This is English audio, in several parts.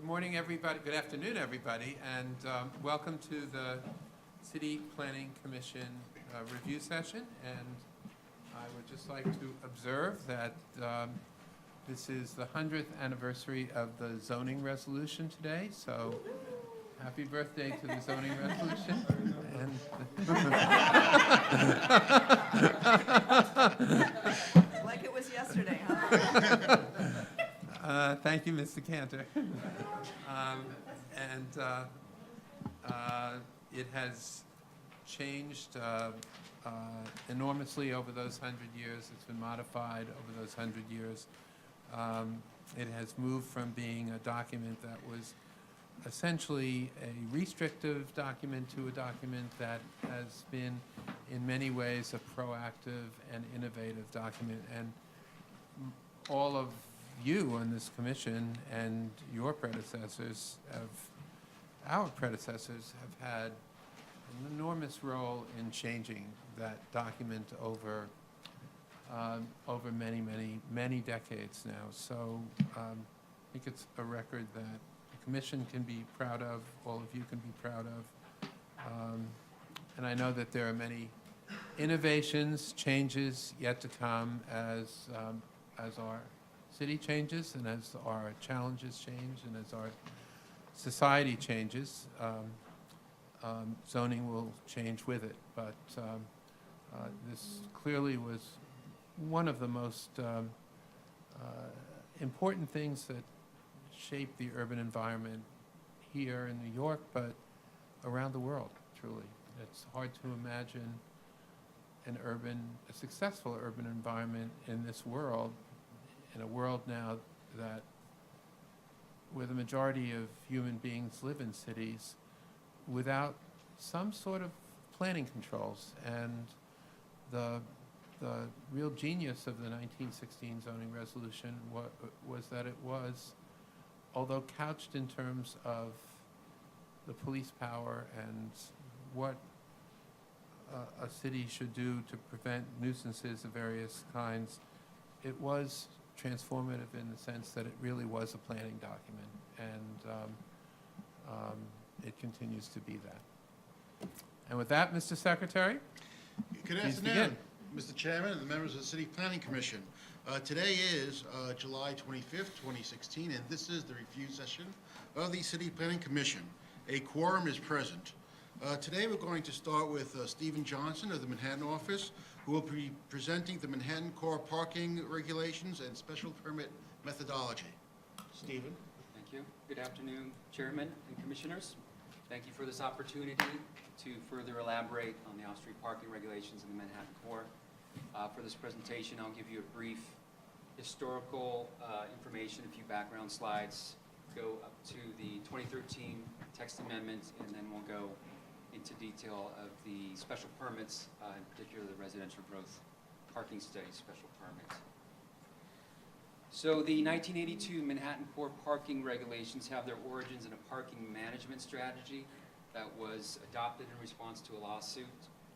morning, everybody. Good afternoon, everybody, and welcome to the City Planning Commission review session. And I would just like to observe that this is the 100th anniversary of the zoning resolution today. So, happy birthday to the zoning resolution. Like it was yesterday, huh? Thank you, Mr. Cantor. It has changed enormously over those 100 years. It's been modified over those 100 years. It has moved from being a document that was essentially a restrictive document to a document that has been, in many ways, a proactive and innovative document. And all of you on this commission and your predecessors our predecessors have had an enormous role in changing that document over many, many, many decades now. So I think it's a record that the commission can be proud of, all of you can be proud of. And I know that there are many innovations, changes yet to come as our city changes and as our challenges change and as our society changes. Zoning will change with it, but this clearly was one of the most important things that shaped the urban environment here in New York, but around the world, truly. It's hard to imagine a successful urban environment in this world, in a world now where the majority of human beings live in cities without some sort of planning controls. And the real genius of the 1916 zoning resolution was that it was, although couched in terms of the police power and what a city should do to prevent nuisances of various kinds, it was transformative in the sense that it really was a planning document, and it continues to be that. And with that, Mr. Secretary, good please afternoon, begin. Mr. Chairman and the members of the City Planning Commission. Today is July 25th, 2016, and this is the review session of the City Planning Commission. A quorum is present. Today we're going to start with Stephen Johnson of the Manhattan office, who will be presenting the Manhattan Core parking regulations and special permit methodology. Stephen. Thank you. Good afternoon, Chairman and Commissioners. Thank you for this opportunity to further elaborate on the off-street parking regulations in the Manhattan Core. For this presentation, I'll give you a brief historical information, a few background slides, go up to the 2013 text amendment, and then we'll go into detail of the special permits, in particular the residential growth parking study special permit. So the 1982 Manhattan Core parking regulations have their origins in a parking management strategy that was adopted in response to a lawsuit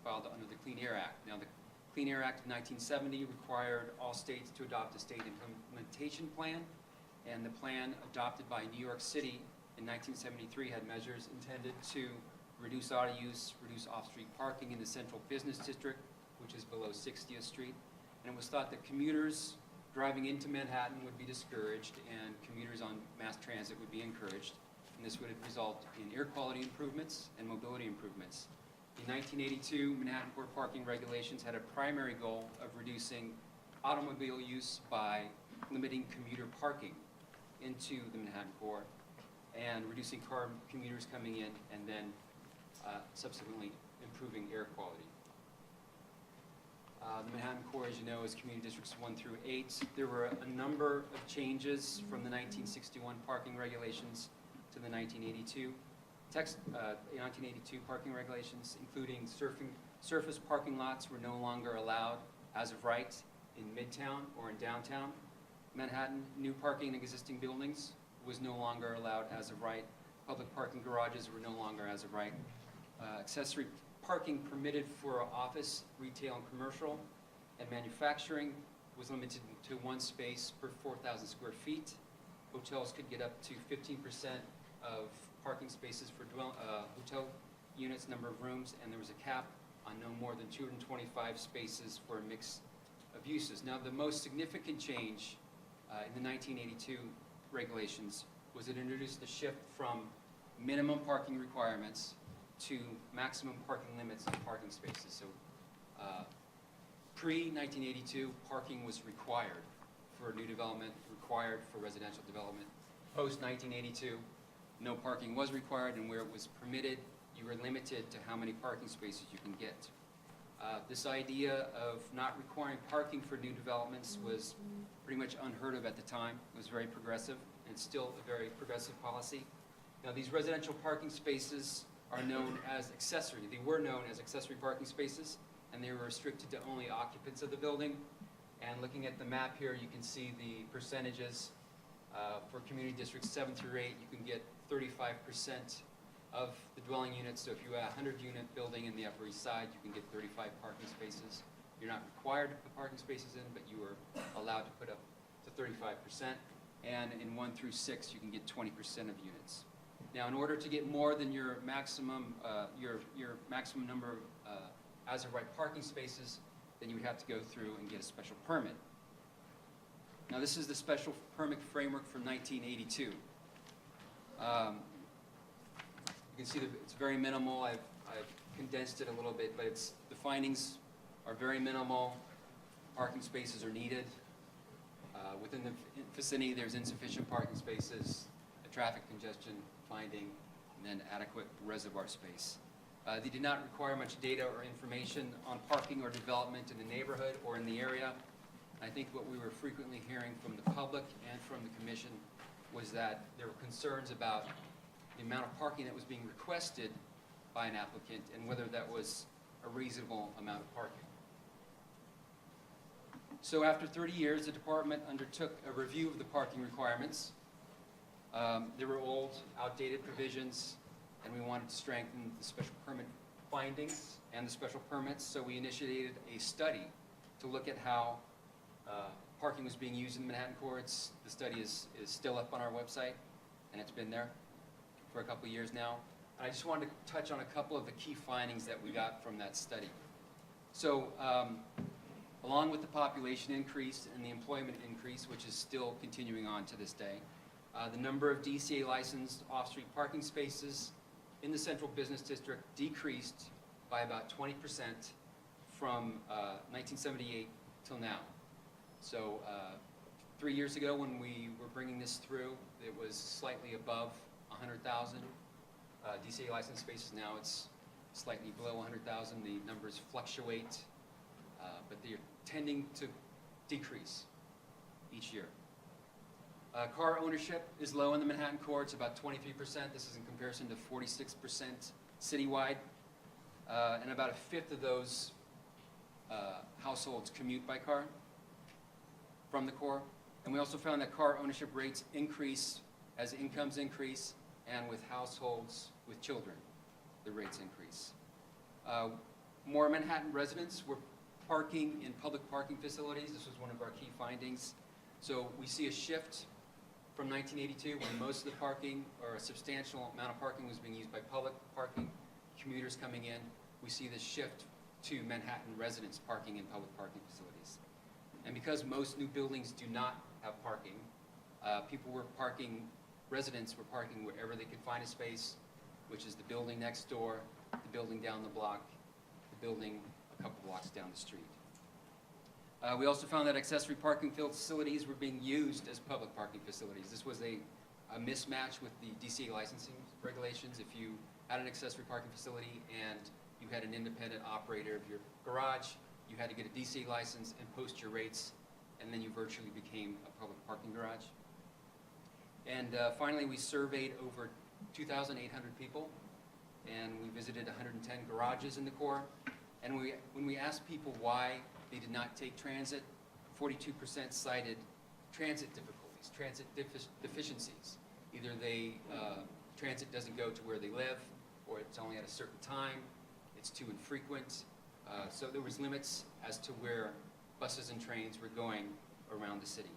filed under the Clean Air Act. Now, the Clean Air Act of 1970 required all states to adopt a state implementation plan, and the plan adopted by New York City in 1973 had measures intended to reduce auto use, reduce off-street parking in the central business district, which is below 60th Street. And it was thought that commuters driving into Manhattan would be discouraged and commuters on mass transit would be encouraged. And this would result in air quality improvements and mobility improvements. The 1982 Manhattan Core parking regulations had a primary goal of reducing automobile use by limiting commuter parking into the Manhattan Core and reducing commuters coming in, and then subsequently improving air quality. The Manhattan Core, as you know, is community districts 1 through 8. There were a number of changes from the 1961 parking regulations to the 1982 parking regulations, including surface parking lots were no longer allowed as of right in Midtown or in downtown Manhattan. New parking in existing buildings was no longer allowed as of right. Public parking garages were no longer as of right. Accessory parking permitted for office, retail, and commercial, and manufacturing was limited to one space per 4,000 square feet. hotels could get up to 15% of parking spaces for hotel units, number of rooms, and there was a cap on no more than 225 spaces for a mix of uses. Now, the most significant change in the 1982 regulations was it introduced a shift from minimum parking requirements to maximum parking limits of parking spaces. So pre-1982, parking was required for new development, required for residential development. Post-1982, no parking was required, and where it was permitted, you were limited to how many parking spaces you can get. This idea of not requiring parking for new developments was pretty much unheard of at the time. It was very progressive, and it's still a very progressive policy. Now, these residential parking spaces are known as accessory. They were known as accessory parking spaces, and they were restricted to only occupants of the building. And looking at the map here, you can see the percentages. For community districts 7 through 8, you can get 35% of the dwelling units. So if you have a 100-unit building in the Upper East Side, you can get 35 parking spaces. You're not required to put parking spaces in, but you are allowed to put up to 35%. And in 1 through 6, you can get 20% of units. Now, in order to get more than your maximum number of as of right parking spaces, then you would have to go through and get a special permit. Now, this is the special permit framework from 1982. You can see that it's very minimal. I've condensed it a little bit, but the findings are very minimal. Parking spaces are needed. Within the vicinity, there's insufficient parking spaces, a traffic congestion finding, and then adequate reservoir space. They did not require much data or information on parking or development in the neighborhood or in the area. I think what we were frequently hearing from the public and from the commission was that there were concerns about the amount of parking that was being requested by an applicant and whether that was a reasonable amount of parking. So after 30 years, the department undertook a review of the parking requirements. There were old, outdated provisions, and we wanted to strengthen the special permit findings and the special permits, so we initiated a study to look at how parking was being used in the Manhattan core. The study is still up on our website, and it's been there for a couple of years now. And I just wanted to touch on a couple of the key findings that we got from that study. So, along with the population increase and the employment increase, which is still continuing on to this day, the number of DCA licensed off-street parking spaces in the central business district decreased by about 20% from 1978 till now. So 3 years ago when we were bringing this through, it was slightly above 100,000 DCA licensed spaces. Now it's slightly below 100,000. The numbers fluctuate, but they're tending to decrease each year. Car ownership is low in the Manhattan core. It's about 23%. This is in comparison to 46% citywide. And about a fifth of those households commute by car from the core. And we also found that car ownership rates increase as incomes increase, and with households with children, the rates increase. More Manhattan residents were parking in public parking facilities. This was one of our key findings. So we see a shift from 1982 when most of the parking, or a substantial amount of parking, was being used by public parking, commuters coming in. We see this shift to Manhattan residents parking in public parking facilities. And because most new buildings do not have parking, residents were parking wherever they could find a space, which is the building next door, the building down the block, the building a couple blocks down the street. We also found that accessory parking facilities were being used as public parking facilities. This was a mismatch with the DCA licensing regulations. If you had an accessory parking facility and you had an independent operator of your garage, you had to get a DCA license and post your rates, and then you virtually became a public parking garage. And finally, we surveyed over 2,800 people, and we visited 110 garages in the core. And when we asked people why they did not take transit, 42% cited transit difficulties, transit deficiencies. Either transit doesn't go to where they live, or it's only at a certain time, it's too infrequent. So there was limits as to where buses and trains were going around the city.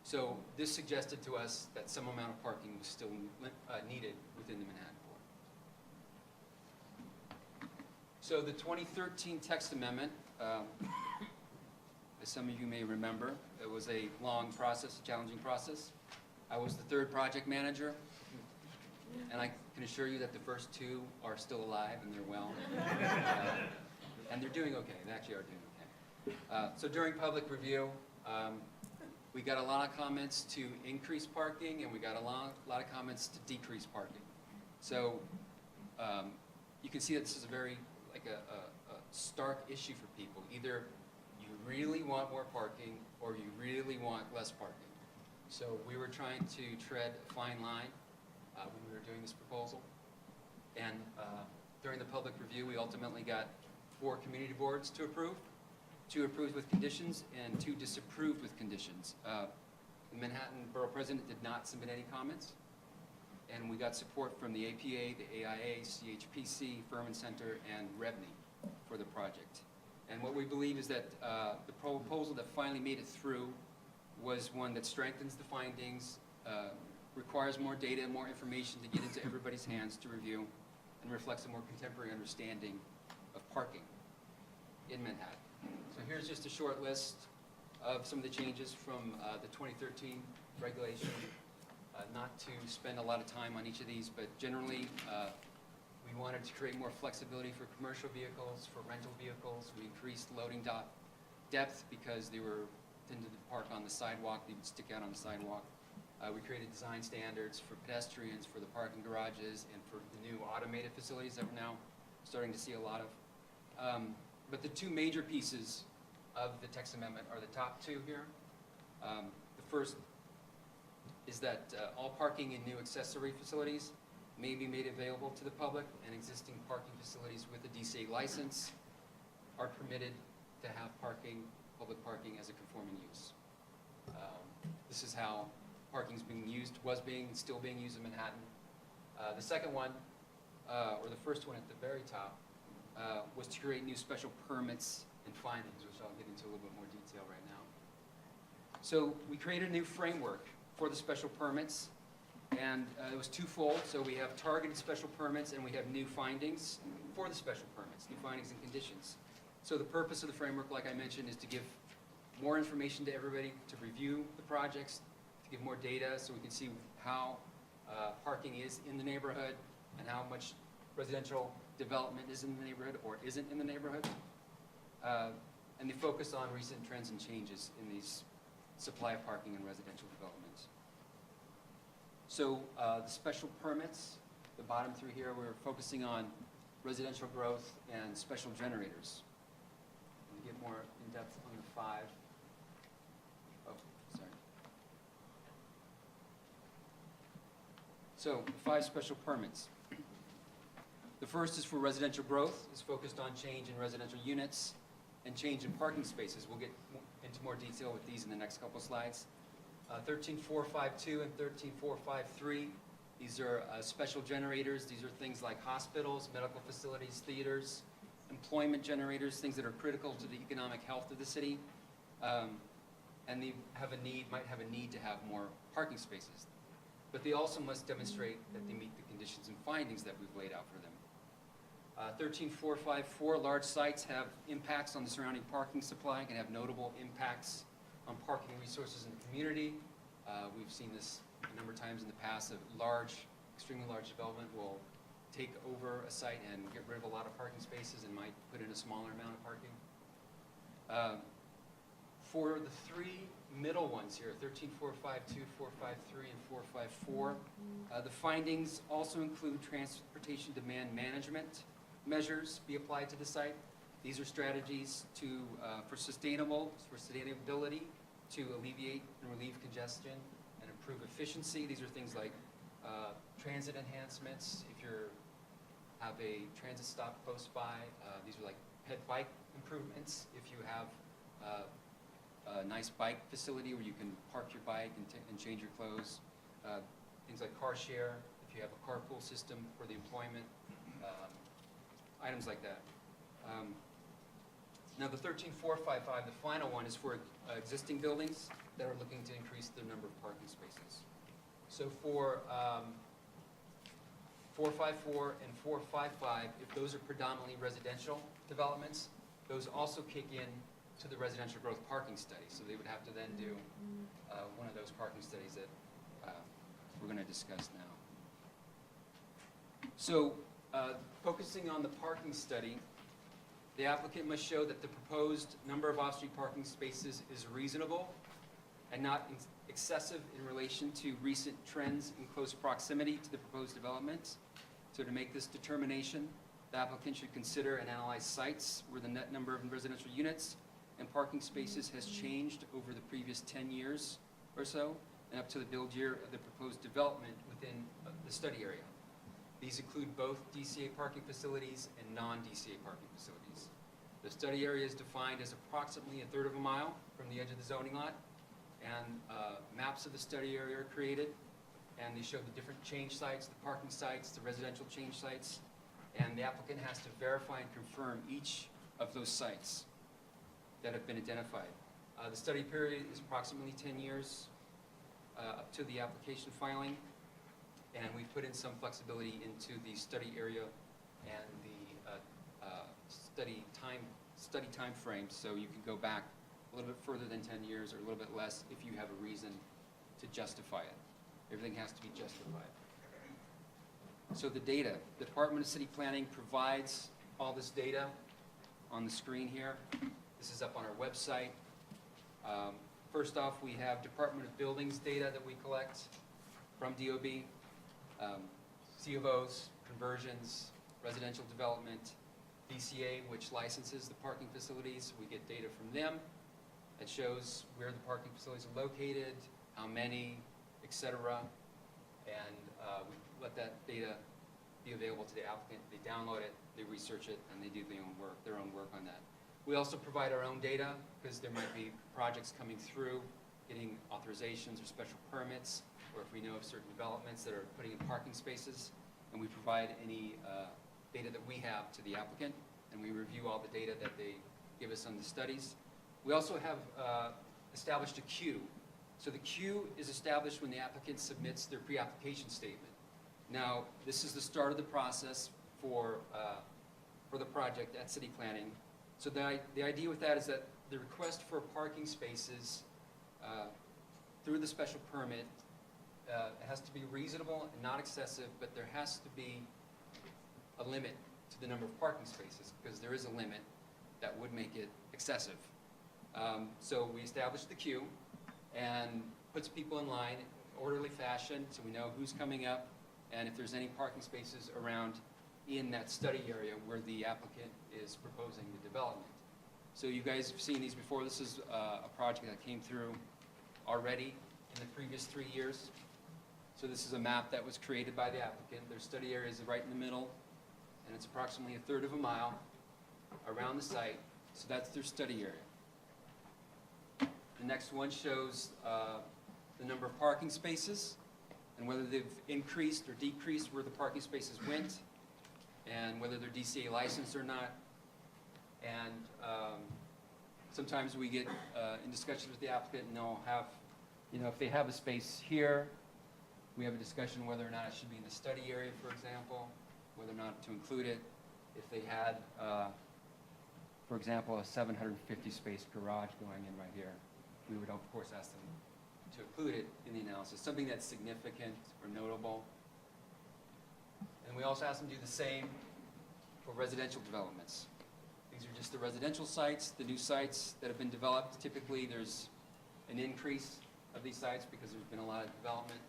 So this suggested to us that some amount of parking was still needed within the Manhattan Core. So the 2013 text amendment, as some of you may remember, it was a long process, a challenging process. I was the third project manager, and I can assure you that the first two are still alive and they're well. And they're doing okay. They actually are doing okay. So during public review, we got a lot of comments to increase parking, and we got a lot of comments to decrease parking. So you can see that this is a very, like a stark issue for people. Either you really want more parking, or you really want less parking. So we were trying to tread a fine line when we were doing this proposal. And during the public review, we ultimately got 4 community boards to approve. 2 approved with conditions, and 2 disapproved with conditions. The Manhattan Borough President did not submit any comments, and we got support from the APA, the AIA, CHPC, Furman Center, and REBNY for the project. And what we believe is that the proposal that finally made it through was one that strengthens the findings, requires more data and more information to get into everybody's hands to review, and reflects a more contemporary understanding of parking in Manhattan. So here's just a short list of some of the changes from the 2013 regulation. Not to spend a lot of time on each of these, but generally we wanted to create more flexibility for commercial vehicles, for rental vehicles. We increased loading depth because they were tended to park on the sidewalk, they would stick out on the sidewalk. We created design standards for pedestrians, for the parking garages, and for the new automated facilities that we're now starting to see a lot of. But the 2 major pieces of the text amendment are the top 2 here. The first is that all parking in new accessory facilities may be made available to the public, and existing parking facilities with a DCA license are permitted to have parking, public parking, as a conforming use. This is how parking is being used, still being used in Manhattan. The second one, or the first one at the very top, was to create new special permits and findings, which I'll get into a little bit more detail right now. So we created a new framework for the special permits, and it was twofold. So we have targeted special permits, and we have new findings for the special permits, new findings and conditions. So the purpose of the framework, like I mentioned, is to give more information to everybody, to review the projects, to give more data so we can see how parking is in the neighborhood and how much residential development is in the neighborhood or isn't in the neighborhood. And they focus on recent trends and changes in these supply of parking in residential developments. So the special permits, the bottom 3 here, we're focusing on residential growth and special generators. We'll get more in depth on the 5. Oh, sorry. So 5 special permits. The first is for residential growth. It's focused on change in residential units and change in parking spaces. We'll get into more detail with these in the next couple slides. 13452 and 13453, these are special generators. These are things like hospitals, medical facilities, theaters, employment generators, things that are critical to the economic health of the city. And they might have a need to have more parking spaces. But they also must demonstrate that they meet the conditions and findings that we've laid out for them. 13454, large sites have impacts on the surrounding parking supply, can have notable impacts on parking resources in the community. We've seen this a number of times in the past. Extremely large development will take over a site and get rid of a lot of parking spaces and might put in a smaller amount of parking. For the 3 middle ones here, 13452, 453, and 454, the findings also include transportation demand management measures be applied to the site. These are strategies for sustainability, to alleviate and relieve congestion and improve efficiency. These are things like transit enhancements. If you have a transit stop close by, these are like ped bike improvements. If you have a nice bike facility where you can park your bike and change your clothes. Things like car share, if you have a carpool system for the employment, items like that. Now, the 13455, the final one, is for existing buildings that are looking to increase the number of parking spaces. So for 454 and 455, if those are predominantly residential developments, those also kick in to the residential growth parking study. So they would have to then do one of those parking studies that we're going to discuss now. So focusing on the parking study, the applicant must show that the proposed number of off-street parking spaces is reasonable and not excessive in relation to recent trends in close proximity to the proposed development. So to make this determination, the applicant should consider and analyze sites where the net number of residential units and parking spaces has changed over the previous 10 years or so, and up to the build year of the proposed development within the study area. These include both DCA parking facilities and non-DCA parking facilities. The study area is defined as approximately 1/3 of a mile from the edge of the zoning lot, and maps of the study area are created, and they show the different change sites, the parking sites, the residential change sites, and the applicant has to verify and confirm each of those sites that have been identified. The study period is approximately 10 years up to the application filing, and we put in some flexibility into the study area and the study time frame, so you can go back a little bit further than 10 years or a little bit less if you have a reason to justify it. Everything has to be justified. So the data, the Department of City Planning provides all this data on the screen here. This is up on our website. First off, we have Department of Buildings data that we collect from DOB, C of Os, conversions, residential development, DCA, which licenses the parking facilities. We get data from them that shows where the parking facilities are located, how many, etc. And we let that data be available to the applicant. They download it, they research it, and they do their own work on that. We also provide our own data because there might be projects coming through, getting authorizations or special permits, or if we know of certain developments that are putting in parking spaces, and we provide any data that we have to the applicant, and we review all the data that they give us on the studies. We also have established a queue. So the queue is established when the applicant submits their pre-application statement. Now, this is the start of the process for the project at City Planning. So the idea with that is that the request for parking spaces through the special permit has to be reasonable and not excessive, but there has to be a limit to the number of parking spaces, because there is a limit that would make it excessive. So we establish the queue and puts people in line in orderly fashion, so we know who's coming up and if there's any parking spaces around in that study area where the applicant is proposing the development. So you guys have seen these before. This is a project that came through already in the previous 3 years. So this is a map that was created by the applicant. Their study area is right in the middle, and it's approximately 1/3 of a mile around the site. So that's their study area. The next one shows the number of parking spaces and whether they've increased or decreased where the parking spaces went, and whether they're DCA licensed or not. And sometimes we get in discussions with the applicant, and they'll have, if they have a space here, we have a discussion whether or not it should be in the study area, for example, whether or not to include it. If they had, for example, a 750 space garage going in right here, we would of course ask them to include it in the analysis, something that's significant or notable. And we also ask them to do the same for residential developments. These are just the residential sites, the new sites that have been developed. Typically, there's an increase of these sites because there's been a lot of development.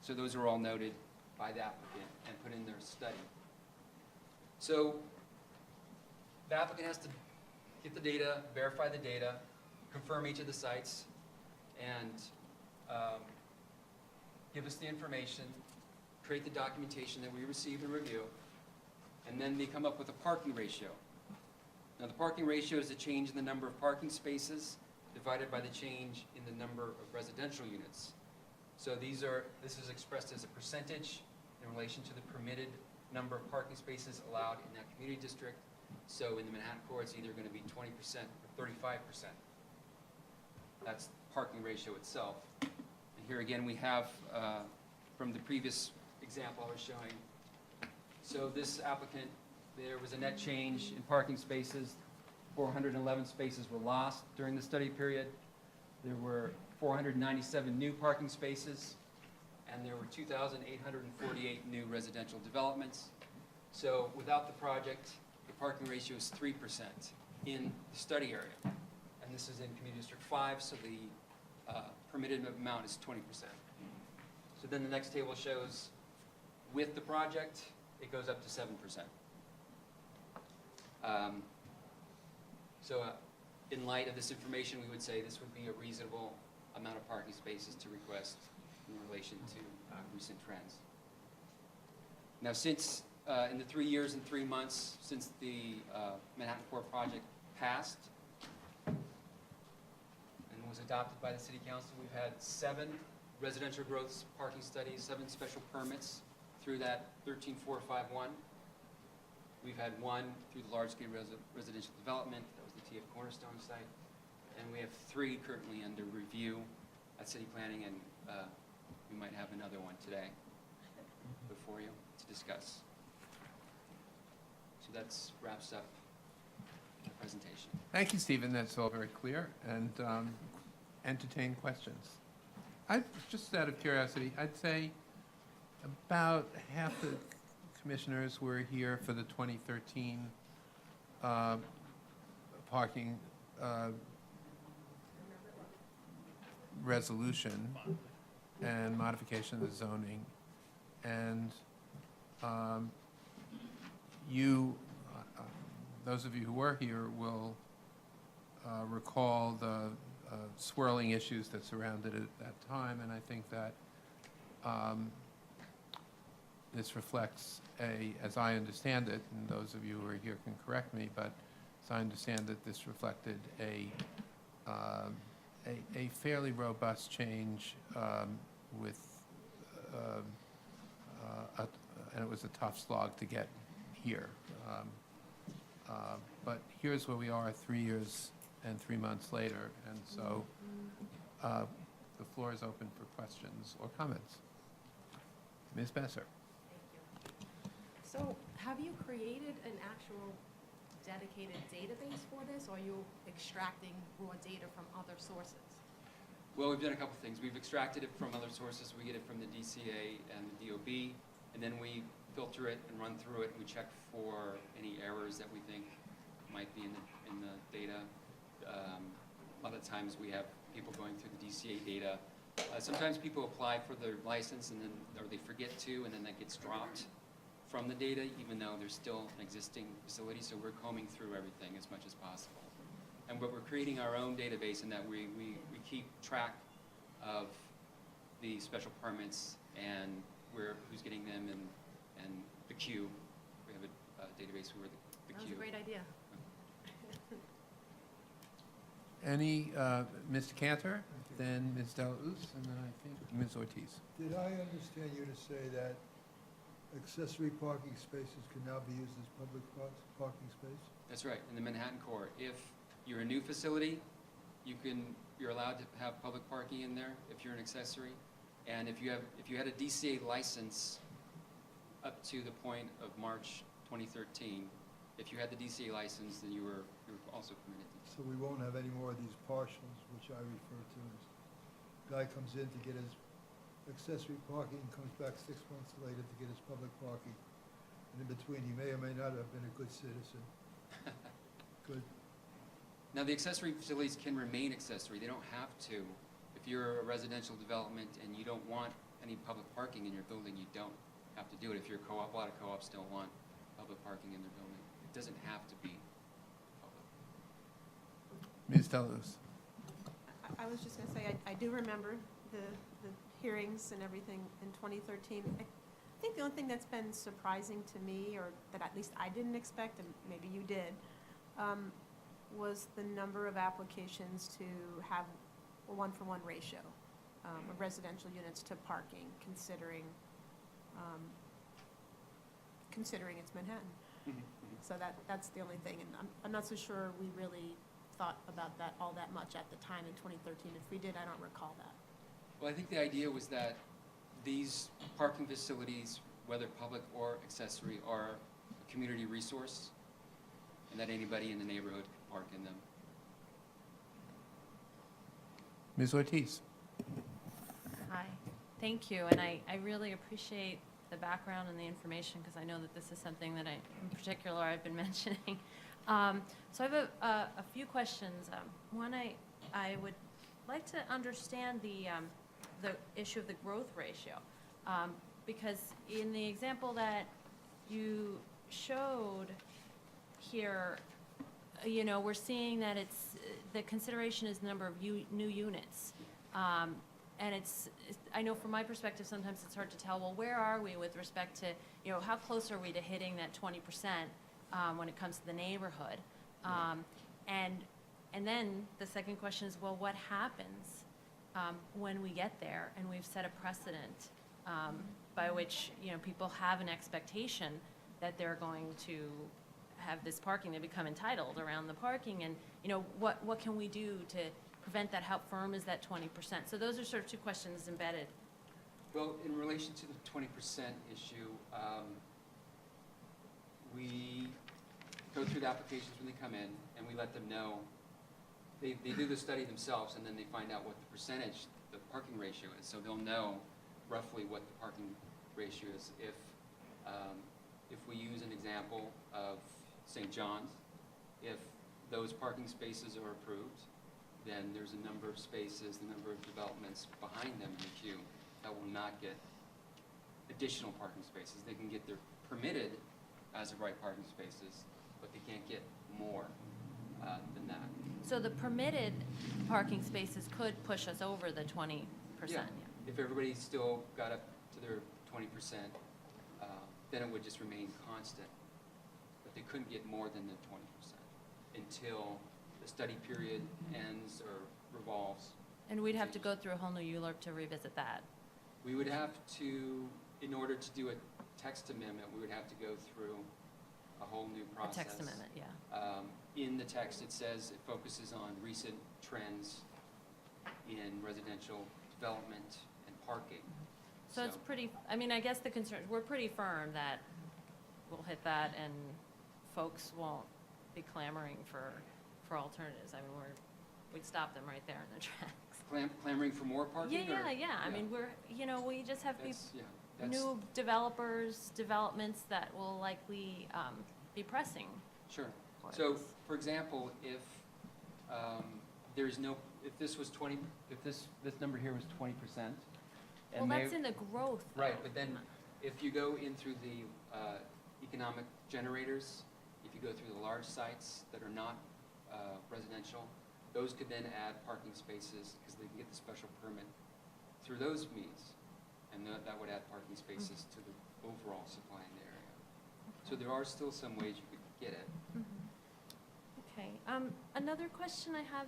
So those are all noted by the applicant and put in their study. So the applicant has to get the data, verify the data, confirm each of the sites, and give us the information, create the documentation that we receive and review, and then they come up with a parking ratio. Now, the parking ratio is the change in the number of parking spaces divided by the change in the number of residential units. So this is expressed as a percentage in relation to the permitted number of parking spaces allowed in that community district. So in the Manhattan core, it's either going to be 20% or 35%. That's parking ratio itself. And here again, we have, from the previous example I was showing, so this applicant, there was a net change in parking spaces. 411 spaces were lost during the study period. There were 497 new parking spaces, and there were 2,848 new residential developments. So without the project, the parking ratio is 3% in the study area. And this is in Community District 5, so the permitted amount is 20%. So then the next table shows with the project, it goes up to 7%. In light of this information, we would say this would be a reasonable amount of parking spaces to request in relation to recent trends. Now, since in the 3 years and 3 months since the Manhattan Core project passed and was adopted by the City Council, we've had 7 residential growth parking studies, 7 special permits through that 13451. We've had 1 through the large-scale residential development, that was the TF Cornerstone site, and we have 3 currently under review at City Planning, and we might have another one today before you to discuss. So that wraps up the presentation. Thank you, Stephen. That's all very clear, and entertain questions. Just out of curiosity, I'd say about half the commissioners were here for the 2013 parking resolution and modification of the zoning. And those of you who were here will recall the swirling issues that surrounded it at that time, and I think that this reflects as I understand it, and those of you who are here can correct me, but as I understand it, this reflected a fairly robust change with, and it was a tough slog to get here. But here's where we are 3 years and 3 months later, and so the floor is open for questions or comments. Ms. Besser. So have you created an actual dedicated database for this, or are you extracting raw data from other sources? Well, we've done a couple things. We've extracted it from other sources. We get it from the DCA and the DOB, and then we filter it and run through it, and we check for any errors that we think might be in the data. A lot of times we have people going through the DCA data. Sometimes people apply for their license and then, or they forget to, and then that gets dropped from the data, even though there's still an existing facility. So we're combing through everything as much as possible. And we're creating our own database in that we keep track of the special permits and who's getting them and the queue. We have a database where the That was queue. a great idea. Any, Mr. Cantor, then Ms. Delausse, and then I think Ms. Ortiz. Did I understand you to say that accessory parking spaces can now be used as public parking space? That's right, in the Manhattan core. If you're a new facility, you're allowed to have public parking in there if you're an accessory. And if you had a DCA license up to the point of March 2013, if you had the DCA license, then you were also permitted to. So we won't have any more of these partials, which I refer to as, guy comes in to get his accessory parking, comes back 6 months later to get his public parking. And in between, he may or may not have been a good citizen. Good. Now, the accessory facilities can remain accessory. They don't have to. If you're a residential development and you don't want any public parking in your building, you don't have to do it. If you're a co-op, a lot of co-ops don't want public parking in their building. It doesn't have to be public. Ms. Delausse. I was just going to say, I do remember the hearings and everything in 2013. I think the only thing that's been surprising to me, or that at least I didn't expect, and maybe you did, was the number of applications to have a 1-for-1 ratio of residential units to parking, considering it's Manhattan. So that's the only thing, and I'm not so sure we really thought about that all that much at the time in 2013. If we did, I don't recall that. Well, I think the idea was that these parking facilities, whether public or accessory, are a community resource, and that anybody in the neighborhood can park in them. Ms. Ortiz? Hi, thank you, and I really appreciate the background and the information, because I know that this is something that in particular, I've been mentioning. So I have a few questions. One, I would like to understand the issue of the growth ratio, because in the example that you showed here, we're seeing that the consideration is the number of new units. And I know from my perspective, sometimes it's hard to tell, well, where are we with respect to, how close are we to hitting that 20% when it comes to the neighborhood? And then the second question is, well, what happens when we get there and we've set a precedent by which, people have an expectation that they're going to have this parking, they become entitled around the parking, and, what can we do to prevent that? How firm is that 20%? So those are sort of two questions embedded. Well, in relation to the 20% issue, we go through the applications when they come in, and we let them know. They do the study themselves, and then they find out what the percentage, the parking ratio is. So they'll know roughly what the parking ratio is. If we use an example of St. John's, if those parking spaces are approved, then there's a number of spaces, the number of developments behind them in the queue that will not get additional parking spaces. They can get their permitted as of right parking spaces, but they can't get more than that. So the permitted parking spaces could push us over the 20%. Yeah. If everybody still got up to their 20%, then it would just remain constant. But they couldn't get more than the 20% until the study period ends or revolves. And we'd have to go through a whole new ULURP to revisit that. We would have to, in order to do a text amendment, we would have to go through a whole new A process. text amendment, yeah. In the text, it says it focuses on recent trends in residential development and parking. So it's pretty, I guess the concern, we're pretty firm that we'll hit that and folks won't be clamoring for alternatives. We'd stop them right there in the tracks. Clamoring for more parking? Yeah. Yeah. We just have That's new developments that will likely be pressing. Sure. for So, this. for example, if if this was 20, if this number here was 20%. Well, that's in the growth. though. Right, but then if you go in through the economic generators, if you go through the large sites that are not residential, those could then add parking spaces because they can get the special permit through those means. And that would add parking spaces to the overall supply in the area. So there are still some ways you could get it. Okay. Another question I have,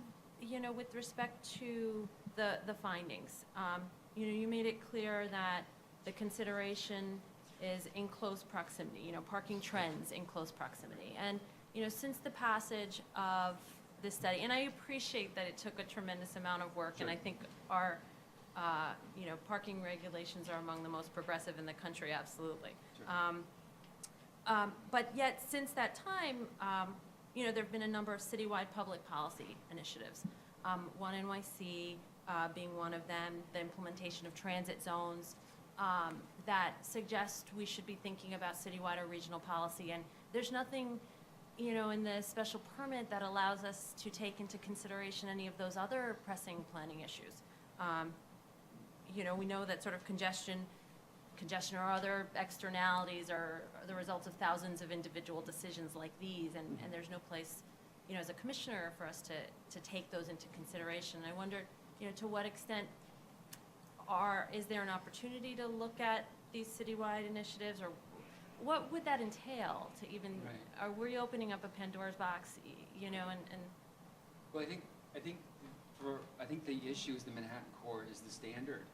with respect to the findings. You made it clear that the consideration is in close proximity, parking trends in close proximity. And, since the passage of this study, and I appreciate that it took a tremendous amount of work, and I think our, parking regulations are among the most progressive in the country, absolutely. Sure. But yet, since that time, there have been a number of citywide public policy initiatives. One NYC being one of them, the implementation of transit zones that suggest we should be thinking about citywide or regional policy. And there's nothing, in the special permit that allows us to take into consideration any of those other pressing planning issues. We know that sort of congestion or other externalities are the results of thousands of individual decisions like these, and there's no place, as a commissioner, for us to take those into consideration. I wondered, to what extent is there an opportunity to look at these citywide initiatives, or what would that entail to even, Right. are we opening up a Pandora's box, and Well, I think the issue is the Manhattan core is the standard,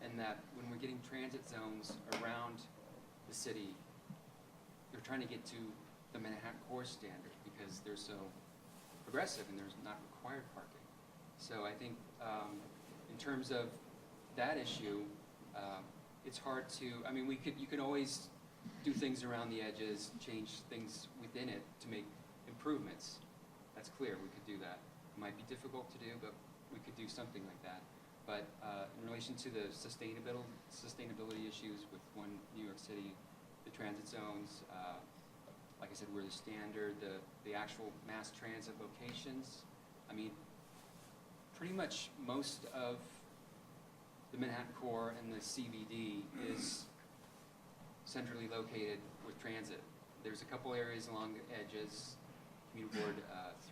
and that when we're getting transit zones around the city, you're trying to get to the Manhattan core standard because they're so progressive and there's not required parking. So I think in terms of that issue, it's hard to, I mean, you could always do things around the edges, change things within it to make improvements. That's clear, we could do that. It might be difficult to do, but we could do something like that. But in relation to the sustainability issues with One New York City, the transit zones, like I said, we're the standard, the actual mass transit locations. I mean, pretty much most of the Manhattan core and the CBD is centrally located with transit. There's a couple areas along the edges, Commuter Board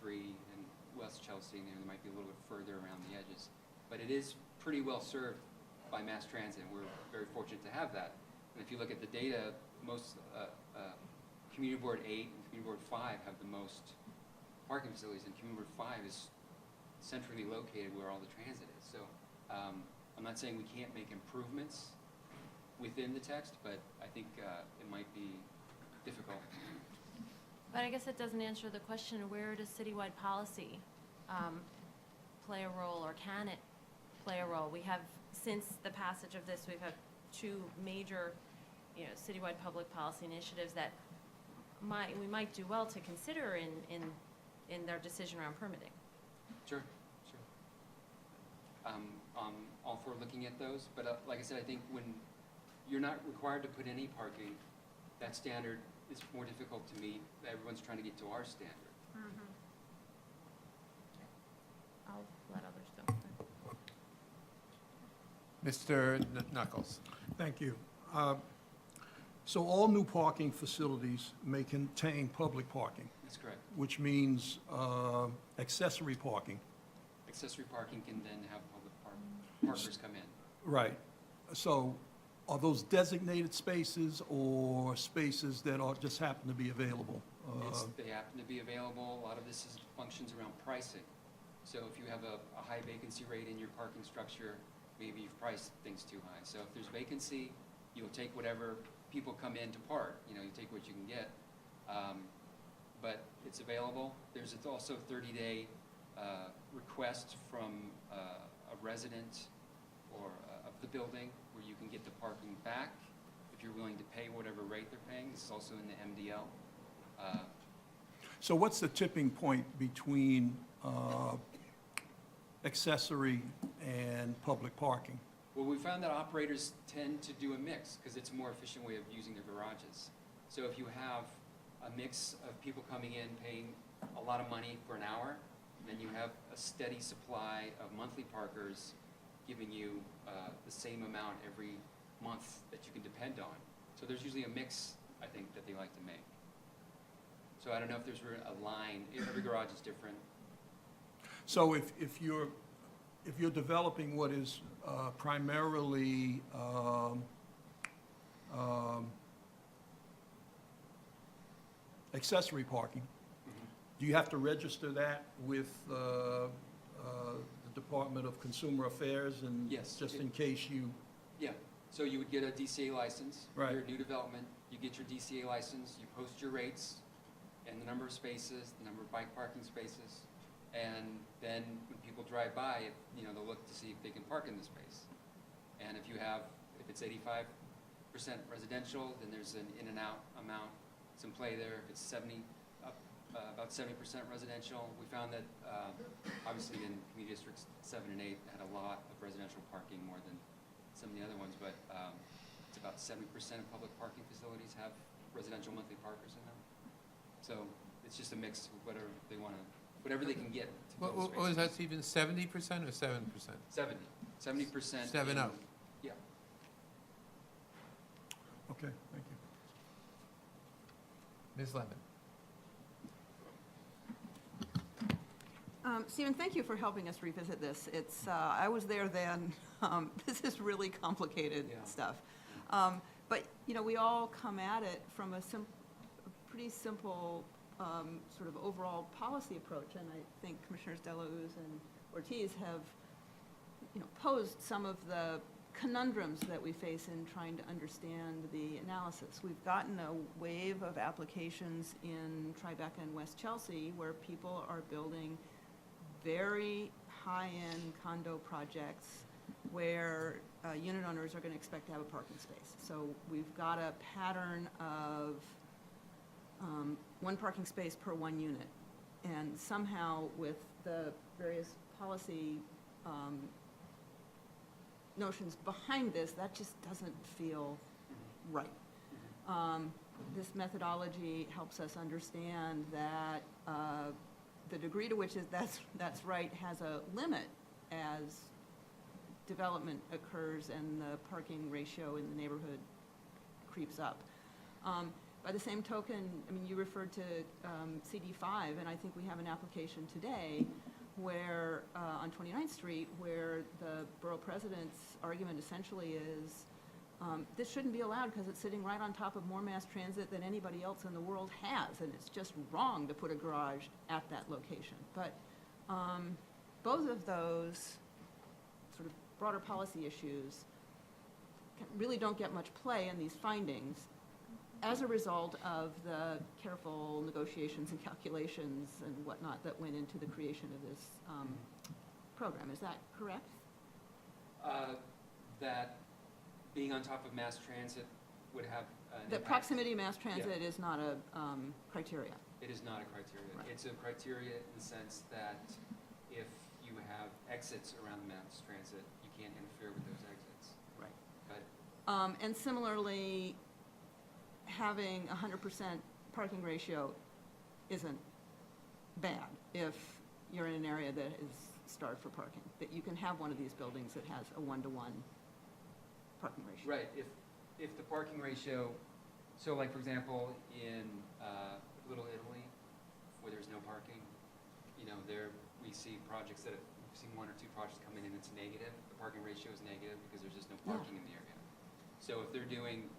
3 and West Chelsea, and there might be a little bit further around the edges. But it is pretty well served by mass transit, and we're very fortunate to have that. And if you look at the data, most Commuter Board 8 and Commuter Board 5 have the most parking facilities, and Commuter Board 5 is centrally located where all the transit is. So I'm not saying we can't make improvements within the text, but I think it might be difficult. But I guess it doesn't answer the question, where does citywide policy play a role, or can it play a role? We have, since the passage of this, we've had two major, citywide public policy initiatives that we might do well to consider in their decision around permitting. Sure. All for looking at those, but like I said, I think when you're not required to put any parking, that standard is more difficult to meet. Everyone's trying to get to our standard. I'll let others go. Mr. Knuckles. Thank you. So all new parking facilities may contain public parking, That's correct. which means accessory parking. Accessory parking can then have public parkers come in. Right. So are those designated spaces or spaces that just happen to be available? They happen to be available. A lot of this functions around pricing. So if you have a high vacancy rate in your parking structure, maybe you've priced things too high. So if there's vacancy, you'll take whatever people come in to park. You take what you can get. But it's available. There's also 30-day request from a resident or of the building where you can get the parking back if you're willing to pay whatever rate they're paying. This is also in the MDL. So what's the tipping point between accessory and public parking? Well, we found that operators tend to do a mix because it's a more efficient way of using their garages. So if you have a mix of people coming in paying a lot of money for an hour, then you have a steady supply of monthly parkers giving you the same amount every month that you can depend on. So there's usually a mix, I think, that they like to make. So I don't know if there's a line. Every garage is different. So if you're developing what is primarily accessory parking, do you have to register that with the Department of Consumer Affairs? And Yes. just in case you... Yeah. So you would get a DCA license. Right. Your new development, you get your DCA license, you post your rates and the number of spaces, the number of bike parking spaces, and then when people drive by, they'll look to see if they can park in the space. And if it's 85% residential, then there's an in and out amount, some play there. If it's about 70% residential, we found that obviously in community districts 7 and 8 had a lot of residential parking, more than some of the other ones, but it's about 70% of public parking facilities have residential monthly parkers in them. So it's just a mix of whatever they want to, whatever they can get to fill What was spaces. that, even 70% or 7%? 70%. 7 out. Yeah. Okay, thank you. Ms. Lemon. Stephen, thank you for helping us revisit this. I was there then. This is really complicated Yeah. stuff. But, we all come at it from a pretty simple sort of overall policy approach, and I think Commissioners Deleuze and Ortiz have, posed some of the conundrums that we face in trying to understand the analysis. We've gotten a wave of applications in Tribeca and West Chelsea where people are building very high-end condo projects where unit owners are going to expect to have a parking space. So we've got a pattern of one parking space per one unit. And somehow with the various policy notions behind this, that just doesn't feel right. This methodology helps us understand that the degree to which that's right has a limit as development occurs and the parking ratio in the neighborhood creeps up. By the same token, I mean, you referred to CD5, and I think we have an application today where, on 29th Street, where the borough president's argument essentially is, this shouldn't be allowed because it's sitting right on top of more mass transit than anybody else in the world has, and it's just wrong to put a garage at that location. But both of those sort of broader policy issues really don't get much play in these findings as a result of the careful negotiations and calculations and whatnot that went into the creation of this program. Is that correct? That being on top of mass transit would have an The impact. proximity of mass transit is not a criteria. It is not a criteria. Right. It's a criteria in the sense that if you have exits around the mass transit, you can't interfere with those exits. Right. But And similarly, having 100% parking ratio isn't bad if you're in an area that is starved for parking, that you can have one of these buildings that has a 1-to-1 parking ratio. right, if the parking ratio, so like for example, in Little Italy, where there's no parking, you know, there we see projects that we've seen one or two projects come in and it's negative. The parking ratio is negative because there's just no Yeah. parking in the area. So if they're doing,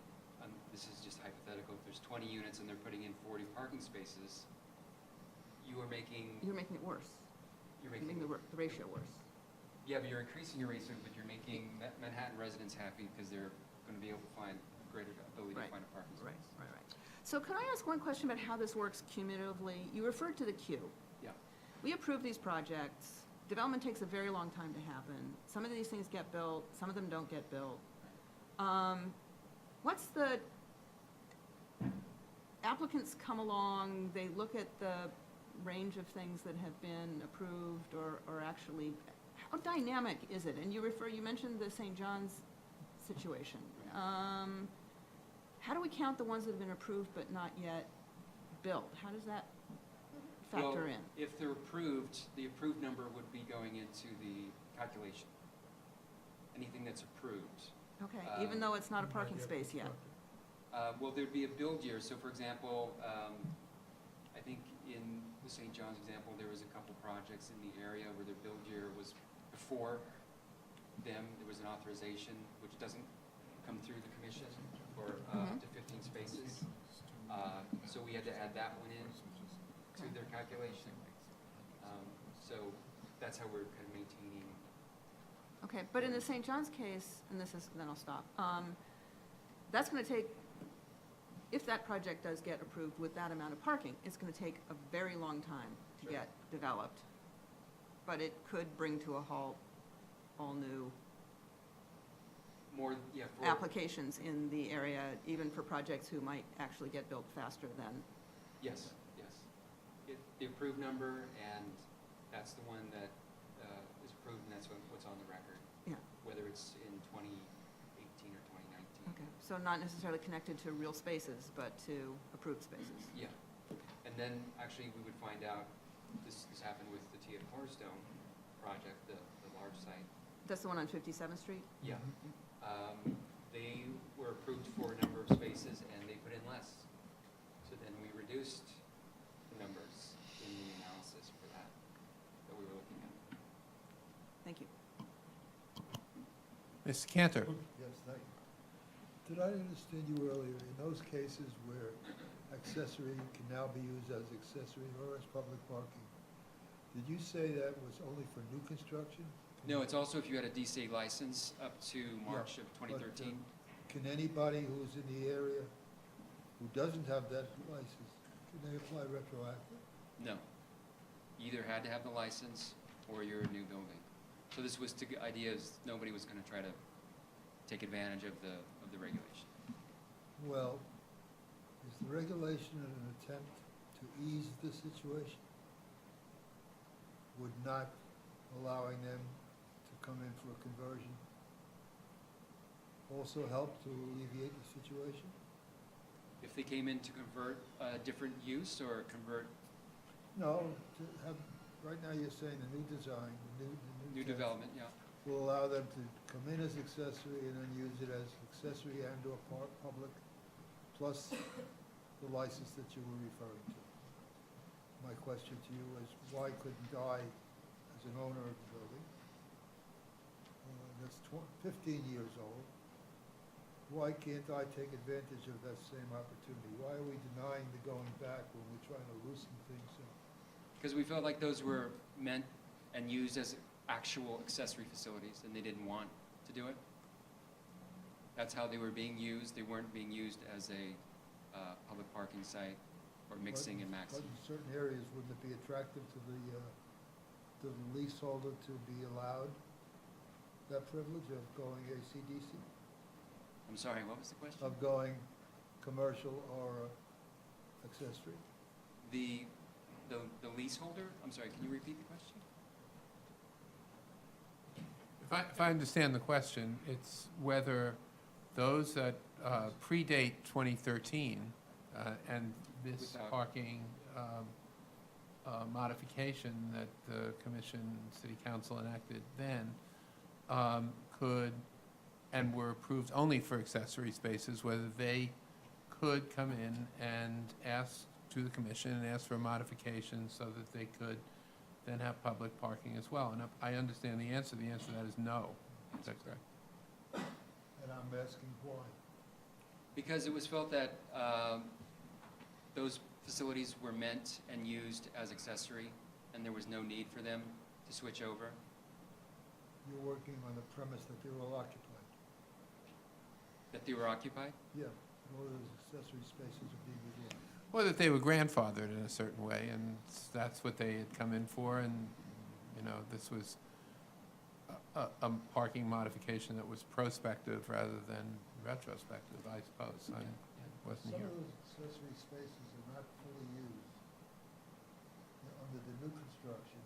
this is just hypothetical, if there's 20 units and they're putting in 40 parking spaces, you are making, You're making it worse. you're You're making, making the ratio worse. yeah, but you're increasing your ratio, but you're making Manhattan residents happy because they're going to be able to find greater ability Right. to find a parking space. Right. So can I ask one question about how this works cumulatively? You referred to the queue. Yeah. We approve these projects. Development takes a very long time to happen. Some of these things get built, some of them don't get built. What's the, applicants come along, they look at the range of things that have been approved or actually, how dynamic is it? And you mentioned the St. John's situation. How do we count the ones that have been approved but not yet built? How does that factor Well, in? if they're approved, the approved number would be going into the calculation. Anything that's approved. Okay, even though it's not a parking space yet? Well, there'd be a build year, so for example, I think in the St. John's example, there was a couple projects in the area where their build year was before them, there was an authorization, which doesn't come through the commission for up to 15 spaces. So we had to add that one in to their calculation. So that's how we're kind of maintaining. Okay, but in the St. John's case, and then I'll stop, that's going to take, if that project does get approved with that amount of parking, it's going to take a very long time to Sure. get developed. But it could bring to a halt all new More, yeah, for, applications in the area, even for projects who might actually get built faster than. yes. The approved number, and that's the one that is approved, and that's what's on the record. Yeah. Whether it's in 2018 or 2019. Okay, so not necessarily connected to real spaces, but to approved spaces. Yeah. And then, actually, we would find out, this happened with the Tia Cornerstone project, the large site. That's the one on 57th Street? Yeah. They were approved for a number of spaces, and they put in less. So then we reduced the numbers in the analysis for that we were looking at. Thank you. Ms. Cantor? Yes, thank you. Did I understand you earlier, in those cases where accessory can now be used as accessory or as public parking, did you say that was only for new construction? No, it's also if you had a DCA license up to March of but, 2013. Can anybody who's in the area who doesn't have that license, can they apply retroactive? No. You either had to have the license or you're a new building. So this was idea is nobody was going to try to take advantage of the regulation. Well, is the regulation an attempt to ease the situation? Would not allowing them to come in for a conversion also help to alleviate the situation? If they came in to convert a different use or convert No, to have, right now you're saying the new design, the new test development, yeah. will allow them to come in as accessory and then use it as accessory and or public, plus the license that you were referring to. My question to you is, why couldn't I, as an owner of the building, that's 15 years old, why can't I take advantage of that same opportunity? Why are we denying the going back when we're trying to loosen things up? Because we felt like those were meant and used as actual accessory facilities, and they didn't want to do it. That's how they were being used. They weren't being used as a public parking site or mixing and But maxing. in certain areas, wouldn't it be attractive to the leaseholder to be allowed that privilege of going AC/DC? I'm sorry, what was the question? Of going commercial or accessory? The leaseholder? I'm sorry, can you repeat the question? If I understand the question, it's whether those that predate 2013 and this Without- parking modification that the commission, city council enacted then could, and were approved only for accessory spaces, whether they could come in and ask to the commission and ask for a modification so that they could then have public parking as well. And I understand the answer. The answer to that is no. Is that correct? And I'm asking why. Because it was felt that those facilities were meant and used as accessory, and there was no need for them to switch over. You're working on the premise that they're all occupied. That they were occupied? Yeah, all those accessory spaces are being utilized. Or that they were grandfathered in a certain way, and that's what they had come in for, and, you know, this was a parking modification that was prospective rather than retrospective, I suppose. I wasn't Some here. of those accessory spaces are not fully used. Under the new construction,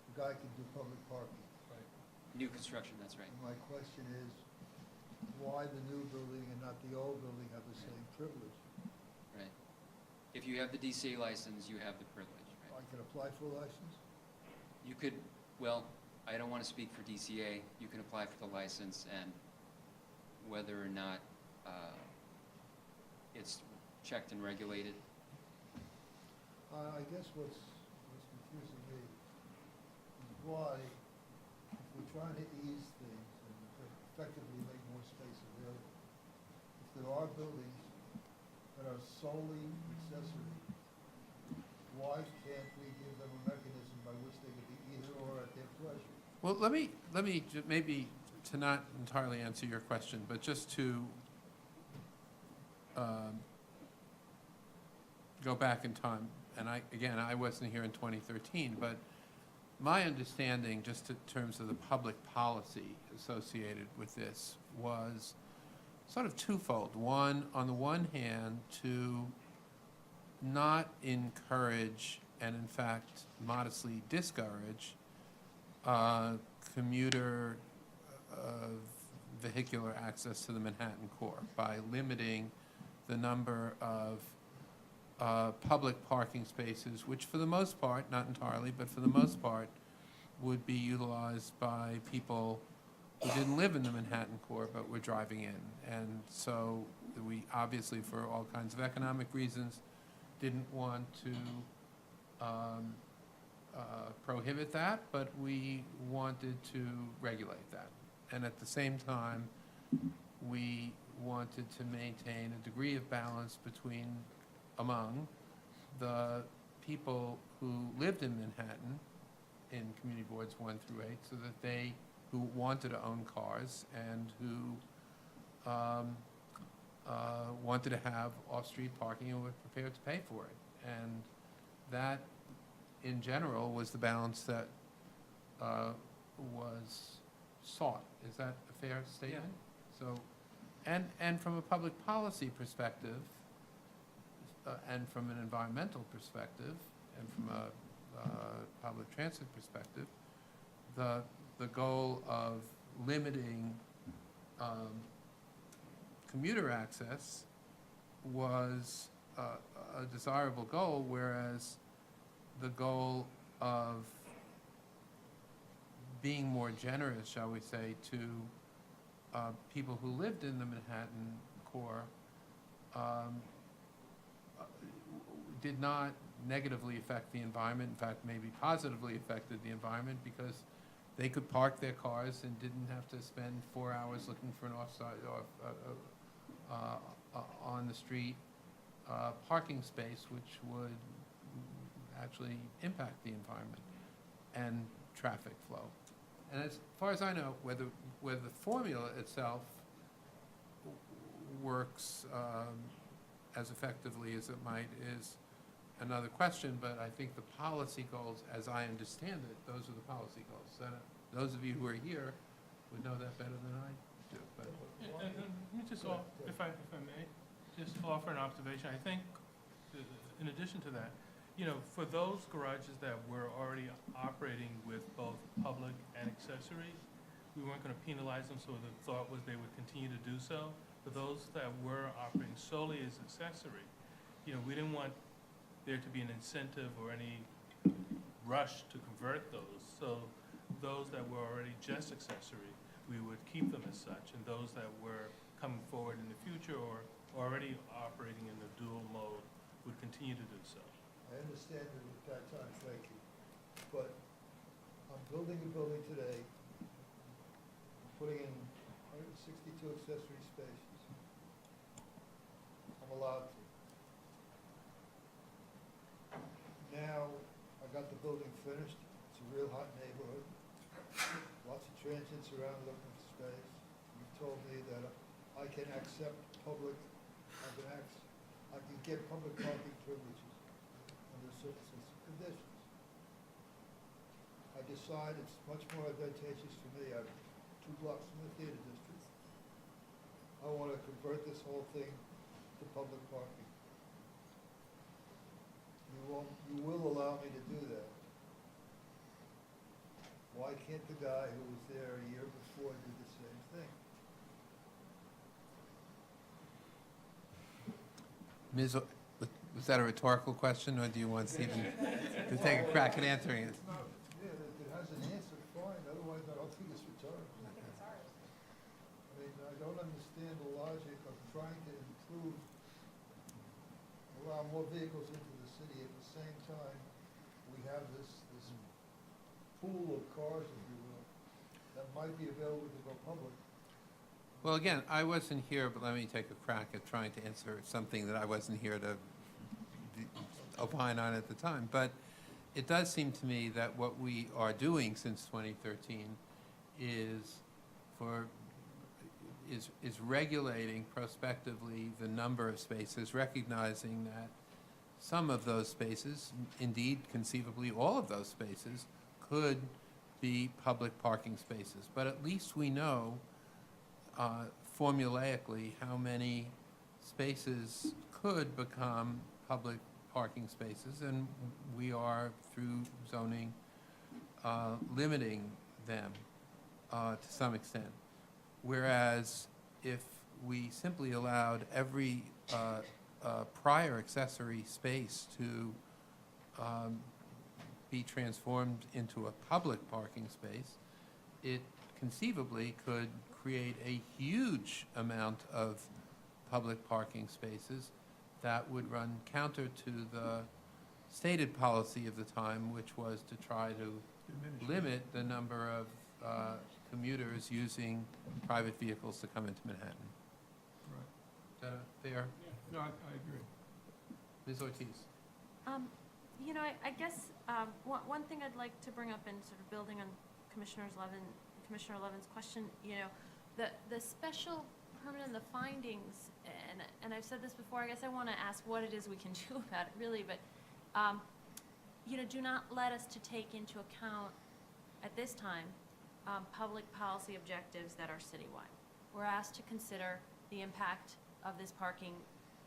the guy can do public parking. New construction, that's right. And my question is, why the new building and not the old building have the same privilege? Right. If you have the DCA license, you have the privilege, I right? can apply for a license? You could, well, I don't want to speak for DCA. You can apply for the license, and whether or not it's checked and regulated. I guess what's confusing me is why, if we're trying to ease things and effectively make more space available, if there are buildings that are solely accessory, why can't we give them a mechanism by which they could be either or at their pleasure? Well, let me maybe to not entirely answer your question, but just to go back in time, and I wasn't here in 2013, but my understanding, just in terms of the public policy associated with this, was sort of twofold. One, on the one hand, to not encourage and in fact modestly discourage commuter vehicular access to the Manhattan core by limiting the number of public parking spaces, which for the most part, not entirely, but for the most part, would be utilized by people who didn't live in the Manhattan core but were driving in. And so we obviously, for all kinds of economic reasons, didn't want to prohibit that, but we wanted to regulate that. And at the same time, we wanted to maintain a degree of balance among the people who lived in Manhattan in community boards 1 through 8, so that they, who wanted to own cars and who wanted to have off-street parking and were prepared to pay for it. And that, in general, was the balance that was sought. Is that a fair statement? So, and from a public policy perspective, and from an environmental perspective, and from a public transit perspective, the goal of limiting commuter access was a desirable goal, whereas the goal of being more generous, shall we say, to people who lived in the Manhattan core did not negatively affect the environment. In fact, maybe positively affected the environment, because they could park their cars and didn't have to spend 4 hours looking for an offside on the street parking space, which would actually impact the environment and traffic flow. And as far as I know, whether the formula itself works as effectively as it might is another question, but I think the policy goals, as I understand it, those are the policy goals. Those of you who are here would know that better than I do. But And let me just, if I may, just offer an observation. I think, in addition to that, for those garages that were already operating with both public and accessories, we weren't going to penalize them, so the thought was they would continue to do so. For those that were operating solely as accessory, we didn't want there to be an incentive or any rush to convert those. So those that were already just accessory, we would keep them as such, and those that were coming forward in the future or already operating in the dual mode would continue to do so. I understand it at that time, thank you. But I'm building a building today, putting in 162 accessory spaces. I'm allowed to. Now, I got the building finished, it's a real hot neighborhood, lots of transients around looking for space. You told me that I can accept public, I can get public parking privileges under certain conditions. I decide it's much more advantageous for me, I'm 2 blocks from the theater district. I want to convert this whole thing to public parking. You will allow me to do that. Why can't the guy who was there a year before do the same thing? Ms., was that a rhetorical question, or do you want Stephen to take a crack at answering it? No, yeah, if it has an answer, fine, otherwise I don't think it's rhetorical. I mean, I don't understand the logic of trying to improve, allow more vehicles into the city at the same time we have this pool of cars, if you will, that might be available to go public. Well, again, I wasn't here, but let me take a crack at trying to answer something that I wasn't here to opine on at the time. But it does seem to me that what we are doing since 2013 is regulating prospectively the number of spaces, recognizing that some of those spaces, indeed conceivably all of those spaces, could be public parking spaces. But at least we know formulaically how many spaces could become public parking spaces, and we are, through zoning, limiting them to some extent. Whereas if we simply allowed every prior accessory space to be transformed into a public parking space, it conceivably could create a huge amount of public parking spaces that would run counter to the stated policy of the time, which was to try to limit the number of commuters using private vehicles to come into Manhattan. Right. Is that fair? No, I agree. Ms. Ortiz? You know, I guess one thing I'd like to bring up and sort of building on Commissioner Levin's question, you know, the special permit and the findings, and I've said this before, I guess I want to ask what it is we can do about it, really, but, you know, do not let us to take into account, at this time, public policy objectives that are citywide. We're asked to consider the impact of this parking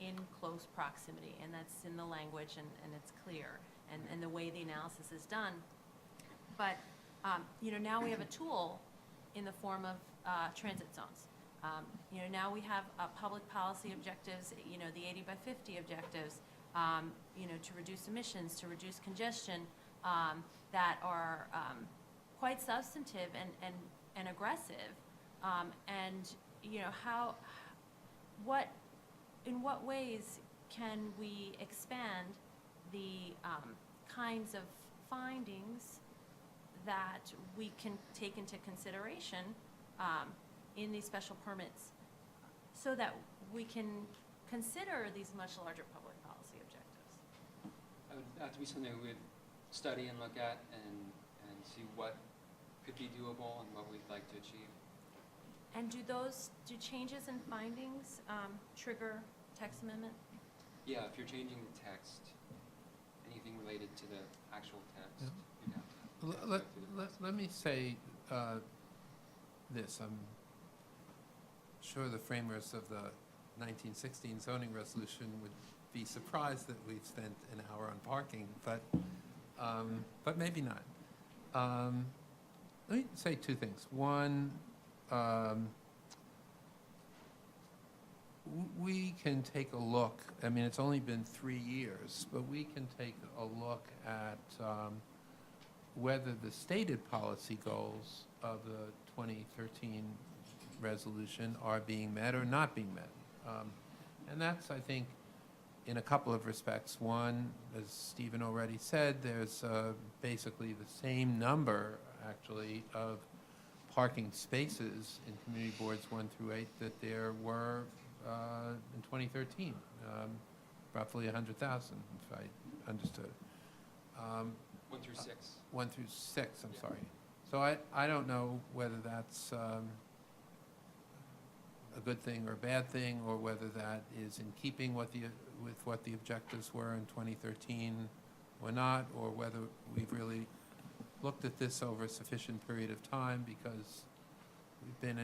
in close proximity, and that's in the language, and it's clear, and the way the analysis is done. But, you know, now we have a tool in the form of transit zones. You know, now we have public policy objectives, you know, the 80 by 50 objectives, you know, to reduce emissions, to reduce congestion, that are quite substantive and aggressive. And, you know, in what ways can we expand the kinds of findings that we can take into consideration in these special permits so that we can consider these much larger public policy objectives? That would have to be something we would study and look at and see what could be doable and what we'd like to achieve. And do changes in findings trigger text amendment? Yeah, if you're changing the text, anything related to the actual text, you'd have to. Let me say this. I'm sure the framers of the 1916 zoning resolution would be surprised that we've spent an hour on parking, but maybe not. Let me say two things. One, we can take a look, I mean, it's only been 3 years, but we can take a look at whether the stated policy goals of the 2013 resolution are being met or not being met. And that's, I think, in a couple of respects. One, as Stephen already said, there's basically the same number, actually, of parking spaces in community boards 1 through 8 that there were in 2013, roughly 100,000, if I understood. 1 through 6. 1 through 6, I'm sorry. So I don't know whether that's a good thing or a bad thing, or whether that is in keeping with what the objectives were in 2013 or not, or whether we've really looked at this over a sufficient period of time, because we've been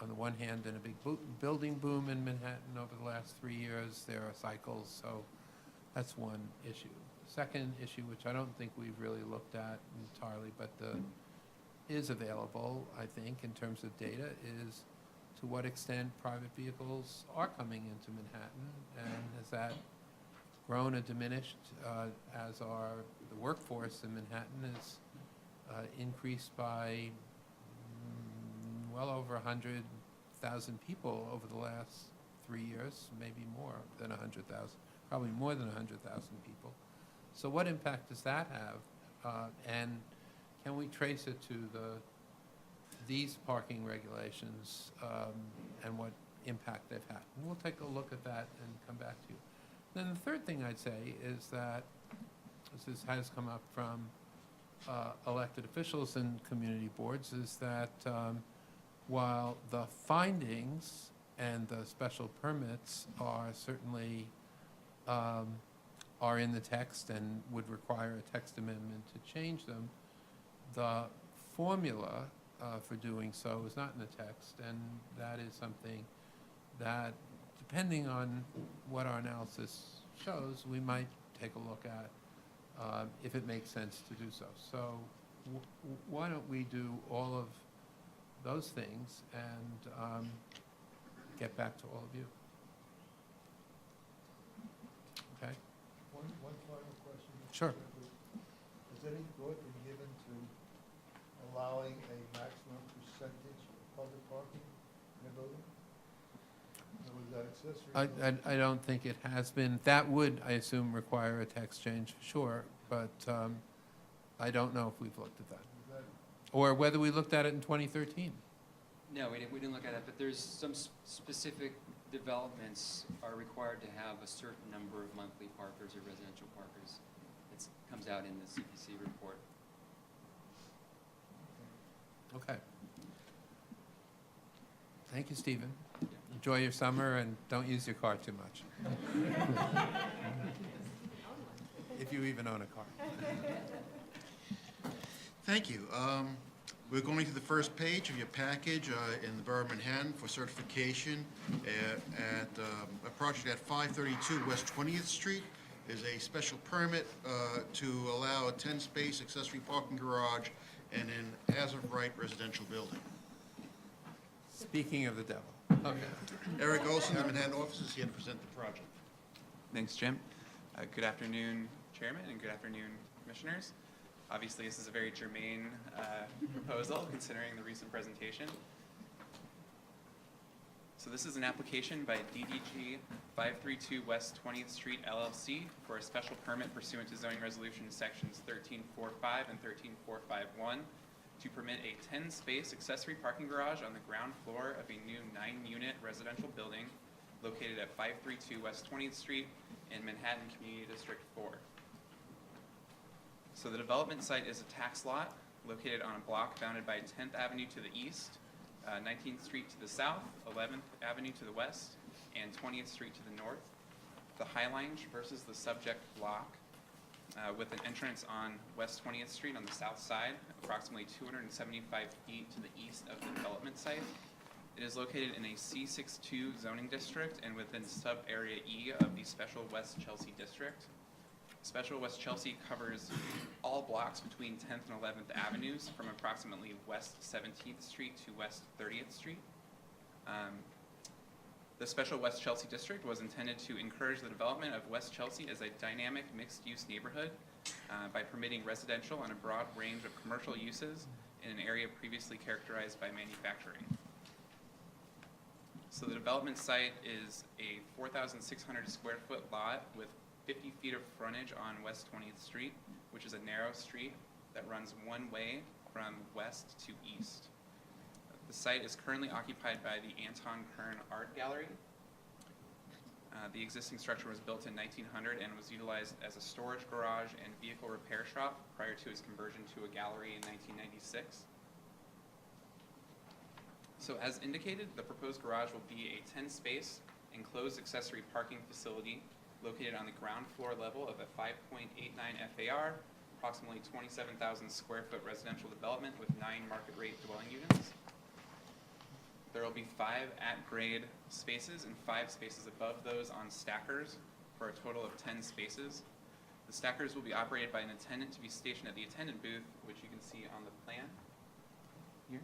on the one hand, in a big building boom in Manhattan over the last 3 years. There are cycles, so that's one issue. Second issue, which I don't think we've really looked at entirely, but is available, I think, in terms of data, is to what extent private vehicles are coming into Manhattan, and has that grown or diminished as the workforce in Manhattan is increased by well over 100,000 people over the last 3 years, maybe more than 100,000, probably more than 100,000 people. So what impact does that have? And can we trace it to these parking regulations and what impact they've had? And we'll take a look at that and come back to you. Then the third thing I'd say is that, this has come up from elected officials and community boards, is that while the findings and the special permits are certainly are in the text and would require a text amendment to change them, the formula for doing so is not in the text, and that is something that, depending on what our analysis shows, we might take a look at if it makes sense to do so. So why don't we do all of those things and get back to all of you? Okay? One final question. Mr. Sure. Chairman. Has any thought been given to allowing a maximum percentage of public parking in a building? Or was that accessory? I don't think it has been. That would, I assume, require a text change, sure, but I don't know if we've looked at that. Is that Or whether we looked at it in 2013. No, we didn't look at it, but there's some specific developments are required to have a certain number of monthly parkers or residential parkers. It's comes out in the CPC report. Okay. Thank you, Stephen. Enjoy your summer and don't use your car too much. If you even own a car. Thank you. We're going to the first page of your package in the Borough of Manhattan for certification at a project at 532 West 20th Street. Is a special permit to allow a 10-space accessory parking garage in an as-of-right residential building. Speaking of the devil. Okay. Eric Olson, the Manhattan office, is here to present the project. Thanks, Jim. Good afternoon, Chairman, and good afternoon, Commissioners. Obviously, this is a very germane proposal, considering the recent presentation. So this is an application by DDG 532 West 20th Street LLC for a special permit pursuant to zoning resolution sections 1345 and 13451 to permit a 10-space accessory parking garage on the ground floor of a new 9-unit residential building located at 532 West 20th Street in Manhattan Community District 4. So the development site is a tax lot located on a block bounded by 10th Avenue to the east, 19th Street to the south, 11th Avenue to the west, and 20th Street to the north. The High Line traverses the subject block with an entrance on West 20th Street on the south side, approximately 275 feet to the east of the development site. It is located in a C62 zoning district and within sub-area E of the Special West Chelsea District. Special West Chelsea covers all blocks between 10th and 11th Avenues from approximately West 17th Street to West 30th Street. The Special West Chelsea District was intended to encourage the development of West Chelsea as a dynamic mixed-use neighborhood by permitting residential and a broad range of commercial uses in an area previously characterized by manufacturing. So the development site is a 4,600 square foot lot with 50 feet of frontage on West 20th Street, which is a narrow street that runs one way from west to east. The site is currently occupied by the Anton Kern Art Gallery. The existing structure was built in 1900 and was utilized as a storage garage and vehicle repair shop prior to its conversion to a gallery in 1996. So as indicated, the proposed garage will be a 10-space enclosed accessory parking facility located on the ground floor level of a 5.89 FAR, approximately 27,000 square foot residential development with 9 market rate dwelling units. There will be 5 at-grade spaces and 5 spaces above those on stackers for a total of 10 spaces. The stackers will be operated by an attendant to be stationed at the attendant booth, which you can see on the plan here.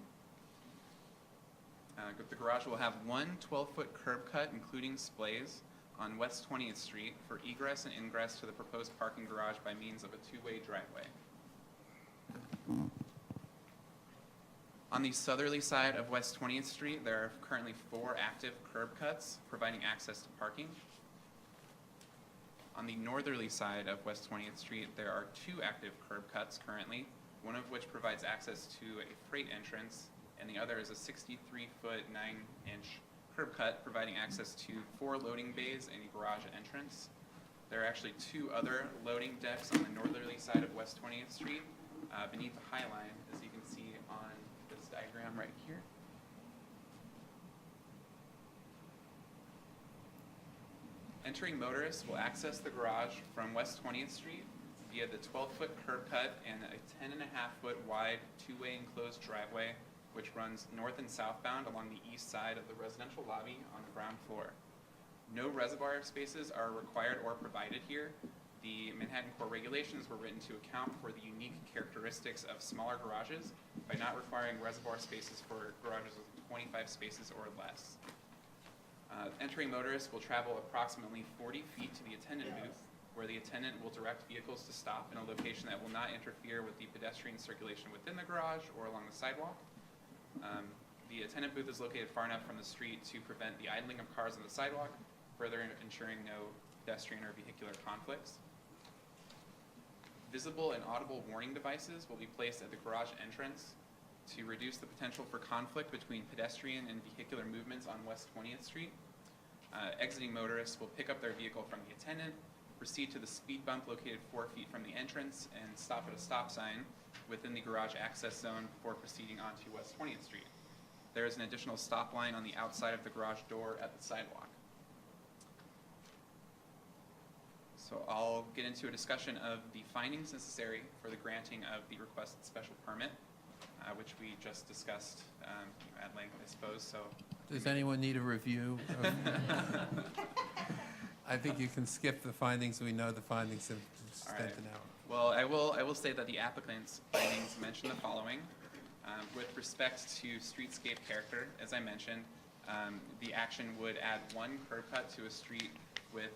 The garage will have one 12-foot curb cut, including splays, on West 20th Street for egress and ingress to the proposed parking garage by means of a 2-way driveway. On the southerly side of West 20th Street, there are currently 4 active curb cuts providing access to parking. On the northerly side of West 20th Street, there are 2 active curb cuts currently, one of which provides access to a freight entrance, and the other is a 63-foot, 9-inch curb cut providing access to 4 loading bays and a garage entrance. There are actually 2 other loading decks on the northerly side of West 20th Street beneath the High Line, as you can see on this diagram right here. Entering motorists will access the garage from West 20th Street via the 12-foot curb cut and a 10.5-foot wide 2-way enclosed driveway which runs north and southbound along the east side of the residential lobby on the ground floor. No reservoir spaces are required or provided here. The Manhattan Core regulations were written to account for the unique characteristics of smaller garages by not requiring reservoir spaces for garages with 25 spaces or less. Entering motorists will travel approximately 40 feet to the attendant booth, where the attendant will direct vehicles to stop in a location that will not interfere with the pedestrian circulation within the garage or along the sidewalk. The attendant booth is located far enough from the street to prevent the idling of cars on the sidewalk, further ensuring no pedestrian or vehicular conflicts. Visible and audible warning devices will be placed at the garage entrance to reduce the potential for conflict between pedestrian and vehicular movements on West 20th Street. Exiting motorists will pick up their vehicle from the attendant, proceed to the speed bump located 4 feet from the entrance and stop at a stop sign within the garage access zone before proceeding onto West 20th Street. There is an additional stop line on the outside of the garage door at the sidewalk. So I'll get into a discussion of the findings necessary for the granting of the requested special permit, which we just discussed at length, I suppose. So, Does anyone need a review? I think you can skip the findings. We know the findings have spent right. an hour. well, I will say that the applicant's findings mention the following. With respect to streetscape character, as I mentioned, the action would add one curb cut to a street with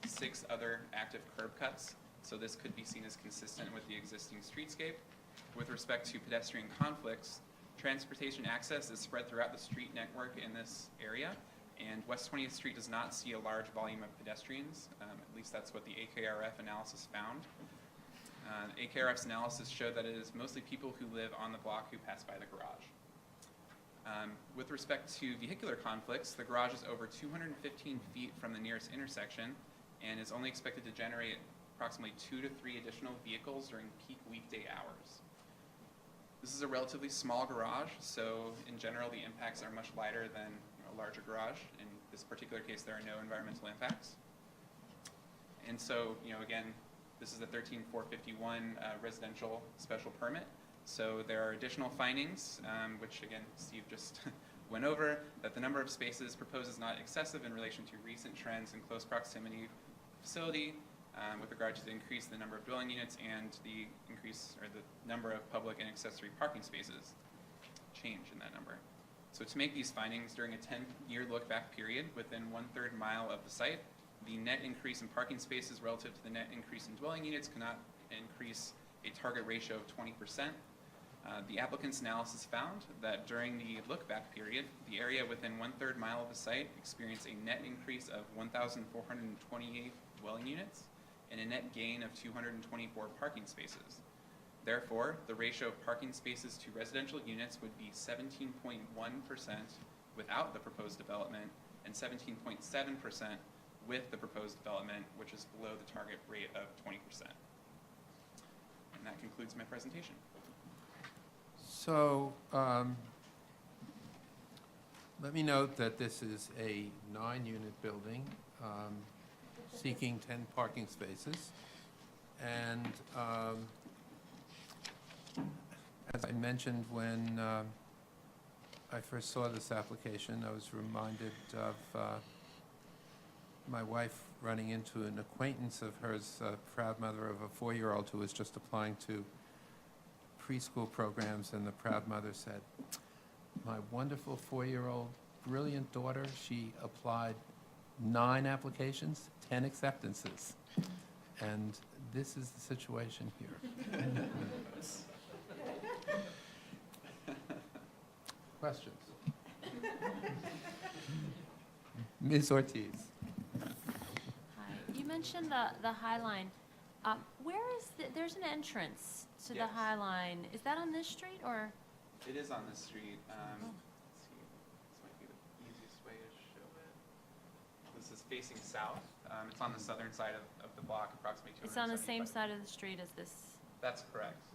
6 other active curb cuts. So this could be seen as consistent with the existing streetscape. With respect to pedestrian conflicts, transportation access is spread throughout the street network in this area, and West 20th Street does not see a large volume of pedestrians. At least that's what the AKRF analysis found. AKRF's analysis showed that it is mostly people who live on the block who pass by the garage. With respect to vehicular conflicts, the garage is over 215 feet from the nearest intersection and is only expected to generate approximately 2 to 3 additional vehicles during peak weekday hours. This is a relatively small garage, so in general the impacts are much lighter than a larger garage. In this particular case, there are no environmental impacts. And so, again, this is a 13451 residential special permit. So there are additional findings, which again, Steve just went over, that the number of spaces proposed is not excessive in relation to recent trends in close proximity to the facility, with regard to the increase in the number of dwelling units and the increase or the number of public and accessory parking spaces, change in that number. So to make these findings during a 10-year look-back period within 1/3 mile of the site, the net increase in parking spaces relative to the net increase in dwelling units cannot increase a target ratio of 20%. The applicant's analysis found that during the look-back period, the area within 1/3 mile of the site experienced a net increase of 1,428 dwelling units and a net gain of 224 parking spaces. Therefore, the ratio of parking spaces to residential units would be 17.1% without the proposed development and 17.7% with the proposed development, which is below the target rate of 20%. And that concludes my presentation. So, let me note that this is a 9-unit building, seeking 10 parking spaces. And as I mentioned when I first saw this application, I was reminded of my wife running into an acquaintance of hers, a proud mother of a 4-year-old who was just applying to preschool programs, and the proud mother said, "My wonderful 4-year-old brilliant daughter, she applied 9 applications, 10 acceptances." And this is the situation here. Questions? Ms. Ortiz. Hi. You mentioned the High Line. Where is there's an entrance to the Yes. High Line. Is that on this street or? It is on the street. Let's see. This might be the easiest way to show it. This is facing south. It's on the southern side of the block, approximately 275. It's on the same side of the street as this, That's correct.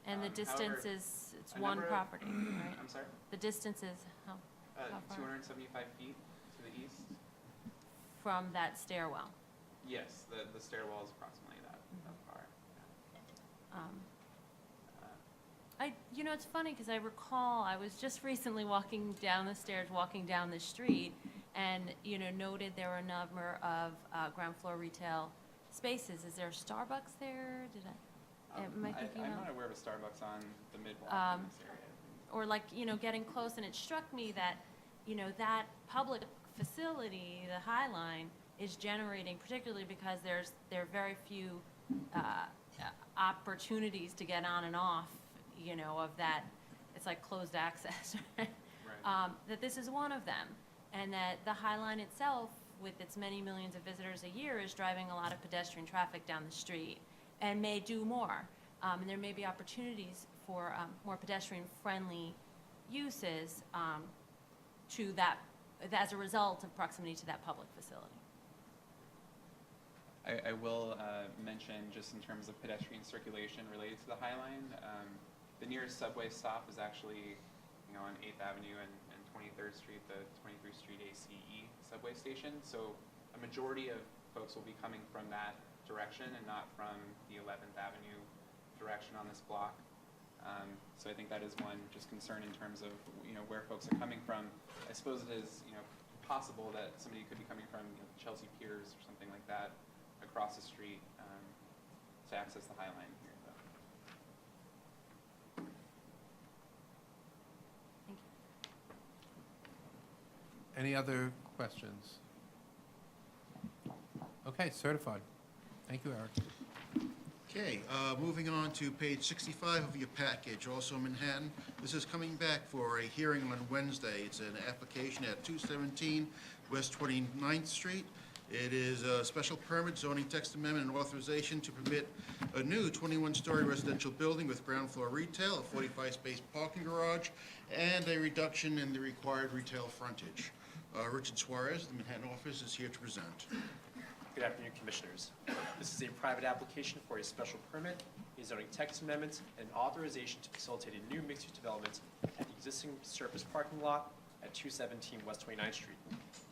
and the distance However, it's a one number of- property, right? I'm sorry? The distance is how far? 275 feet to the east. from that stairwell. Yes, the stairwell is approximately that far. It's funny because I recall I was just recently walking down the stairs, walking down the street, and, noted there were a number of ground floor retail spaces. Is there a Starbucks there? Am I thinking I'm of? not aware of a Starbucks on the mid-block in this area. Or getting close, and it struck me that, that public facility, the High Line, is generating, particularly because there are very few opportunities to get on and off, of that, it's like closed access, right? Right. That this is one of them, and that the High Line itself, with its many millions of visitors a year, is driving a lot of pedestrian traffic down the street, and may do more. And there may be opportunities for more pedestrian-friendly uses to that, as a result of proximity to that public facility. I will mention, just in terms of pedestrian circulation related to the High Line, the nearest subway stop is actually, on 8th Avenue and 23rd Street, the 23rd Street ACE subway station. So a majority of folks will be coming from that direction and not from the 11th Avenue direction on this block. So I think that is one just concern in terms of, where folks are coming from. I suppose it is, possible that somebody could be coming from Chelsea Piers or something like that across the street to access the High Line here. Thank you. Any other questions? Okay, certified. Thank you, Eric. Okay, moving on to page 65 of your package, also Manhattan. This is coming back for a hearing on Wednesday. It's an application at 217 West 29th Street. It is a special permit, zoning text amendment, and authorization to permit a new 21-story residential building with ground floor retail, a 45-space parking garage, and a reduction in the required retail frontage. Richard Suarez, the Manhattan office, is here to present. Good afternoon, Commissioners. This is a private application for a special permit, a zoning text amendment, and authorization to facilitate a new mixed-use development at the existing surface parking lot at 217 West 29th Street.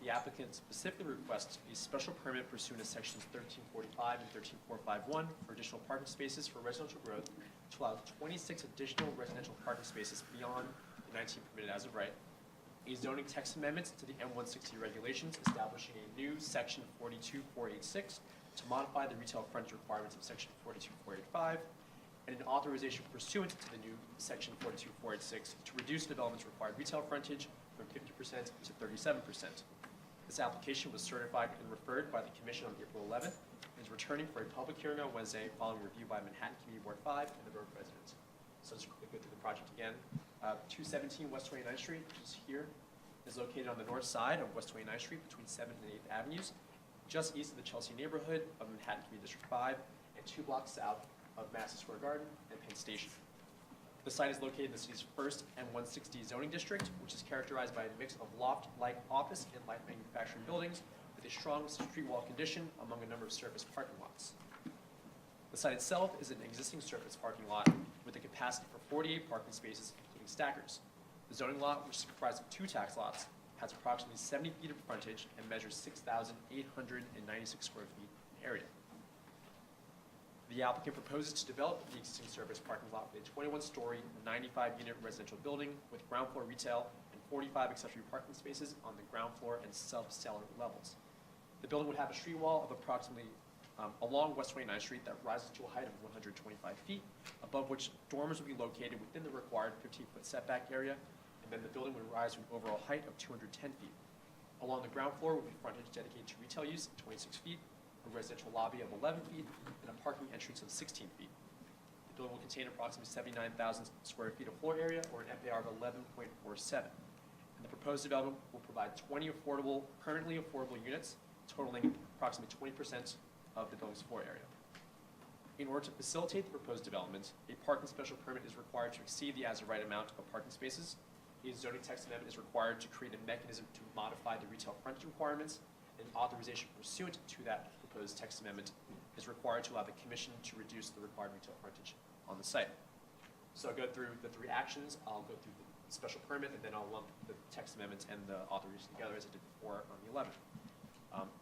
The applicant specifically requests a special permit pursuant to sections 1345 and 13451 for additional parking spaces for residential growth to allow 26 additional residential parking spaces beyond the 19 permitted as of right. A zoning text amendment to the M160 regulations establishing a new section 42486 to modify the retail frontage requirements of section 42485, and an authorization pursuant to the new section 42486 to reduce development's required retail frontage from 50% to 37%. This application was certified and referred by the Commission on April 11th and is returning for a public hearing on Wednesday following review by Manhattan Community Board 5 and the borough president. So let's quickly go through the project again. 217 West 29th Street, which is here, is located on the north side of West 29th Street between 7th and 8th Avenues, just east of the Chelsea neighborhood of Manhattan Community District 5, and 2 blocks south of Madison Square Garden and Penn Station. The site is located in the city's first M160 zoning district, which is characterized by a mix of loft-like office and light manufacturing buildings with a strong street wall condition among a number of surface parking lots. The site itself is an existing surface parking lot with a capacity for 48 parking spaces, including stackers. The zoning lot, which is comprised of 2 tax lots, has approximately 70 feet of frontage and measures 6,896 square feet in area. The applicant proposes to develop the existing surface parking lot with a 21-story, 95-unit residential building with ground floor retail and 45 accessory parking spaces on the ground floor and sub-cellar levels. The building would have a street wall of approximately along West 29th Street that rises to a height of 125 feet, above which dormers would be located within the required 15-foot setback area, and then the building would rise to an overall height of 210 feet. Along the ground floor would be frontage dedicated to retail use at 26 feet, a residential lobby of 11 feet, and a parking entrance of 16 feet. The building will contain approximately 79,000 square feet of floor area, or an FAR of 11.47. And the proposed development will provide 20 permanently affordable units, totaling approximately 20% of the building's floor area. In order to facilitate the proposed development, a parking special permit is required to exceed the as-of-right amount of parking spaces. A zoning text amendment is required to create a mechanism to modify the retail frontage requirements. An authorization pursuant to that proposed text amendment is required to allow the Commission to reduce the required retail frontage on the site. So I'll go through the 3 actions. I'll go through the special permit, and then I'll lump the text amendments and the authorization together as I did before on the 11th.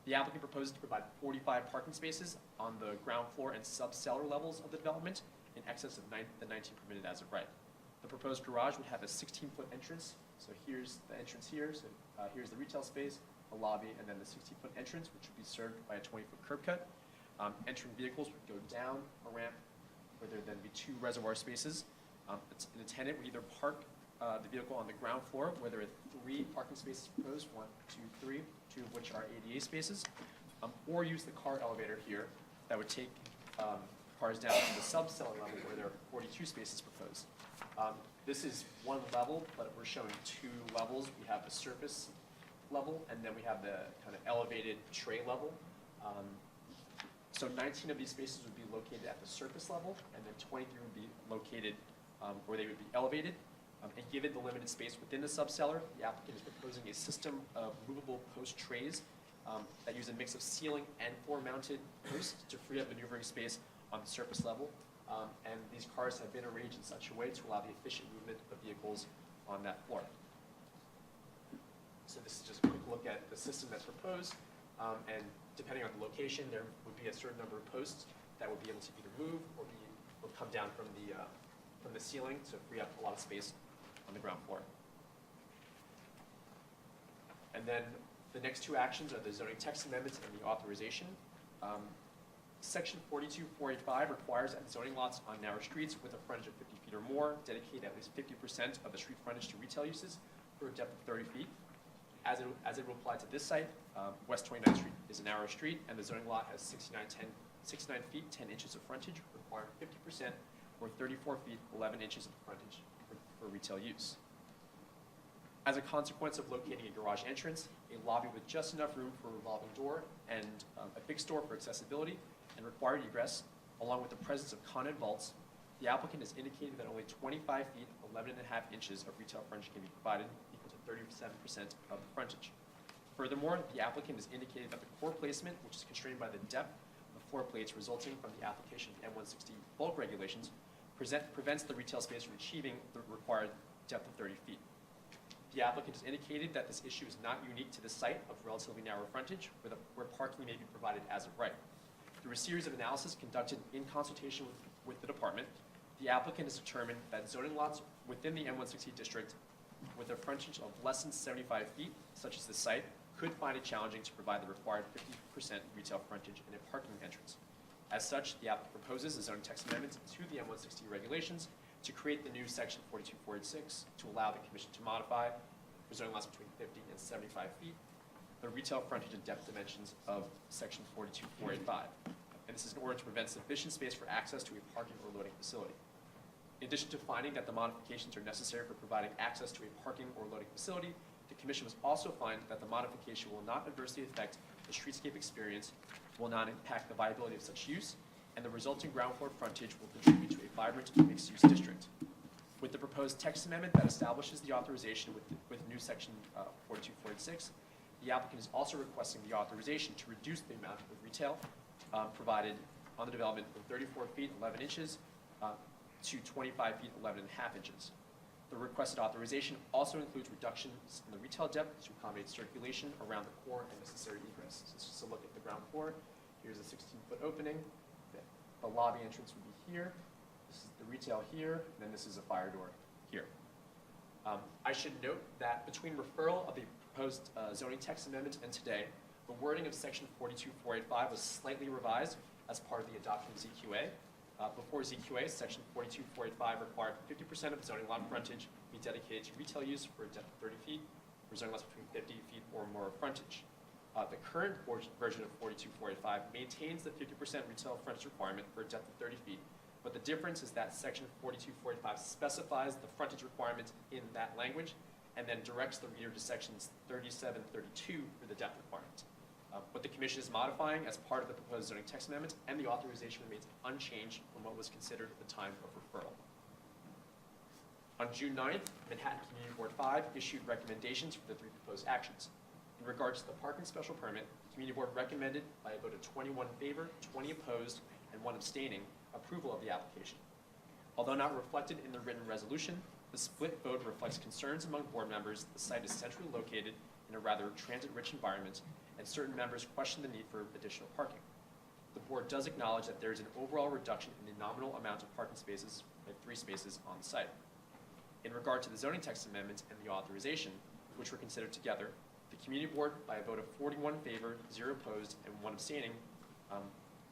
The applicant proposes to provide 45 parking spaces on the ground floor and sub-cellar levels of the development in excess of the 19 permitted as of right. The proposed garage would have a 16-foot entrance. So here's the entrance here. So here's the retail space, the lobby, and then the 16-foot entrance, which would be served by a 20-foot curb cut. Entering vehicles would go down a ramp where there would then be 2 reservoir spaces. An attendant would either park the vehicle on the ground floor, where there are 3 parking spaces proposed, 1, 2, 3, 2 of which are ADA spaces, or use the car elevator here that would take cars down to the sub-cellar level where there are 42 spaces proposed. This is 1 level, but we're showing 2 levels. We have the surface level, and then we have the kind of elevated tray level. So 19 of these spaces would be located at the surface level, and then 23 would be located where they would be elevated. And given the limited space within the subcellar, the applicant is proposing a system of movable post trays that use a mix of ceiling and floor-mounted posts to free up maneuvering space on the surface level. And these cars have been arranged in such a way to allow the efficient movement of vehicles on that floor. So this is just a quick look at the system that's proposed. And depending on the location, there would be a certain number of posts that would be able to either move or come down from the ceiling to free up a lot of space on the ground floor. And then the next two actions are the zoning text amendments and the authorization. Section 42485 requires that zoning lots on narrow streets with a frontage of 50 feet or more dedicate at least 50% of the street frontage to retail uses for a depth of 30 feet. As it will apply to this site, West 29th Street is a narrow street, and the zoning lot has 69 feet, 10 inches of frontage, requiring 50%, or 34 feet, 11 inches of frontage for retail use. As a consequence of locating a garage entrance, a lobby with just enough room for a revolving door, and a fixed door for accessibility and required egress, along with the presence of coned vaults, the applicant has indicated that only 25 feet, 11.5 inches of retail frontage can be provided, equal to 37% of the frontage. Furthermore, the applicant has indicated that the core placement, which is constrained by the depth of floor plates resulting from the application of M160 bulk regulations, prevents the retail space from achieving the required depth of 30 feet. The applicant has indicated that this issue is not unique to the site of relatively narrow frontage, where parking may be provided as of right. Through a series of analysis conducted in consultation with the department, the applicant has determined that zoning lots within the M160 district with a frontage of less than 75 feet, such as this site, could find it challenging to provide the required 50% retail frontage in a parking entrance. As such, the applicant proposes a zoning text amendment to the M160 regulations to create the new section 42486 to allow the commission to modify for zoning lots between 50 and 75 feet the retail frontage and depth dimensions of section 42485. And this is in order to prevent sufficient space for access to a parking or loading facility. In addition to finding that the modifications are necessary for providing access to a parking or loading facility, the commission must also find that the modification will not adversely affect the streetscape experience, will not impact the viability of such use, and the resulting ground floor frontage will contribute to a vibrant mixed-use district. With the proposed text amendment that establishes the authorization with new section 42486, the applicant is also requesting the authorization to reduce the amount of retail provided on the development from 34 feet 11 inches to 25 feet 11.5 inches. The requested authorization also includes reductions in the retail depth to accommodate circulation around the core and necessary egress. So this is just a look at the ground floor. Here's a 16-foot opening. The lobby entrance would be here. This is the retail here, and then this is a fire door here. I should note that between referral of the proposed zoning text amendment and today, the wording of section 42485 was slightly revised as part of the adoption of ZQA. Before ZQA, section 42485 required 50% of zoning lot frontage be dedicated to retail use for a depth of 30 feet, for zoning lots between 50 feet or more of frontage. The current version of 42485 maintains the 50% retail frontage requirement for a depth of 30 feet, but the difference is that section 42485 specifies the frontage requirement in that language and then directs the reader to sections 37, 32 for the depth requirement. What the commission is modifying as part of the proposed zoning text amendment and the authorization remains unchanged from what was considered at the time of referral. On June 9th, Manhattan Community Board 5 issued recommendations for the three proposed actions. In regards to the parking special permit, the Community Board recommended by a vote of 21 in favor, 20 opposed, and 1 abstaining, approval of the application. Although not reflected in the written resolution, the split vote reflects concerns among board members the site is centrally located in a rather transit-rich environment, and certain members question the need for additional parking. The board does acknowledge that there is an overall reduction in the nominal amount of parking spaces by 3 spaces on the site. In regard to the zoning text amendment and the authorization, which were considered together, the community board, by a vote of 41 in favor, 0 opposed, and 1 abstaining,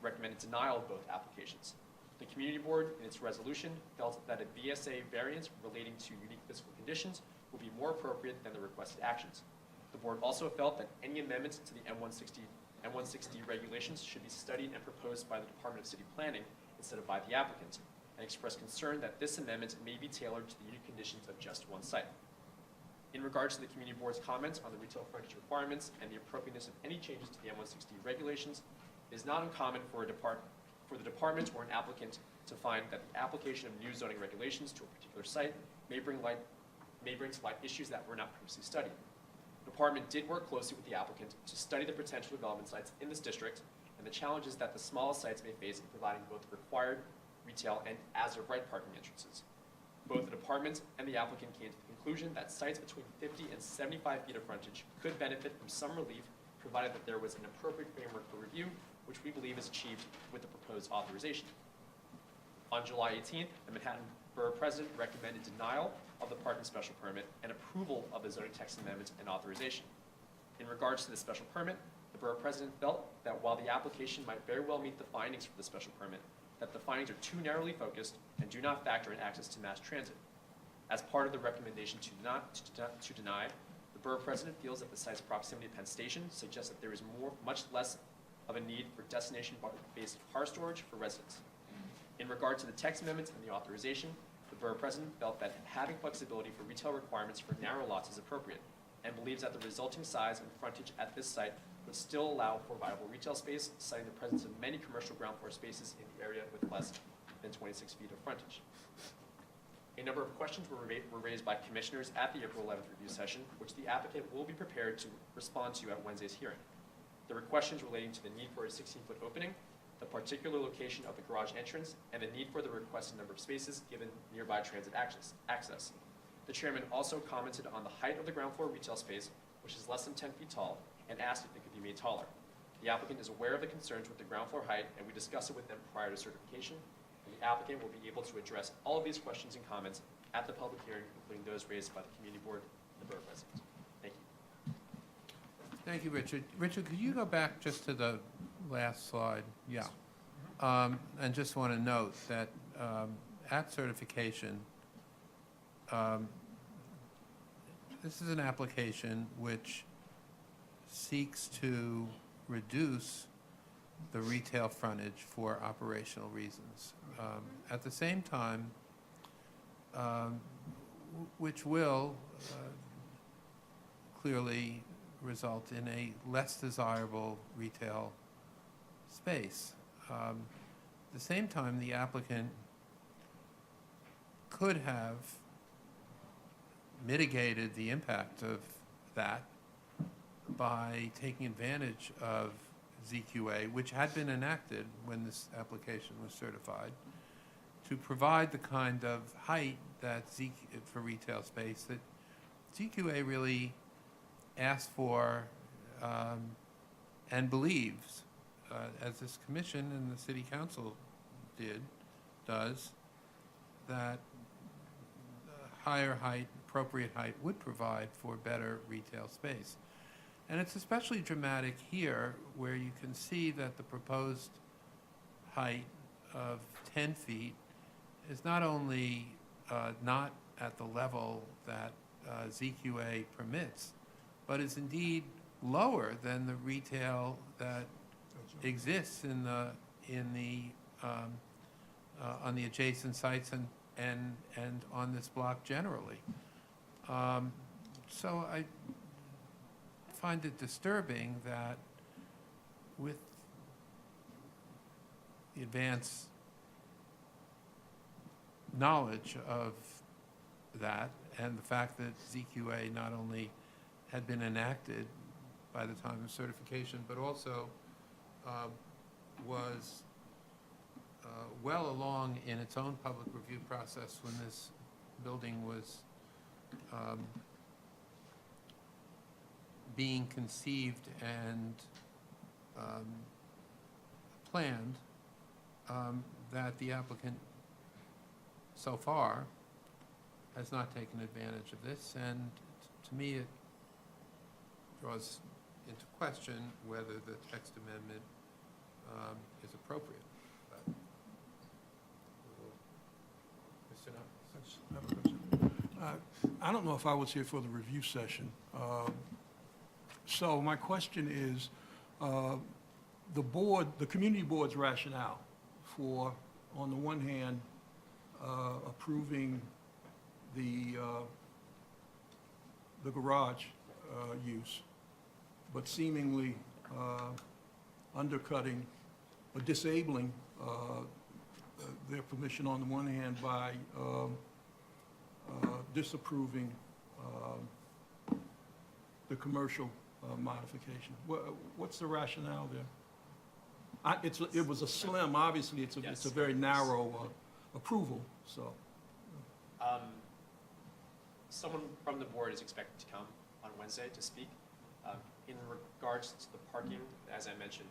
recommended denial of both applications. The community board, in its resolution, felt that a VSA variance relating to unique physical conditions would be more appropriate than the requested actions. The board also felt that any amendments to the M160 regulations should be studied and proposed by the Department of City Planning instead of by the applicant, and expressed concern that this amendment may be tailored to the unique conditions of just one site. In regards to the community board's comments on the retail frontage requirements and the appropriateness of any changes to the M160 regulations, it is not uncommon for the department or an applicant to find that the application of new zoning regulations to a particular site may bring to light issues that were not previously studied. The department did work closely with the applicant to study the potential development sites in this district and the challenges that the smallest sites may face in providing both required retail and as-of-right parking entrances. Both the department and the applicant came to the conclusion that sites between 50 and 75 feet of frontage could benefit from some relief, provided that there was an appropriate framework for review, which we believe is achieved with the proposed authorization. On July 18th, the Manhattan Borough President recommended denial of the parking special permit and approval of the zoning text amendment and authorization. In regards to the special permit, the Borough President felt that while the application might very well meet the findings for the special permit, that the findings are too narrowly focused and do not factor in access to mass transit. As part of the recommendation to deny, the Borough President feels that the site's proximity to Penn Station suggests that there is much less of a need for destination-based car storage for residents. In regard to the text amendments and the authorization, the Borough President felt that having flexibility for retail requirements for narrow lots is appropriate, and believes that the resulting size and frontage at this site would still allow for viable retail space, citing the presence of many commercial ground floor spaces in the area with less than 26 feet of frontage. A number of questions were raised by commissioners at the April 11th review session, which the applicant will be prepared to respond to at Wednesday's hearing. There were questions relating to the need for a 16-foot opening, the particular location of the garage entrance, and the need for the requested number of spaces given nearby transit access. The chairman also commented on the height of the ground floor retail space, which is less than 10 feet tall, and asked if it could be made taller. The applicant is aware of the concerns with the ground floor height, and we discussed it with them prior to certification. And the applicant will be able to address all of these questions and comments at the public hearing, including those raised by the community board and the borough president. Thank you. Thank you, Richard. Richard, could you go back just to the last slide? Yeah. And just want to note that at certification, this is an application which seeks to reduce the retail frontage for operational reasons. At the same time, which will clearly result in a less desirable retail space. At the same time, the applicant could have mitigated the impact of that by taking advantage of ZQA, which had been enacted when this application was certified, to provide the kind of height that for retail space that ZQA really asked for and believes, as this commission and the city council does, that higher height, appropriate height would provide for better retail space. And it's especially dramatic here where you can see that the proposed height of 10 feet is not only not at the level that ZQA permits, but is indeed lower than the retail that exists in the on the adjacent sites and on this block generally. So I find it disturbing that with the advanced knowledge of that and the fact that ZQA not only had been enacted by the time of certification, but also was well along in its own public review process when this building was being conceived and planned, that the applicant so far has not taken advantage of this, and to me it draws into question whether the text amendment is appropriate. But Mr. Nutt? I have a question. I don't know if I was here for the review session. So my question is, the community board's rationale for, on the one hand, approving the garage use, but seemingly undercutting or disabling their permission on the one hand by the commercial modification. What's the rationale there? It was a slim, obviously, it's a Yes. very narrow approval, so. Someone from the board is expected to come on Wednesday to speak. In regards to the parking, as I mentioned,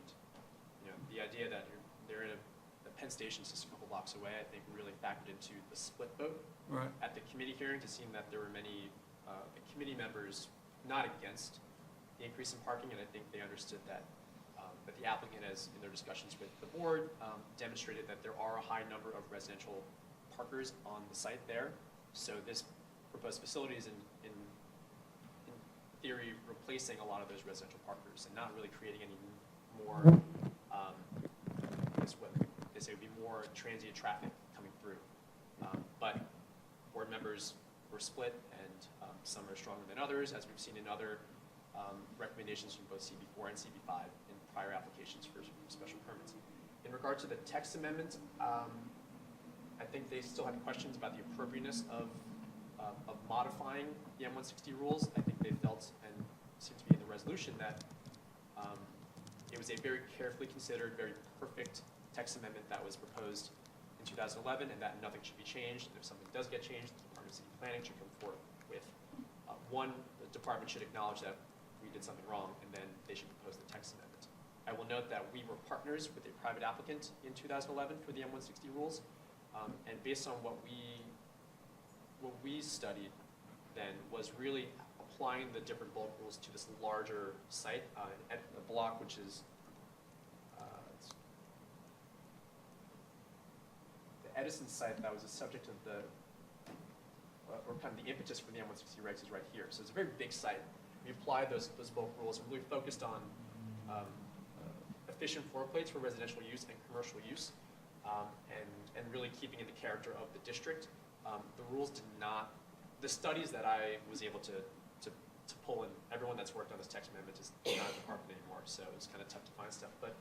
the idea that they're in the Penn Station's just a couple blocks away, I think really factored into the split vote. Right. At the committee hearing, to seeing that there were many the committee members not against the increase in parking, and I think they understood that that the applicant has, in their discussions with the board, demonstrated that there are a high number of residential parkers on the site there. So this proposed facility is in theory replacing a lot of those residential parkers and not really creating any more, I guess what they say would be more transient traffic coming through. But board members were split, and some are stronger than others, as we've seen in other recommendations from both CB4 and CB5 in prior applications for special permits. In regard to the text amendment, I think they still had questions about the appropriateness of modifying the M160 rules. I think they felt, and seemed to be in the resolution, that it was a very carefully considered, very perfect text amendment that was proposed in 2011, and that nothing should be changed. And if something does get changed, the Department of City Planning should come forth with one, the department should acknowledge that we did something wrong, and then they should propose the text amendment. I will note that we were partners with a private applicant in 2011 for the M160 rules, and based on what we studied then was really applying the different bulk rules to this larger site, at the block, which is the Edison site that was the subject of the, or kind of the impetus for the M160 regs is right here. So it's a very big site. We applied those bulk rules and really focused on efficient floor plates for residential use and commercial use, and really keeping in the character of the district. The rules did not, the studies that I was able to pull in, everyone that's worked on this text amendment is not at the department anymore, so it was kind of tough to find stuff. But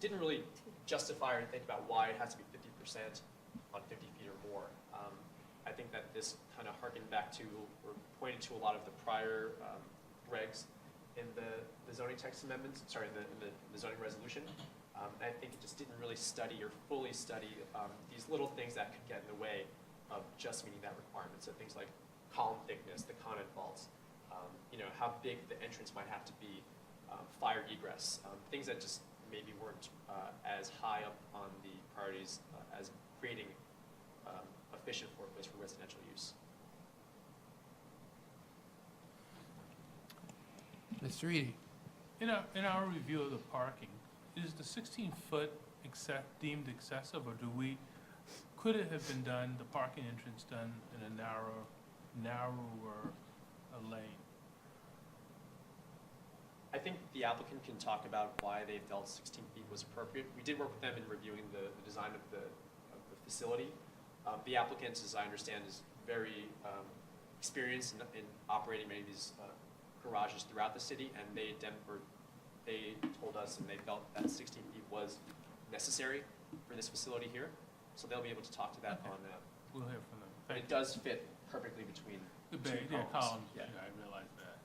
didn't really justify or think about why it has to be 50% on 50 feet or more. I think that this kind of harkened back to, or pointed to a lot of the prior regs in the zoning text amendments, sorry, in the zoning resolution. I think it just didn't really study or fully study these little things that could get in the way of just meeting that requirement. So things like column thickness, the connet vaults, how big the entrance might have to be, fire egress, things that just maybe weren't as high up on the priorities as creating efficient floor plates for residential use. Mr. Reade? In our review of the parking, is the 16-foot deemed excessive, or could it have been done, the parking entrance done in a narrower lane? I think the applicant can talk about why they felt 16 feet was appropriate. We did work with them in reviewing the design of the facility. The applicant, as I understand, is very experienced in operating many of these garages throughout the city, and they told us and they felt that 16 feet was necessary for this facility here. So they'll be able to talk to that Okay. on that. We'll hear from them. But Thank it does fit perfectly between you. two Yeah, columns, Yeah. yeah, I realize that.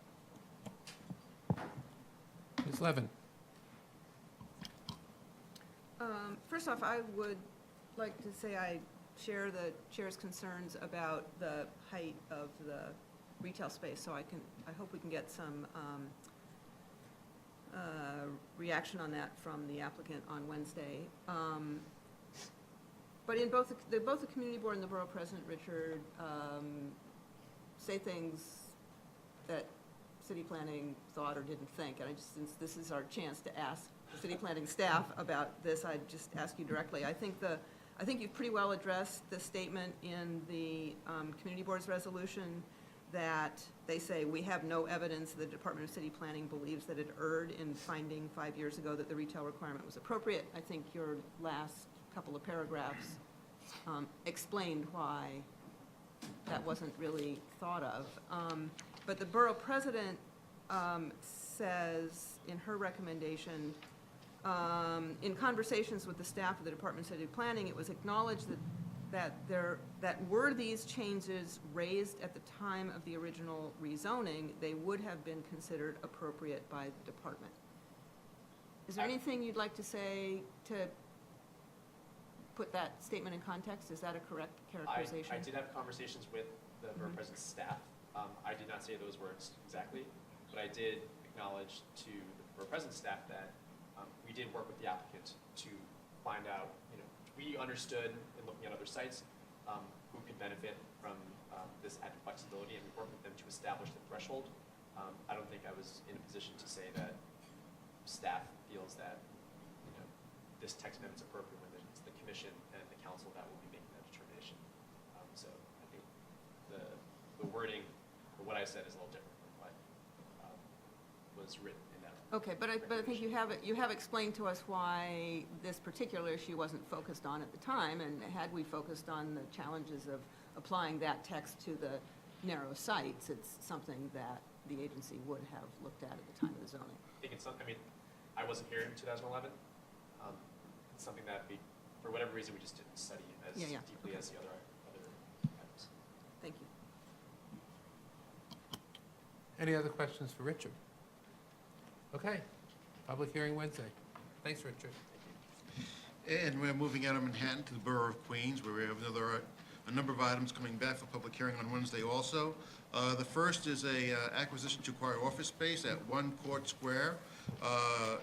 Ms. Levin? First off, I would like to say I share the chair's concerns about the height of the retail space, so I hope we can get some reaction on that from the applicant on Wednesday. But in both the community board and the borough president, Richard, say things that city planning thought or didn't think. And since this is our chance to ask the city planning staff about this, I'd just ask you directly. I think you've pretty well addressed the statement in the community board's resolution that they say, we have no evidence the Department of City Planning believes that it erred in finding 5 years ago that the retail requirement was appropriate. I think your last couple of paragraphs explained why that wasn't really thought of. But the borough president says in her recommendation, in conversations with the staff of the Department of City Planning, it was acknowledged that that were these changes raised at the time of the original rezoning, they would have been considered appropriate by the department. Is there anything you'd like to say to put that statement in context? Is that a correct characterization? I did have conversations with the Borough President's staff. I did not say those words exactly, but I did acknowledge to the Borough President's staff that we did work with the applicant to find out, we understood in looking at other sites who could benefit from this added flexibility, and we worked with them to establish the threshold. I don't think I was in a position to say that staff feels that this text amendment is appropriate when it's the commission and the council that will be making that determination. So I think the wording, or what I said, is a little different from what was written in that. Okay, but I think you have explained to us why this particular issue wasn't focused on at the time, and had we focused on the challenges of applying that text to the narrow sites, it's something that the agency would have looked at the time of the zoning. I think it's something, I wasn't here in 2011. It's something that for whatever reason, we just didn't study as deeply as the other items. Thank you. Any other questions for Richard? Okay, public hearing Wednesday. Thanks, Richard. And we're moving out of Manhattan to the Borough of Queens, where we have a number of items coming back for public hearing on Wednesday also. The first is a acquisition to acquire office space at 1 Court Square.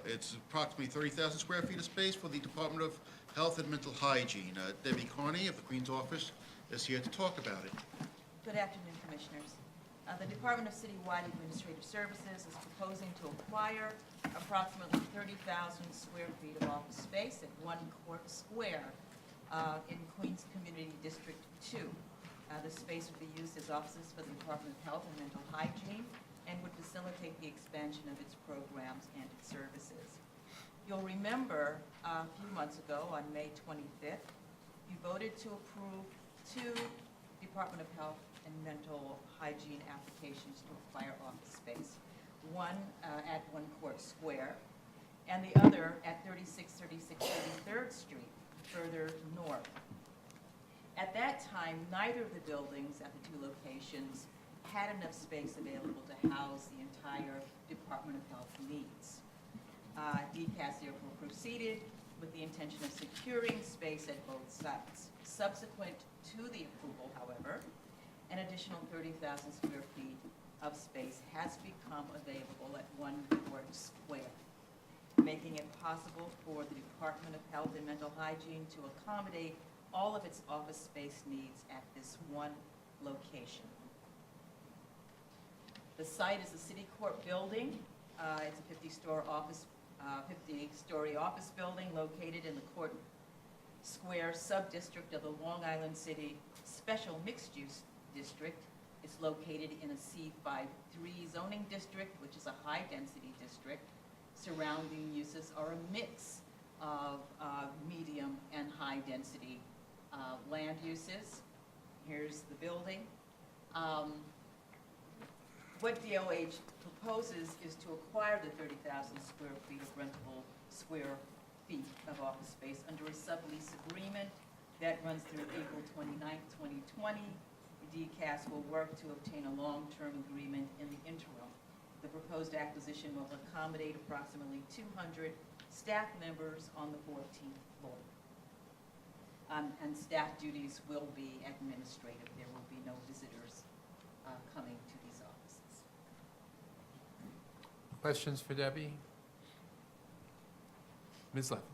It's approximately 30,000 square feet of space for the Department of Health and Mental Hygiene. Debbie Carney of the Queens office is here to talk about it. Good afternoon, Commissioners. The Department of Citywide Administrative Services is proposing to acquire approximately 30,000 square feet of office space at 1 Court Square in Queens Community District 2. This space would be used as offices for the Department of Health and Mental Hygiene and would facilitate the expansion of its programs and its services. You'll remember a few months ago, on May 25th, you voted to approve 2 Department of Health and Mental Hygiene applications to acquire office space. One at 1 Court Square, and the other at 3636 33rd Street, further north. At that time, neither of the buildings at the 2 locations had enough space available to house the entire Department of Health needs. DCAS therefore proceeded with the intention of securing space at both sites. Subsequent to the approval, however, an additional 30,000 square feet of space has become available at 1 Court Square, making it possible for the Department of Health and Mental Hygiene to accommodate all of its office space needs at this one location. The site is a city court building. It's a 50-story office building located in the Court Square sub-district of the Long Island City Special Mixed Use District. It's located in a C53 zoning district, which is a high-density district. Surrounding uses are a mix of medium and high-density land uses. Here's the building. What DOH proposes is to acquire the 30,000 square feet of rentable square feet of office space under a sublease agreement that runs through April 29, 2020. DCAS will work to obtain a long-term agreement in the interim. The proposed acquisition will accommodate approximately 200 staff members on the 14th floor. And staff duties will be administrative. There will be no visitors coming to these offices. Questions for Debbie? Ms. Levin?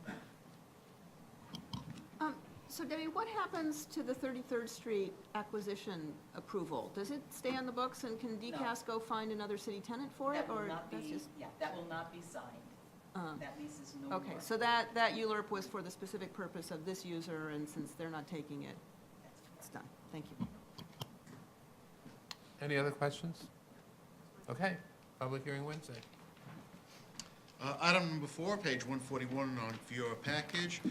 So Debbie, what happens to the 33rd Street acquisition approval? Does it stay on the books, and can DCAS go find another city tenant for it? That will or not that's be, just, that will not be signed. That lease is no more. Okay, so that ULURP was for the specific purpose of this user, and since they're not taking it, it's done. Thank you. Any other questions? Okay, public hearing Wednesday. Item number 4, page 141 on for your package.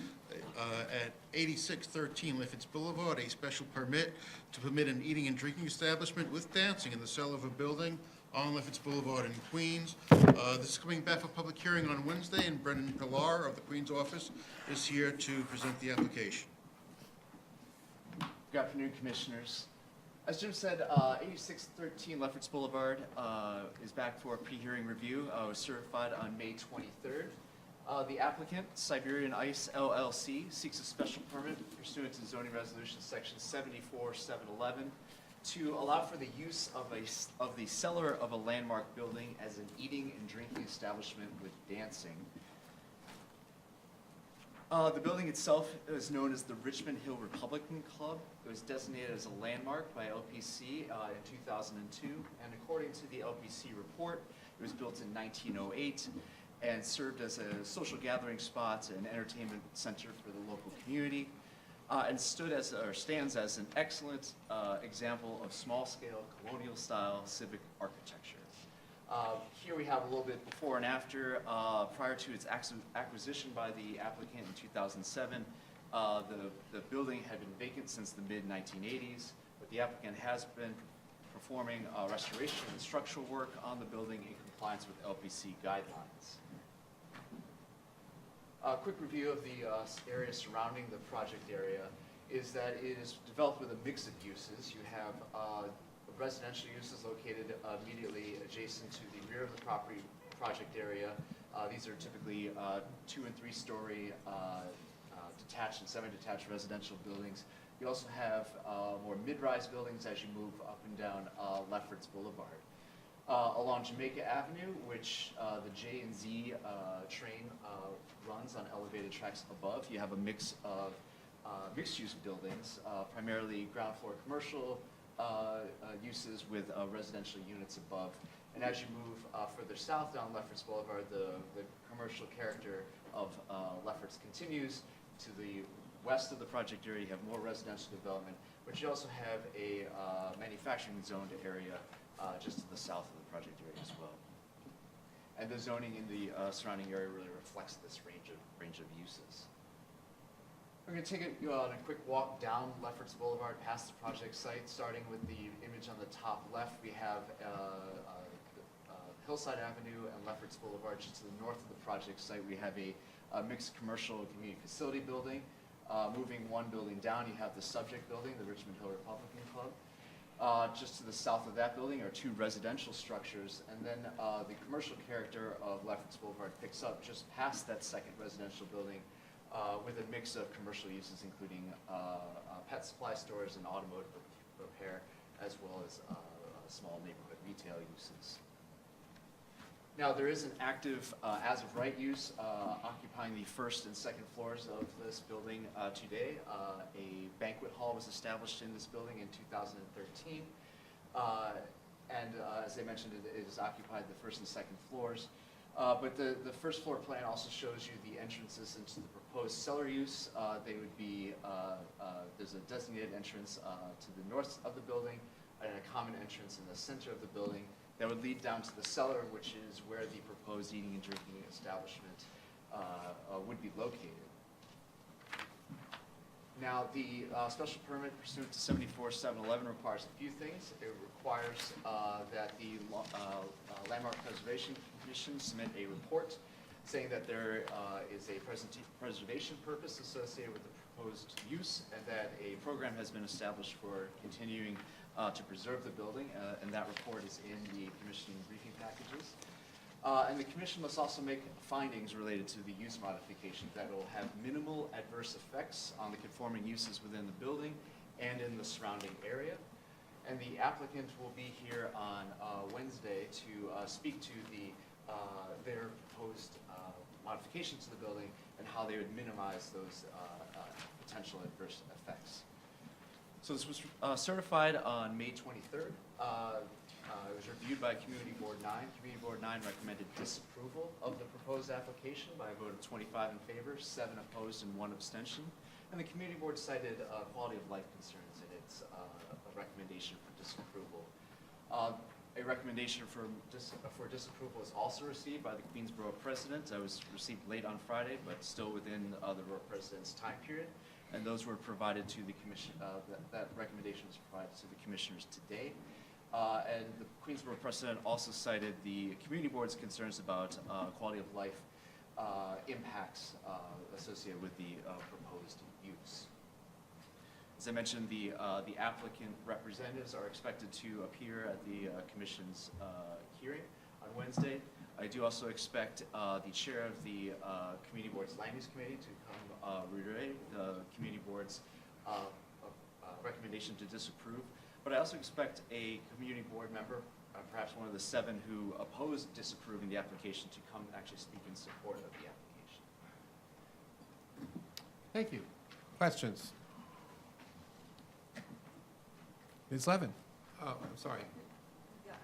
At 8613 Liffords Boulevard, a special permit to permit an eating and drinking establishment with dancing in the cellar of a building on Liffords Boulevard in Queens. This is coming back for public hearing on Wednesday, and Brendan Pilar of the Queens office is here to present the application. Good afternoon, Commissioners. As Jim said, 8613 Lefferts Boulevard is back for a pre-hearing review. It was certified on May 23rd. The applicant, Siberian Ice LLC, seeks a special permit pursuant to zoning resolution section 74711 to allow for the use of the cellar of a landmark building as an eating and drinking establishment with dancing. The building itself is known as the Richmond Hill Republican Club. It was designated as a landmark by LPC in 2002, and according to the LPC report, it was built in 1908 and served as a social gathering spot and entertainment center for the local community, and stands as an excellent example of small-scale colonial-style civic architecture. Here we have a little bit before and after. Prior to its acquisition by the applicant in 2007, the building had been vacant since the mid-1980s, but the applicant has been performing restoration and structural work on the building in compliance with LPC guidelines. A quick review of the area surrounding the project area is that it is developed with a mix of uses. You have residential uses located immediately adjacent to the rear of the project area. These are typically 2- and 3-story detached and semi-detached residential buildings. You also have more mid-rise buildings as you move up and down Lefferts Boulevard. Along Jamaica Avenue, which the J and Z train runs on elevated tracks above, you have a mix of mixed-use buildings, primarily ground floor commercial uses with residential units above. And as you move further south down Lefferts Boulevard, the commercial character of Lefferts continues. To the west of the project area, you have more residential development, but you also have a manufacturing zoned area just to the south of the project area as well. And the zoning in the surrounding area really reflects this range of uses. We're going to take you on a quick walk down Lefferts Boulevard past the project site. Starting with the image on the top left, we have Hillside Avenue and Lefferts Boulevard. Just to the north of the project site, we have a mixed commercial community facility building. Moving one building down, you have the subject building, the Richmond Hill Republican Club. Just to the south of that building are 2 residential structures, and then the commercial character of Lefferts Boulevard picks up just past that second residential building with a mix of commercial uses, including pet supply stores and automotive repair, as well as small neighborhood retail uses. Now, there is an active as-of-right use occupying the first and second floors of this building today. A banquet hall was established in this building in 2013. And as I mentioned, it has occupied the first and second floors. But the first floor plan also shows you the entrances into the proposed cellar use. They would be, there's a designated entrance to the north of the building and a common entrance in the center of the building that would lead down to the cellar, which is where the proposed eating and drinking establishment would be located. Now, the special permit pursuant to 74711 requires a few things. It requires that the Landmark Preservation Commission submit a report saying that there is a preservation purpose associated with the proposed use, and that a program has been established for continuing to preserve the building, and that report is in the commissioning briefing packages. And the commission must also make findings related to the use modification that will have minimal adverse effects on the conforming uses within the building and in the surrounding area. And the applicant will be here on Wednesday to speak to their proposed modifications to the building and how they would minimize those potential adverse effects. So this was certified on May 23rd. It was reviewed by Community Board 9. Community Board 9 recommended disapproval of the proposed application by a vote of 25 in favor, 7 opposed, and 1 abstention. And the Community Board cited quality of life concerns in its recommendation for disapproval. A recommendation for disapproval was also received by the Queensborough President. It was received late on Friday, but still within the Borough President's time period. And those were provided to the Commission, that recommendation was provided to the Commissioners today. And the Queensborough President also cited the Community Board's concerns about quality of life impacts associated with the proposed use. As I mentioned, the applicant representatives are expected to appear at the commission's hearing on Wednesday. I do also expect the chair of the community board's land use committee to come reiterate the community board's recommendation to disapprove. But I also expect a community board member, perhaps one of the 7 who opposed disapproving the application, to come actually speak in support of the application. Thank you. Questions? Ms. Levin? Oh, I'm sorry.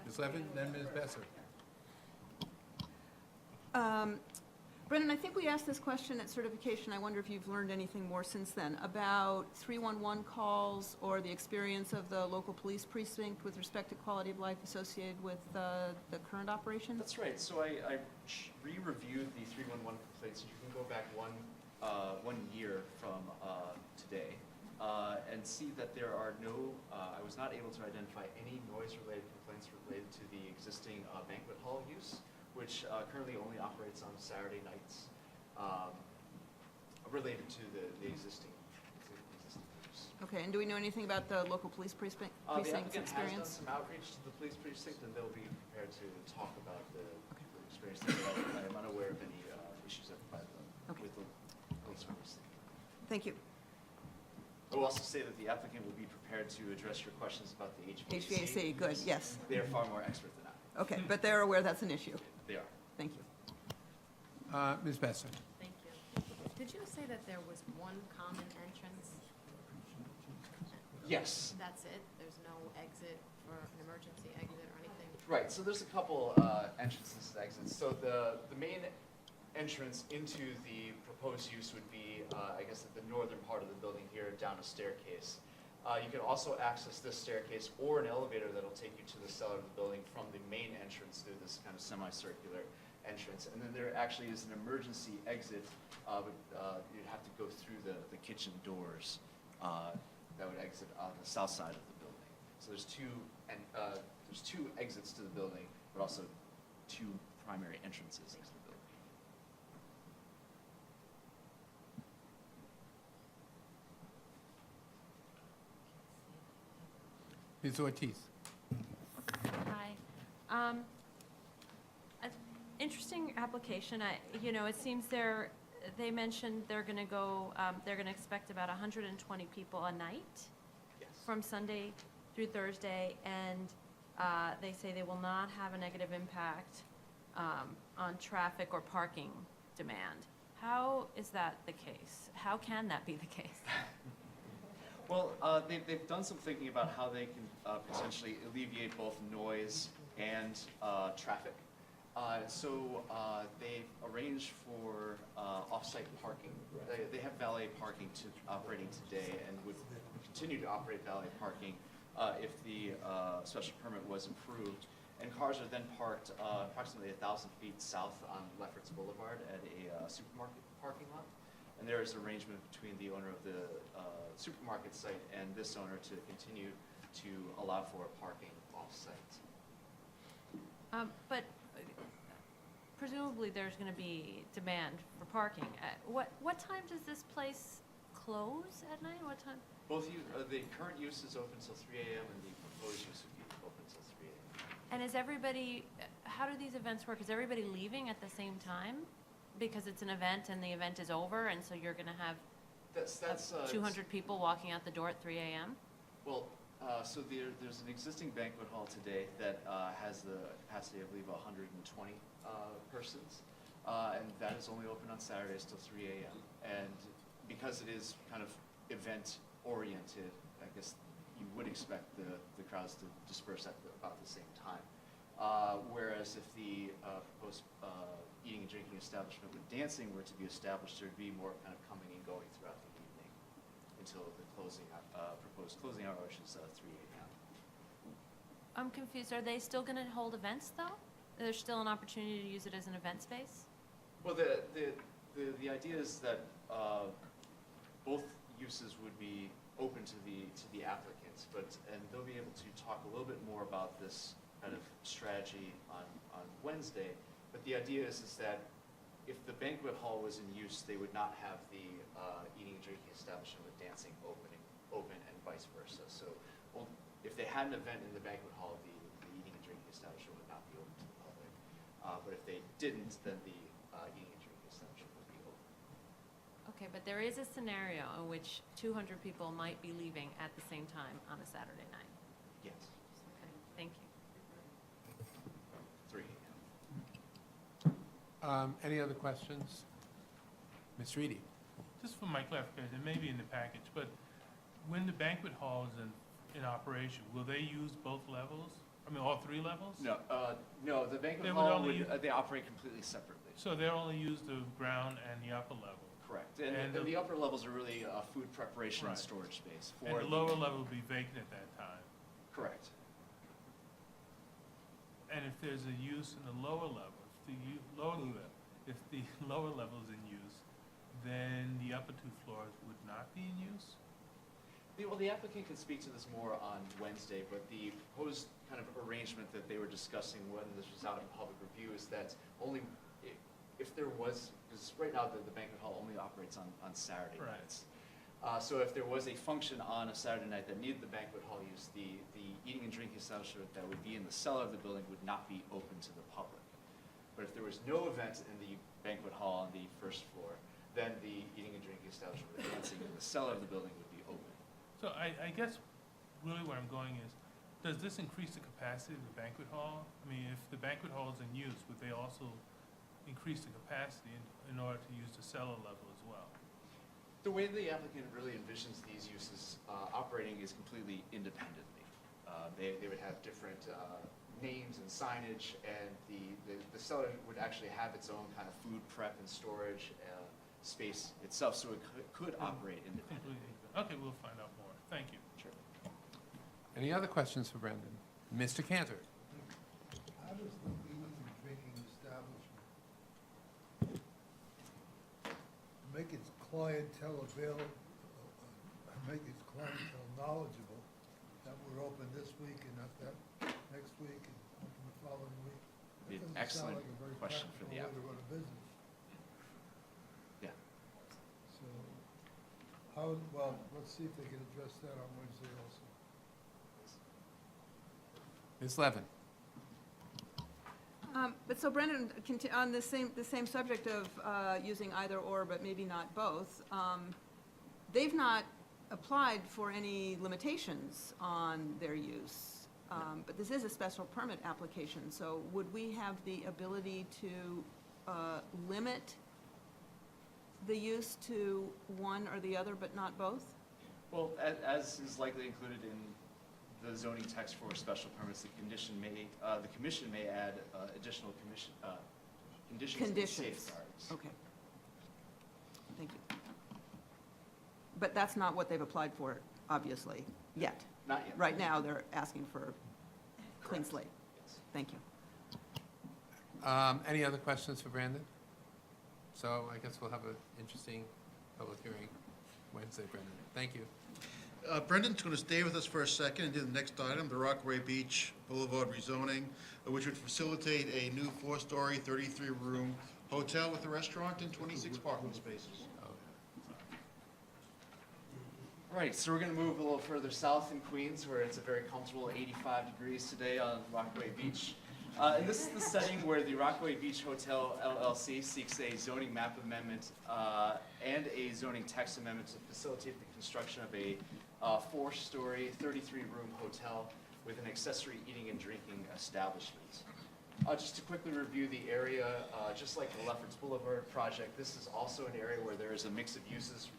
Ms. Levin, then Ms. Besser. Brendan, I think we asked this question at certification. I wonder if you've learned anything more since then about 311 calls or the experience of the local police precinct with respect to quality of life associated with the current operation? That's right. So I re-reviewed the 311 complaints. You can go back one year from today and see that there are no, I was not able to identify any noise-related complaints related to the existing banquet hall use, which currently only operates on Saturday nights, related to the existing use. Okay, and do we know anything about the local police precinct's The applicant has done experience? some outreach to the police precinct, and they'll be prepared to talk about the experience that they have. I am unaware of any issues with the police precinct. Thank you. I will also say that the applicant will be prepared to address your questions about the HVAC. HVAC, good, yes. They are far more expert than I. Okay, but they're aware that's an issue. They are. Thank you. Ms. Besser? Thank you. Did you say that there was one common entrance? Yes. That's it? There's no exit for an emergency exit or anything? Right, so there's a couple entrances and exits. So the main entrance into the proposed use would be, I guess, at the northern part of the building here, down a staircase. You can also access this staircase or an elevator that'll take you to the cellar of the building from the main entrance through this kind of semicircular entrance. And then there actually is an emergency exit, but you'd have to go through the kitchen doors that would exit on the south side of the building. So there's two exits to the building, but also 2 primary entrances into the building. Ms. Ortiz? Hi. Interesting application. It seems they mentioned they're going to go, they're going to expect about 120 people a night Yes. from Sunday through Thursday, and they say they will not have a negative impact on traffic or parking demand. How is that the case? How can that be the case? Well, they've done some thinking about how they can potentially alleviate both noise and traffic. So they've arranged for off-site parking. They have valet parking operating today and would continue to operate valet parking if the special permit was approved. And cars are then parked approximately 1,000 feet south on Lefferts Boulevard at a supermarket parking lot. And there is arrangement between the owner of the supermarket site and this owner to continue to allow for parking off-site. But presumably there's going to be demand for parking. What time does this place close at night? What time? The current use is open till 3 a.m. and the proposed use would be open till 3 a.m. And is everybody, how do these events work? Is everybody leaving at the same time? Because it's an event and the event is over, and so you're going to have That's 200 people walking out the door at 3 a.m.? Well, so there's an existing banquet hall today that has the capacity, I believe, 120 persons, and that is only open on Saturdays till 3 a.m. And because it is kind of event-oriented, I guess you would expect the crowds to disperse at about the same time. Whereas if the proposed eating and drinking establishment with dancing were to be established, there'd be more kind of coming and going throughout the evening until the proposed closing hour, which is 3 a.m. I'm confused. Are they still going to hold events, though? There's still an opportunity to use it as an event space? Well, the idea is that both uses would be open to the applicants, and they'll be able to talk a little bit more about this kind of strategy on Wednesday. But the idea is that if the banquet hall was in use, they would not have the eating and drinking establishment with dancing open and vice versa. So well, if they had an event in the banquet hall, the eating and drinking establishment would not be open to the public. But if they didn't, then the eating and drinking establishment would be open. Okay, but there is a scenario in which 200 people might be leaving at the same time on a Saturday night. Yes. Okay, thank you. 3. Any other questions? Ms. Reade? Just for my clarification, it may be in the package, but when the banquet hall is in operation, will they use both levels? I mean, all 3 levels? No, no, the banquet They would hall only would, they operate completely separately. So they'll only use the ground and the upper level? Correct. And And the- the upper levels are really food preparation and Right. storage space. And the lower level will be vacant at that time? Correct. And if there's a use in the lower level, if the lower level is in use, then the upper 2 floors would not be in use? Well, the applicant can speak to this more on Wednesday, but the proposed kind of arrangement that they were discussing when this was out in public review is that only if there was, because right now the banquet hall only operates on Saturday Right. nights. So if there was a function on a Saturday night that needed the banquet hall use, the eating and drinking establishment that would be in the cellar of the building would not be open to the public. But if there was no event in the banquet hall on the first floor, then the eating and drinking establishment advancing in the cellar of the building would be open. So I guess really where I'm going is, does this increase the capacity of the banquet hall? I mean, if the banquet hall is in use, would they also increase the capacity in order to use the cellar level as well? The way the applicant really envisions these uses operating is completely independently. They would have different names and signage, and the cellar would actually have its own kind of food prep and storage space itself, so it could operate independently. Completely. Okay, we'll find out more. Thank you. Sure. Any other questions for Brendan? Mr. Cantor? How does the eating and drinking establishment make its clientele make its clientele knowledgeable that we're open this week and not that next week and open the following week? Be an That doesn't sound excellent like a very question for the practical way to run a business. Yeah. So, how, well, let's see if they can address that on Wednesday also. Ms. Levin? But so Brendan, on the same subject of using either or, but maybe not both, they've not applied for any limitations on their use. But this is a special permit application, so would we have the ability to limit the use to one or the other, but not both? Well, as is likely included in the zoning text for special permits, the commission may add additional conditions and safeguards. Okay. Thank you. But that's not what they've applied for, obviously, yet. Not yet. Right now, they're asking for a clean slate. Yes. Thank you. Any other questions for Brandon? So I guess we'll have an interesting public hearing Wednesday, Brendan. Thank you. Brendan's going to stay with us for a second and do the next item, the Rockaway Beach Boulevard rezoning, which would facilitate a new 4-story, 33-room hotel with a restaurant and 26 parking spaces. All right, so we're going to move a little further south in Queens, where it's a very comfortable 85 degrees today on Rockaway Beach. And this is the setting where the Rockaway Beach Hotel LLC seeks a zoning map amendment and a zoning text amendment to facilitate the construction of a 4-story, 33-room hotel with an accessory eating and drinking establishment. Just to quickly review the area, just like the Lefferts Boulevard project, this is also an area where there is a mix of uses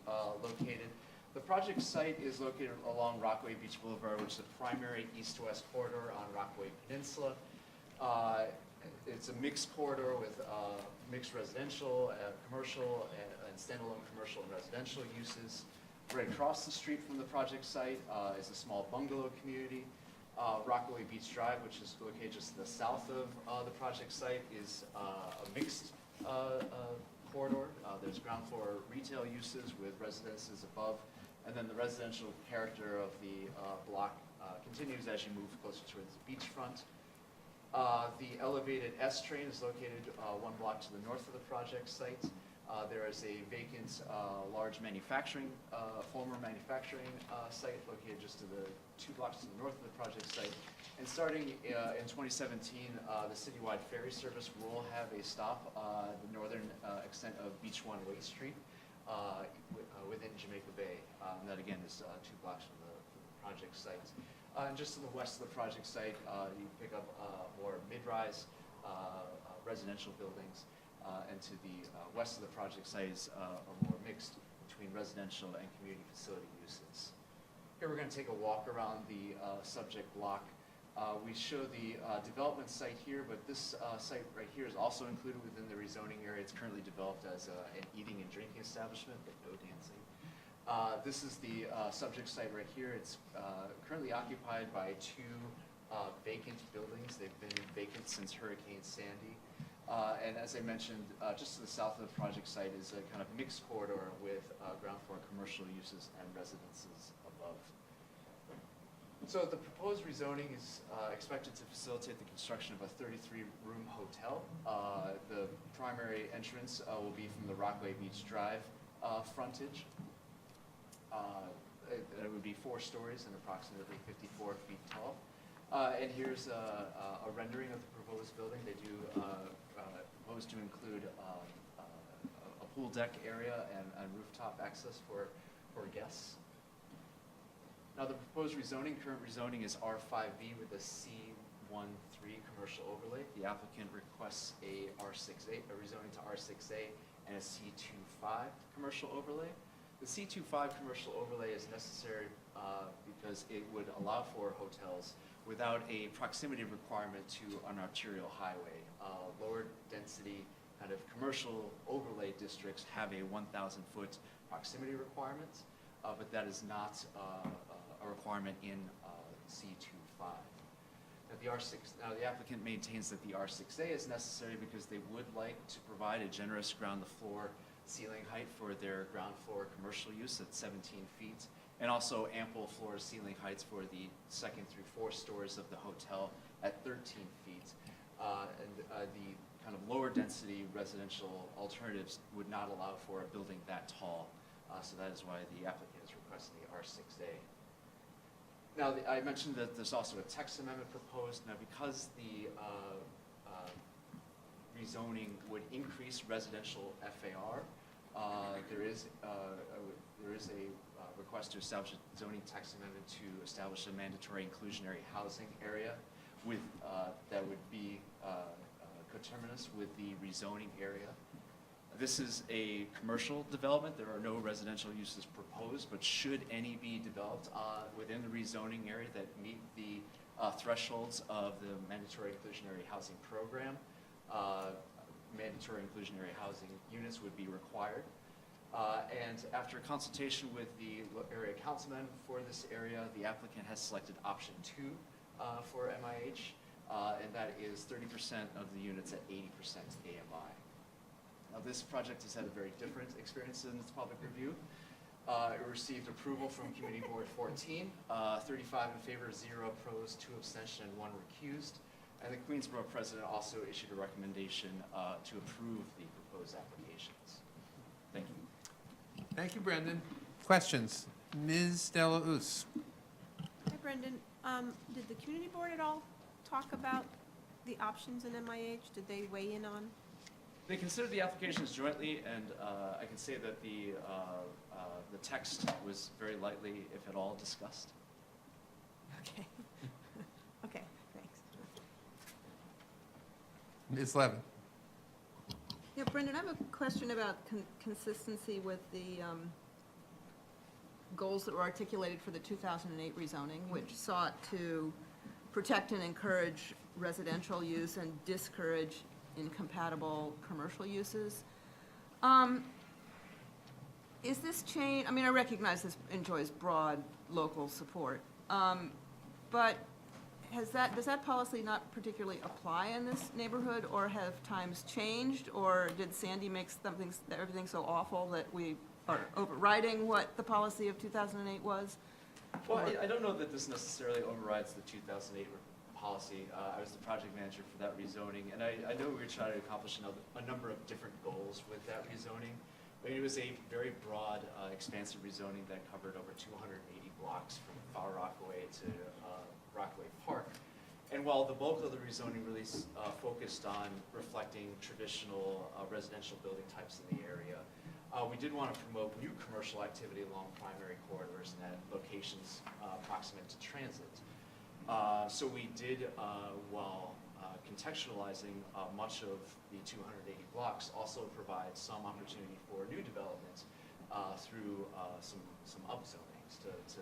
located. The project site is located along Rockaway Beach Boulevard, which is the primary east-west corridor on Rockaway Peninsula. It's a mixed corridor with mixed residential, commercial, and standalone commercial and residential uses. Right across the street from the project site is a small bungalow community. Rockaway Beach Drive, which is located just to the south of the project site, is a mixed corridor. There's ground floor retail uses with residences above, and then the residential character of the block continues as you move closer towards the beachfront. The elevated S train is located 1 block to the north of the project site. There is a vacant large manufacturing, former manufacturing site located just to the 2 blocks to the north of the project site. And starting in 2017, the citywide ferry service will have a stop the northern extent of Beach 1 Reade Street within Jamaica Bay. And that again is 2 blocks from the project site. And just to the west of the project site, you pick up more mid-rise residential buildings. And to the west of the project site is a more mixed between residential and community facility uses. Here we're going to take a walk around the subject block. We show the development site here, but this site right here is also included within the rezoning area. It's currently developed as an eating and drinking establishment, but no dancing. This is the subject site right here. It's currently occupied by 2 vacant buildings. They've been vacant since Hurricane Sandy. And as I mentioned, just to the south of the project site is a kind of mixed corridor with ground floor commercial uses and residences above. So the proposed rezoning is expected to facilitate the construction of a 33-room hotel. The primary entrance will be from the Rockaway Beach Drive frontage. It would be 4 stories and approximately 54 feet tall. And here's a rendering of the proposed building. They do propose to include a pool deck area and rooftop access for guests. Now the proposed rezoning, current rezoning is R5B with a C13 commercial overlay. The applicant requests a R6A, a rezoning to R6A and a C25 commercial overlay. The C25 commercial overlay is necessary because it would allow for hotels without a proximity requirement to an arterial highway. Lower density kind of commercial overlay districts have a 1,000-foot proximity requirement, but that is not a requirement in C25. Now the applicant maintains that the R6A is necessary because they would like to provide a generous ground-to-floor ceiling height for their ground floor commercial use at 17 feet, and also ample floor ceiling heights for the 2nd through 4th stories of the hotel at 13 feet. The kind of lower density residential alternatives would not allow for a building that tall. So that is why the applicant is requesting the R6A. Now, I mentioned that there's also a text amendment proposed. Now, because the rezoning would increase residential FAR, there is a request to establish a zoning text amendment to establish a mandatory inclusionary housing area with that would be coterminous with the rezoning area. This is a commercial development. There are no residential uses proposed, but should any be developed within the rezoning area that meet the thresholds of the mandatory inclusionary housing program, mandatory inclusionary housing units would be required. And after consultation with the area councilman for this area, the applicant has selected option 2 for MIH, and that is 30% of the units at 80% AMI. Now, this project has had a very different experience in its public review. It received approval from Community Board 14, 35 in favor, 0 opposed, 2 abstention, and 1 recused. And the Queensborough president also issued a recommendation to approve the proposed applications. Thank you. Thank you, Brendan. Questions? Ms. Dela-Us. Hi, Brendan. Did the community board at all talk about the options in MIH? Did they weigh in on? They considered the applications jointly, and I can say that the text was very lightly, if at all, discussed. Okay. Okay, thanks. Ms. Levin. Yeah, Brendan, I have a question about consistency with the goals that were articulated for the 2008 rezoning, which sought to protect and encourage residential use and discourage incompatible commercial uses. Is this change, I mean, I recognize this enjoys broad local support, but does that policy not particularly apply in this neighborhood, or have times changed, or did Sandy make everything so awful that we are overriding what the policy of 2008 was? Well, I don't know that this necessarily overrides the 2008 policy. I was the project manager for that rezoning, and I know we were trying to accomplish a number of different goals with that rezoning. But it was a very broad, expansive rezoning that covered over 280 blocks from Far Rockaway to Rockaway Park. And while the bulk of the rezoning really focused on reflecting traditional residential building types in the area, we did want to promote new commercial activity along primary corridors and at locations proximate to transit. So we did, while contextualizing much of the 280 blocks, also provide some opportunity for new development through some upzonings to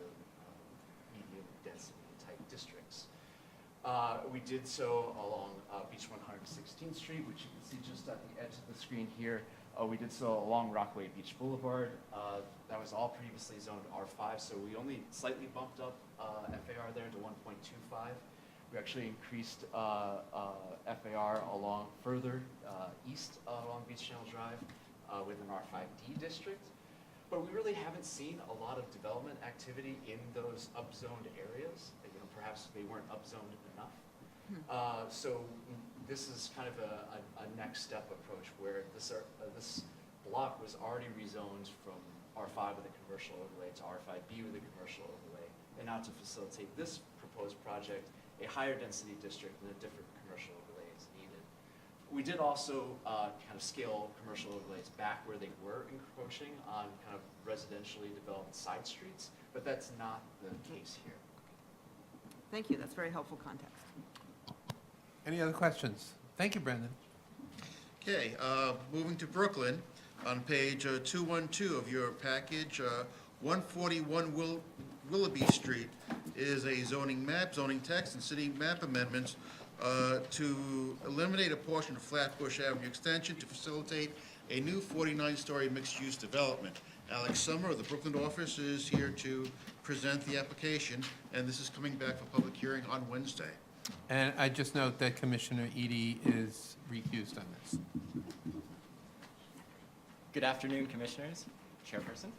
medium density type districts. We did so along Beach 116th Street, which you can see just at the edge of the screen here. We did so along Rockaway Beach Boulevard. That was all previously zoned R5, so we only slightly bumped up FAR there to 1.25. We actually increased FAR along further east along Beach Channel Drive with an R5D district. But we really haven't seen a lot of development activity in those upzoned areas. Perhaps they weren't upzoned enough. So this is kind of a next step approach where this block was already rezoned from R5 with a commercial overlay to R5B with a commercial overlay. And now to facilitate this proposed project, a higher density district and a different commercial overlay is needed. We did also kind of scale commercial overlays back where they were encroaching on kind of residentially developed side streets, but that's not the case here. Thank you, that's very helpful context. Any other questions? Thank you, Brendan. Okay, moving to Brooklyn, on page 212 of your package, 141 Willoughby Street is a zoning map, zoning text, and city map amendments to eliminate a portion of Flatbush Avenue extension to facilitate a new 49-story mixed-use development. Alex Summer of the Brooklyn office is here to present the application, and this is coming back for public hearing on Wednesday. And I just note that Commissioner Eady is recused on this. Good afternoon, Commissioners, Chairperson.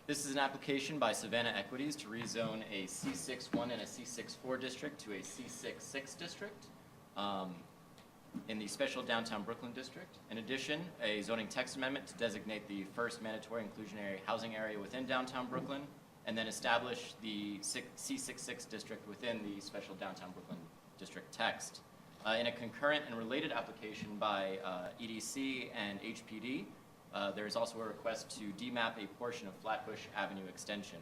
This is an application by Savannah Equities to rezone a C61 and a C64 district to a C66 district in the special downtown Brooklyn district. In addition, a zoning text amendment to designate the first mandatory inclusionary housing area within downtown Brooklyn, and then establish the C66 district within the special downtown Brooklyn district text. In a concurrent and related application by EDC and HPD, there is also a request to demap a portion of Flatbush Avenue extension.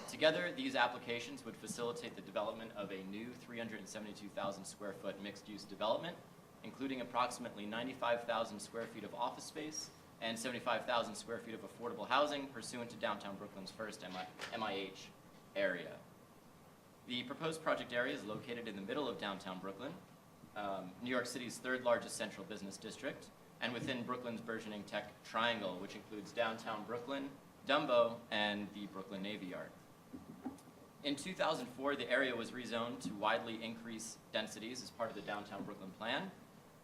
Together, these applications would facilitate the development of a new 372,000 square foot mixed-use development, including approximately 95,000 square feet of office space and 75,000 square feet of affordable housing pursuant to downtown Brooklyn's first MIH area. The proposed project area is located in the middle of downtown Brooklyn, New York City's third largest central business district, and within Brooklyn's burgeoning tech triangle, which includes downtown Brooklyn, Dumbo, and the Brooklyn Navy Yard. In 2004, the area was rezoned to widely increase densities as part of the downtown Brooklyn plan.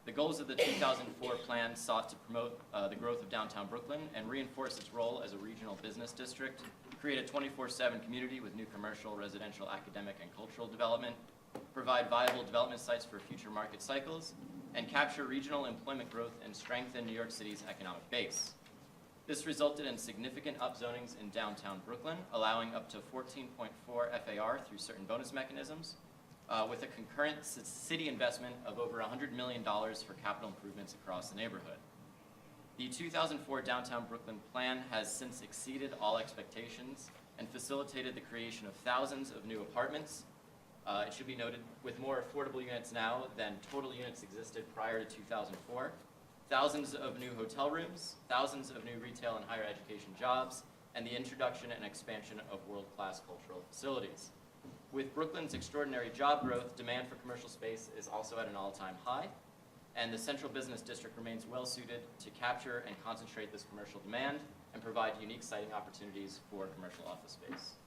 The goals of the 2004 plan sought to promote the growth of downtown Brooklyn and reinforce its role as a regional business district, create a 24/7 community with new commercial, residential, academic, and cultural development, provide viable development sites for future market cycles, and capture regional employment growth and strengthen New York City's economic base. This resulted in significant upzonings in downtown Brooklyn, allowing up to 14.4 FAR through certain bonus mechanisms, with a concurrent city investment of over $100 million for capital improvements across the neighborhood. The 2004 Downtown Brooklyn Plan has since exceeded all expectations and facilitated the creation of thousands of new apartments. It should be noted, with more affordable units now than total units existed prior to 2004, thousands of new hotel rooms, thousands of new retail and higher education jobs, and the introduction and expansion of world-class cultural facilities. With Brooklyn's extraordinary job growth, demand for commercial space is also at an all-time high, and the central business district remains well-suited to capture and concentrate this commercial demand and provide unique siting opportunities for commercial office space.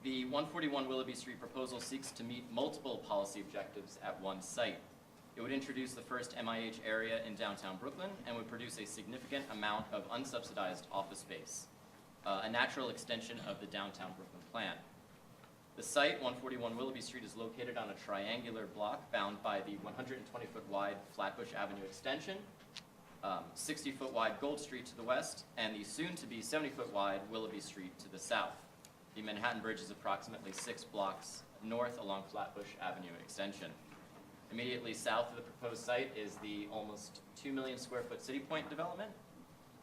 The 141 Willoughby Street proposal seeks to meet multiple policy objectives at one site. It would introduce the first MIH area in downtown Brooklyn and would produce a significant amount of unsubsidized office space, a natural extension of the downtown Brooklyn plan. The site, 141 Willoughby Street, is located on a triangular block bound by the 120-foot wide Flatbush Avenue extension, 60-foot wide Gold Street to the west, and the soon-to-be 70-foot wide Willoughby Street to the south. The Manhattan Bridge is approximately 6 blocks north along Flatbush Avenue extension. Immediately south of the proposed site is the almost 2 million square foot City Point development,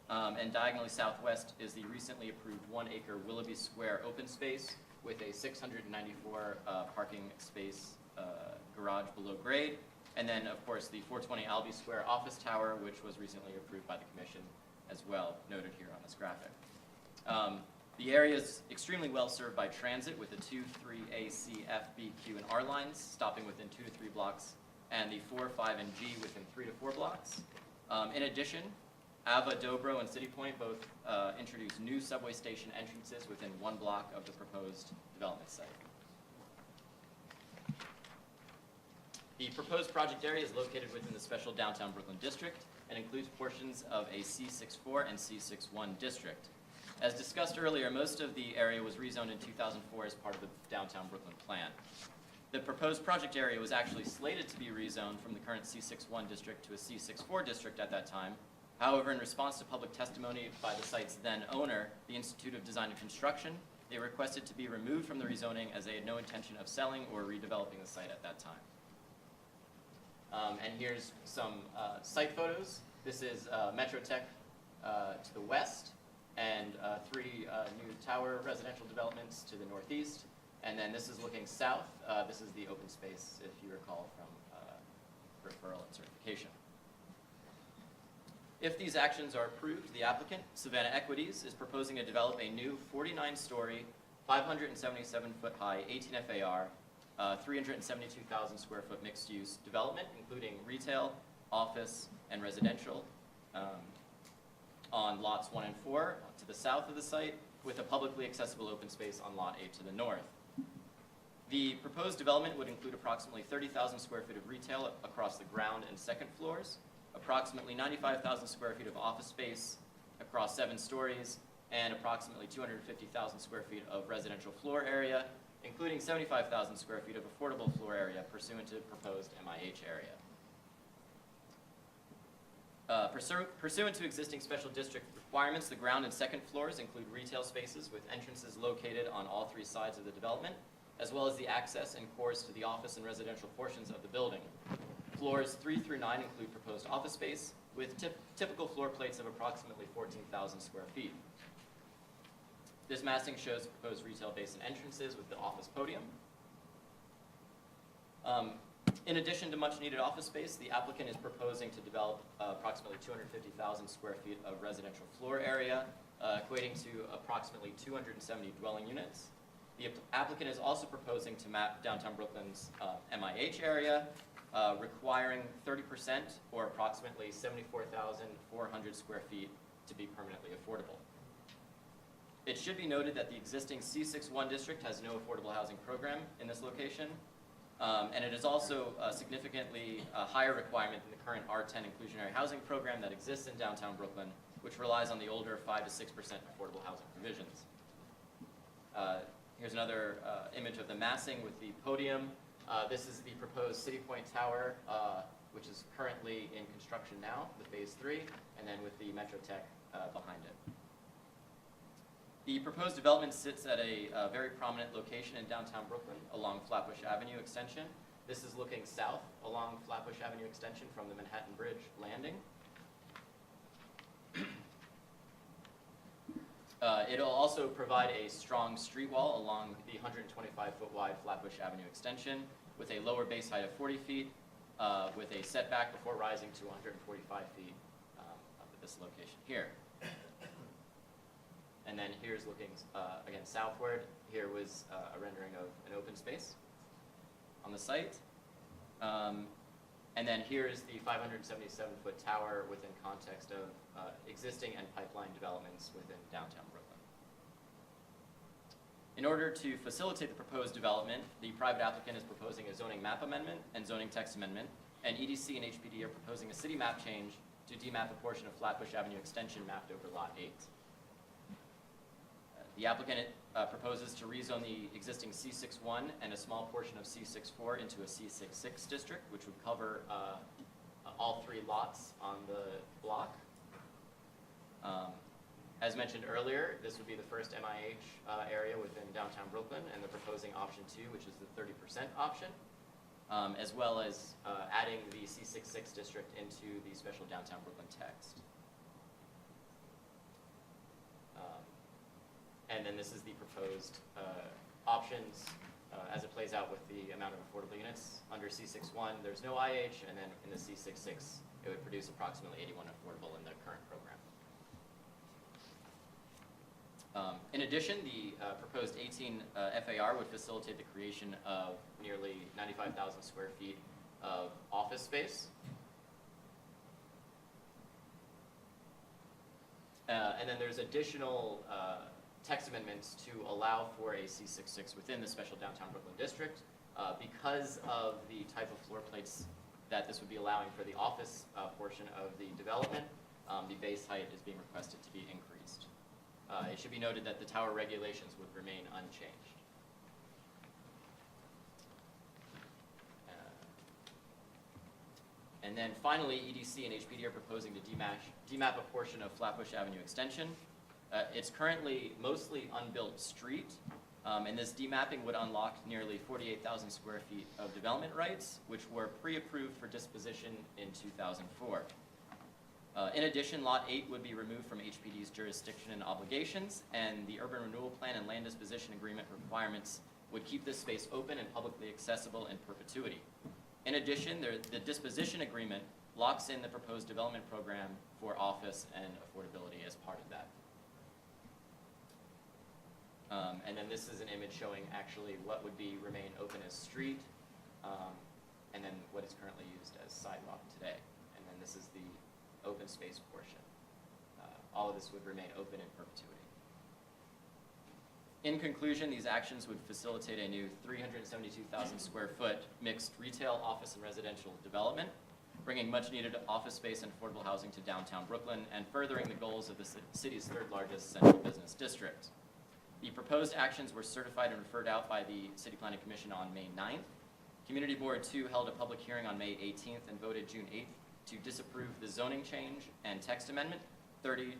and diagonally southwest is the recently approved 1-acre Willoughby Square open space with a 694 parking space garage below grade, and then of course the 420 Albee Square office tower, which was recently approved by the commission as well, noted here on this graphic. The area is extremely well served by transit with the 2, 3A, C, F, B, Q, and R lines stopping within 2 to 3 blocks, and the 4, 5, and G within 3 to 4 blocks. In addition, Ava, Dobro, and City Point both introduced new subway station entrances within 1 block of the proposed development site. The proposed project area is located within the special downtown Brooklyn district and includes portions of a C64 and C61 district. As discussed earlier, most of the area was rezoned in 2004 as part of the downtown Brooklyn plan. The proposed project area was actually slated to be rezoned from the current C61 district to a C64 district at that time. However, in response to public testimony by the site's then owner, the Institute of Design and Construction, they requested to be removed from the rezoning as they had no intention of selling or redeveloping the site at that time. And here's some site photos. This is Metrotech to the west, and 3 new tower residential developments to the northeast. And then this is looking south. This is the open space, if you recall, from referral and certification. If these actions are approved, the applicant, Savannah Equities, is proposing to develop a new 49-story, 577-foot high, 18 FAR, 372,000 square foot mixed-use development, including retail, office, and residential, on lots 1 and 4 to the south of the site, with a publicly accessible open space on lot 8 to the north. The proposed development would include approximately 30,000 square feet of retail across the ground and second floors, approximately 95,000 square feet of office space across 7 stories, and approximately 250,000 square feet of residential floor area, including 75,000 square feet of affordable floor area pursuant to proposed MIH area. Pursuant to existing special district requirements, the ground and second floors include retail spaces with entrances located on all 3 sides of the development, as well as the access and cores to the office and residential portions of the building. Floors 3 through 9 include proposed office space with typical floor plates of approximately 14,000 square feet. This massing shows proposed retail basin entrances with the office podium. In addition to much needed office space, the applicant is proposing to develop approximately 250,000 square feet of residential floor area, equating to approximately 270 dwelling units. The applicant is also proposing to map downtown Brooklyn's MIH area, requiring 30% or approximately 74,400 square feet to be permanently affordable. It should be noted that the existing C61 district has no affordable housing program in this location, and it is also a significantly higher requirement than the current R10 inclusionary housing program that exists in downtown Brooklyn, which relies on the older 5 to 6% affordable housing provisions. Here's another image of the massing with the podium. This is the proposed City Point Tower, which is currently in construction now, the phase 3, and then with the Metrotech behind it. The proposed development sits at a very prominent location in downtown Brooklyn along Flatbush Avenue extension. This is looking south along Flatbush Avenue extension from the Manhattan Bridge landing. It'll also provide a strong street wall along the 125-foot wide Flatbush Avenue extension with a lower base height of 40 feet with a setback before rising to 145 feet up at this location here. And then here's looking, again, southward. Here was a rendering of an open space on the site. And then here is the 577-foot tower within context of existing and pipeline developments within downtown Brooklyn. In order to facilitate the proposed development, the private applicant is proposing a zoning map amendment and zoning text amendment, and EDC and HPD are proposing a city map change to demap a portion of Flatbush Avenue extension mapped over Lot 8. The applicant proposes to rezone the existing C61 and a small portion of C64 into a C66 district, which would cover all 3 lots on the block. As mentioned earlier, this would be the first MIH area within downtown Brooklyn, and they're proposing option 2, which is the 30% option, as well as adding the C66 district into the special downtown Brooklyn text. And then this is the proposed options as it plays out with the amount of affordable units. Under C61, there's no IH, and then in the C66, it would produce approximately 81 affordable in the current program. In addition, the proposed 18 FAR would facilitate the creation of nearly 95,000 square feet of office space. And then there's additional text amendments to allow for a C66 within the special downtown Brooklyn district. Because of the type of floor plates that this would be allowing for the office portion of the development, the base height is being requested to be increased. It should be noted that the tower regulations would remain unchanged. And then finally, EDC and HPD are proposing to demap a portion of Flatbush Avenue Extension. It's currently mostly unbuilt street, and this demapping would unlock nearly 48,000 square feet of development rights, which were pre-approved for disposition in 2004. In addition, Lot 8 would be removed from HPD's jurisdiction and obligations, and the Urban Renewal Plan and Land Disposition Agreement requirements would keep this space open and publicly accessible in perpetuity. In addition, the disposition agreement locks in the proposed development program for office and affordability as part of that. And then this is an image showing actually what would remain open as street, and then what is currently used as sidewalk today. And then this is the open space portion. All of this would remain open in perpetuity. In conclusion, these actions would facilitate a new 372,000 square foot mixed retail, office, and residential development, bringing much needed office space and affordable housing to downtown Brooklyn and furthering the goals of the city's 3rd largest central business district. The proposed actions were certified and referred out by the City Planning Commission on May 9th. Community Board 2 held a public hearing on May 18th and voted June 8th to disapprove the zoning change and text amendment 30-2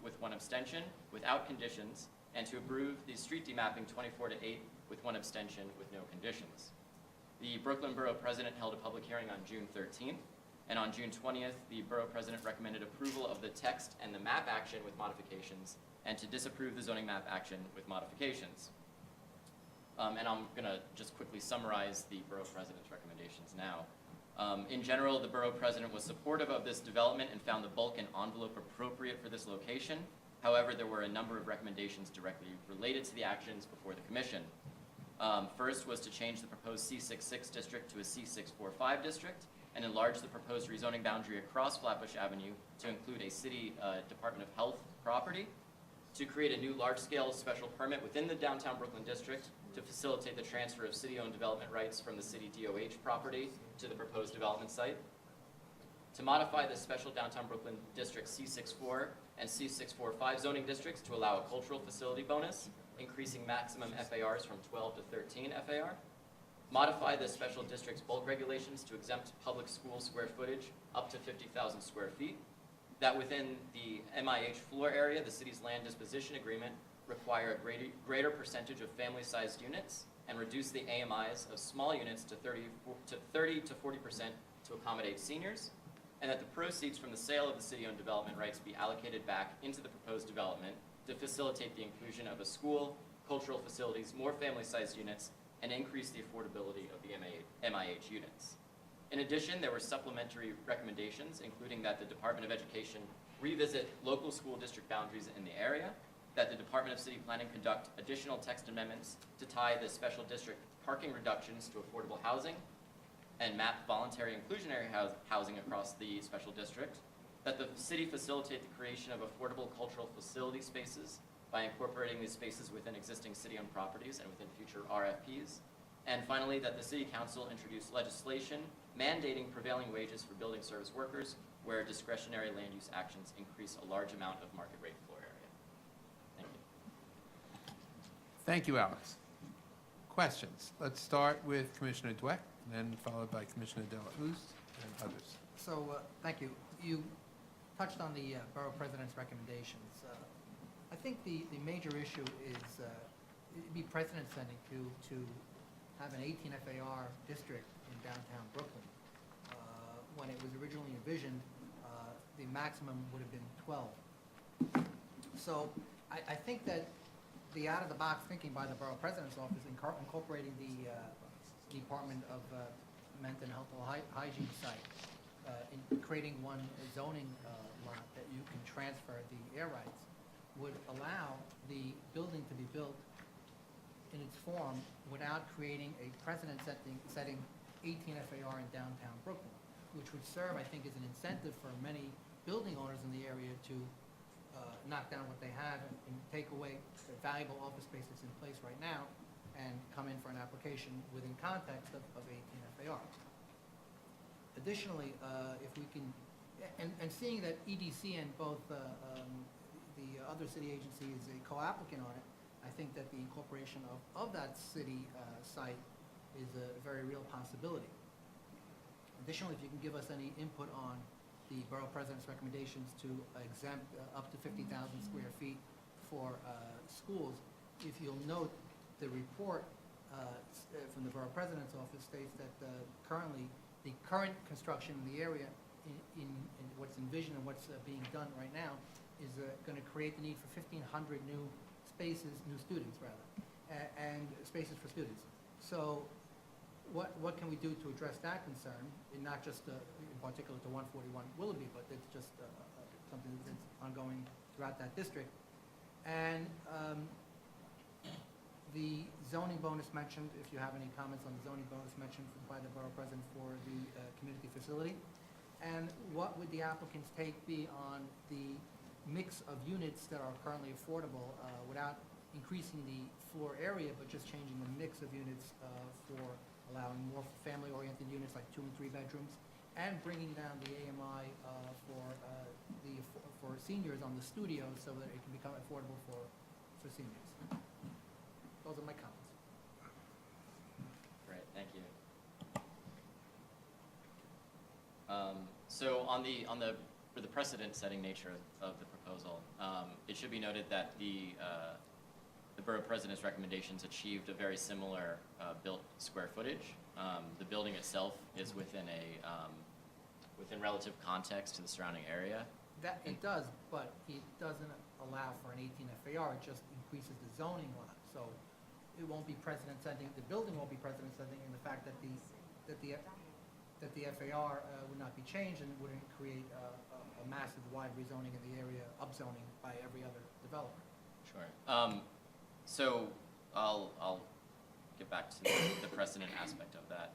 with 1 abstention without conditions, and to approve the street demapping 24-8 with 1 abstention with no conditions. The Brooklyn Borough President held a public hearing on June 13th, and on June 20th, the Borough President recommended approval of the text and the map action with modifications, and to disapprove the zoning map action with modifications. And I'm gonna just quickly summarize the Borough President's recommendations now. In general, the Borough President was supportive of this development and found the bulk and envelope appropriate for this location. However, there were a number of recommendations directly related to the actions before the Commission. First was to change the proposed C66 district to a C645 district and enlarge the proposed rezoning boundary across Flatbush Avenue to include a City Department of Health property, to create a new large-scale special permit within the downtown Brooklyn district to facilitate the transfer of city-owned development rights from the city DOH property to the proposed development site, to modify the special downtown Brooklyn district C64 and C645 zoning districts to allow a cultural facility bonus, increasing maximum FARs from 12 to 13 FAR, modify the special district's bulk regulations to exempt public school square footage up to 50,000 square feet, that within the MIH floor area, the city's land disposition agreement require a greater percentage of family-sized units and reduce the AMIs of small units to 30 to 40% to accommodate seniors, and that the proceeds from the sale of the city-owned development rights be allocated back into the proposed development to facilitate the inclusion of a school, cultural facilities, more family-sized units, and increase the affordability of the MIH units. In addition, there were supplementary recommendations, including that the Department of Education revisit local school district boundaries in the area, that the Department of City Planning conduct additional text amendments to tie the special district parking reductions to affordable housing, and map voluntary inclusionary housing across the special district, that the city facilitate the creation of affordable cultural facility spaces by incorporating these spaces within existing city-owned properties and within future RFPs, and finally, that the City Council introduce legislation mandating prevailing wages for building service workers where discretionary land use actions increase a large amount of market rate floor area. Thank you. Thank you, Alex. Questions? Let's start with Commissioner Dweck, then followed by Commissioner Delausse and others. So, thank you. You touched on the Borough President's recommendations. I think the major issue is, it'd be precedent setting to have an 18 FAR district in downtown Brooklyn. When it was originally envisioned, the maximum would have been 12. So I think that the out-of-the-box thinking by the Borough President's Office incorporating the Department of Mental Health and Hygiene site, in creating one zoning lot that you can transfer the air rights, would allow the building to be built in its form without creating a precedent-setting 18 FAR in downtown Brooklyn, which would serve, I think, as an incentive for many building owners in the area to knock down what they have and take away the valuable office space that's in place right now and come in for an application within context of 18 FAR. Additionally, if we can, and seeing that EDC and both the other city agency is a co-applicant on it, I think that the incorporation of that city site is a very real possibility. Additionally, if you can give us any input on the Borough President's recommendations to exempt up to 50,000 square feet for schools, if you'll note, the report from the Borough President's Office states that currently the current construction in the area in what's envisioned and what's being done right now is going to create the need for 1,500 new spaces, new students rather, and spaces for students. So what can we do to address that concern, and not just in particular to 141 Willoughby, but it's just something that's ongoing throughout that district. And the zoning bonus mentioned, if you have any comments on the zoning bonus mentioned by the Borough President for the community facility. And what would the applicant's take be on the mix of units that are currently affordable without increasing the floor area, but just changing the mix of units for allowing more family-oriented units like 2 and 3 bedrooms, and bringing down the AMI for seniors on the studios so that it can become affordable for seniors. Those are my comments. Great, thank you. So for the precedent-setting nature of the proposal, it should be noted that the Borough President's recommendations achieved a very similar built square footage. The building itself is within relative context to the surrounding area. That it does, but it doesn't allow for an 18 FAR. It just increases the zoning lot. So it won't be precedent setting. The building won't be precedent setting in the fact that the FAR would not be changed and it wouldn't create a massive wide rezoning in the area, upzoning by every other developer. Sure. So I'll get back to the precedent aspect of that.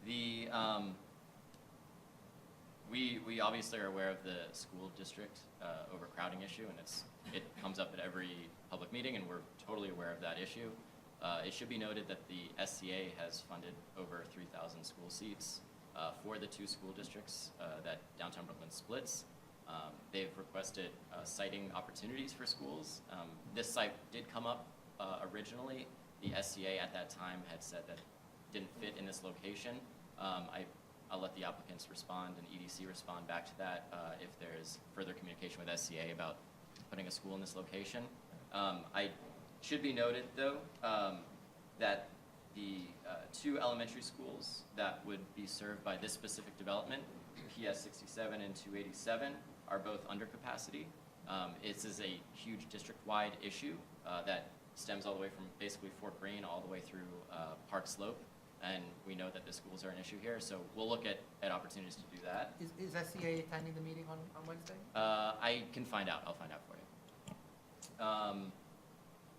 We obviously are aware of the school district overcrowding issue, and it comes up at every public meeting, and we're totally aware of that issue. It should be noted that the SCA has funded over 3,000 school seats for the 2 school districts that downtown Brooklyn splits. They've requested siting opportunities for schools. This site did come up originally. The SCA at that time had said that it didn't fit in this location. I'll let the applicants respond and EDC respond back to that if there's further communication with SCA about putting a school in this location. I should be noted, though, that the 2 elementary schools that would be served by this specific development, PS 67 and 287, are both under capacity. This is a huge district-wide issue that stems all the way from basically Fort Greene all the way through Park Slope, and we know that the schools are an issue here, so we'll look at opportunities to do that. Is SCA attending the meeting on Wednesday? I can find out. I'll find out for you.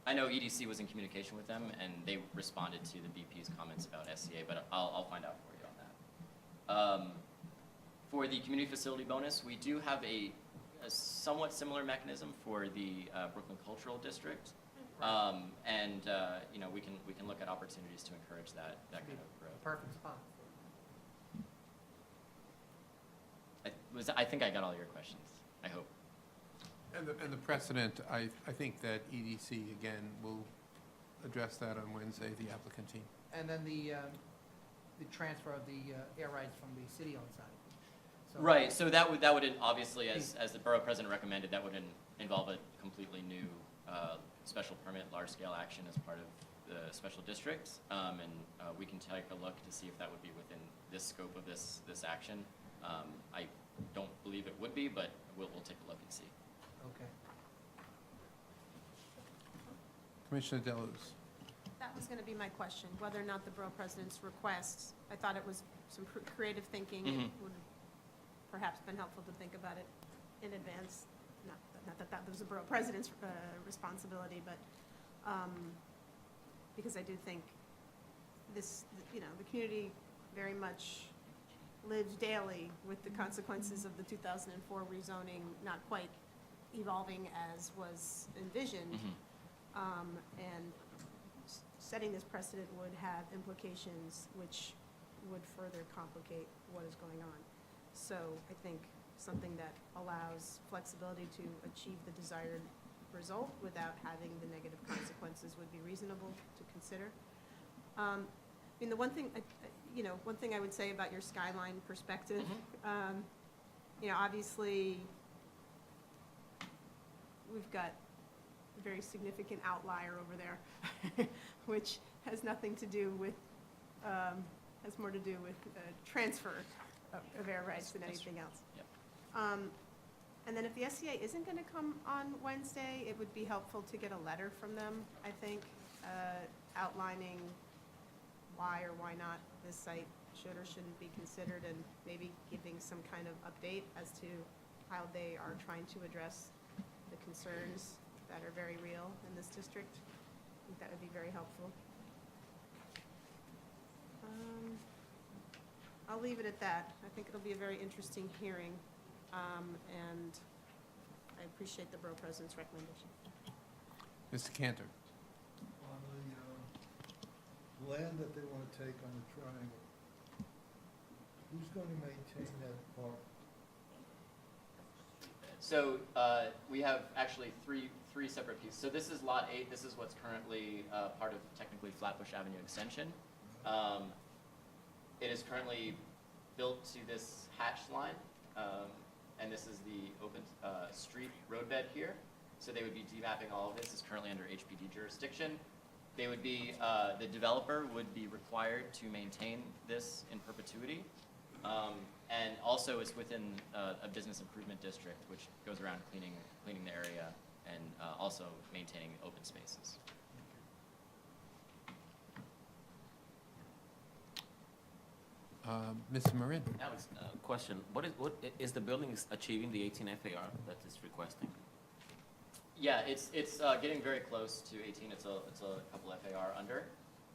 I know EDC was in communication with them, and they responded to the BP's comments about SCA, but I'll find out for you on that. For the community facility bonus, we do have a somewhat similar mechanism for the Brooklyn Cultural District, and we can look at opportunities to encourage that kind of growth. Perfect spot. I think I got all your questions. I hope. And the precedent, I think that EDC, again, will address that on Wednesday, the applicant team. And then the transfer of the air rights from the city-owned side. So- Right, so that would obviously, as the borough president recommended, that would involve a completely new special permit, large-scale action as part of the special district. And we can take a look to see if that would be within this scope of this action. I don't believe it would be, but we'll take a look and see. Okay. Commissioner Deleuze. That was going to be my question, whether or not the borough president's request, I thought it was some creative thinking. It would perhaps been helpful to think about it in advance. Not that that was the borough president's responsibility, but because I do think this, the community very much lives daily with the consequences of the 2004 rezoning not quite evolving as was envisioned. And setting this precedent would have implications which would further complicate what is going on. So I think something that allows flexibility to achieve the desired result without having the negative consequences would be reasonable to consider. I mean, the one thing, one thing I would say about your skyline perspective, obviously we've got a very significant outlier over there, which has nothing to do with, has more to do with transfer of air rights than anything else. Yep. And then if the SCA isn't going to come on Wednesday, it would be helpful to get a letter from them, I think, outlining why or why not this site should or shouldn't be considered, and maybe giving some kind of update as to how they are trying to address the concerns that are very real in this district. I think that would be very helpful. I'll leave it at that. I think it'll be a very interesting hearing, and I appreciate the borough president's recommendation. Mr. Cantor. On the land that they want to take on the triangle, who's going to maintain that park? So we have actually three separate pieces. So this is Lot 8. This is what's currently part of technically Flatbush Avenue Extension. It is currently built to this hatched line, and this is the open street roadbed here. So they would be demapping all of this. It's currently under HPD jurisdiction. They would be, the developer would be required to maintain this in perpetuity. And also it's within a business improvement district, which goes around cleaning the area and also maintaining open spaces. Mr. Marin. Alex, question. What is the building achieving the 18 FAR that it's requesting? Yeah, it's getting very close to 18. It's a couple FAR under,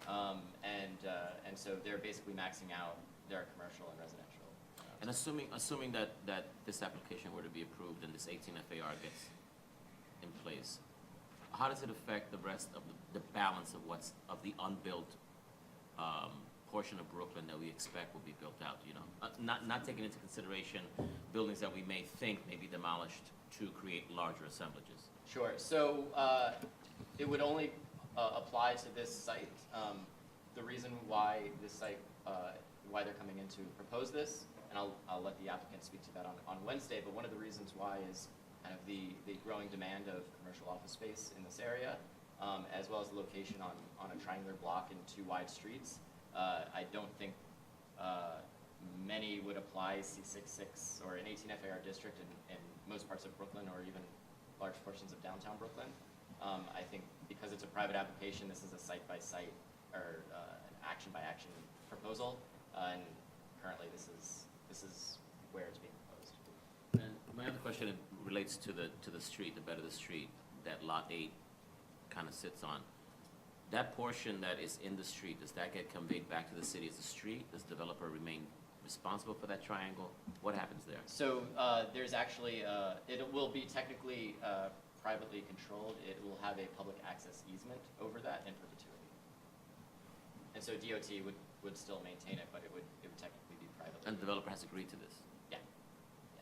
and so they're basically maxing out their commercial and residential. And assuming that this application were to be approved and this 18 FAR gets in place, how does it affect the rest of the balance of the unbuilt portion of Brooklyn that we expect will be built out? Not taking into consideration buildings that we may think may be demolished to create larger assemblages. Sure. So it would only apply to this site. The reason why this site, why they're coming in to propose this, and I'll let the applicant speak to that on Wednesday, but one of the reasons why is kind of the growing demand of commercial office space in this area, as well as the location on a triangular block and two wide streets. I don't think many would apply C66 or an 18 FAR district in most parts of Brooklyn or even large portions of downtown Brooklyn. I think because it's a private application, this is a site-by-site or an action-by-action proposal, and currently this is where it's being proposed. And my other question relates to the street, the bed of the street that Lot 8 kind of sits on. That portion that is in the street, does that get conveyed back to the city as a street? Does the developer remain responsible for that triangle? What happens there? So there's actually, it will be technically privately controlled. It will have a public access easement over that in perpetuity. And so DOT would still maintain it, but it would technically be privately. And the developer has agreed to this? Yeah.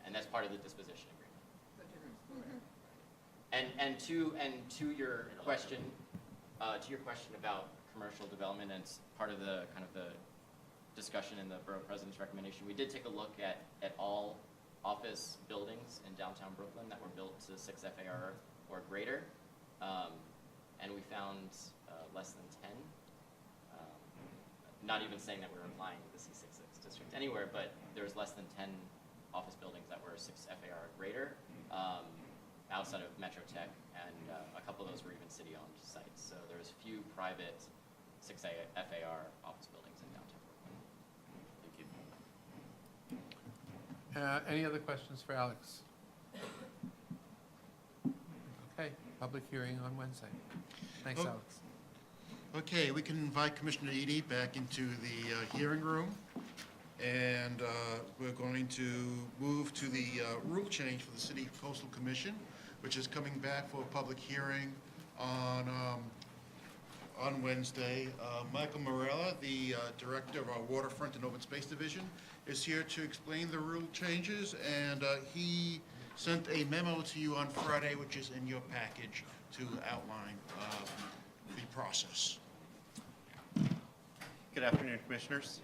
And that's part of the disposition agreement. And to your question, To your question about commercial development, and it's part of the kind of the discussion in the Borough President's recommendation, we did take a look at all office buildings in downtown Brooklyn that were built to 6 FAR or greater, and we found less than 10. Not even saying that we're applying the C66 district anywhere, but there's less than 10 office buildings that were 6 FAR or greater outside of Metro Tech, and a couple of those were even city-owned sites. So there's few private 6 FAR office buildings in downtown Brooklyn. Thank you. Any other questions for Alex? Okay, public hearing on Wednesday. Thanks, Oh. Alex. Okay, we can invite Commissioner Reade back into the hearing room. And we're going to move to the rule change for the City Coastal Commission, which is coming back for a public hearing on Wednesday. Michael Morella, the Director of our Waterfront and Open Space Division, is here to explain the rule changes, and he sent a memo to you on Friday, which is in your package, to outline the process. Good afternoon, Commissioners.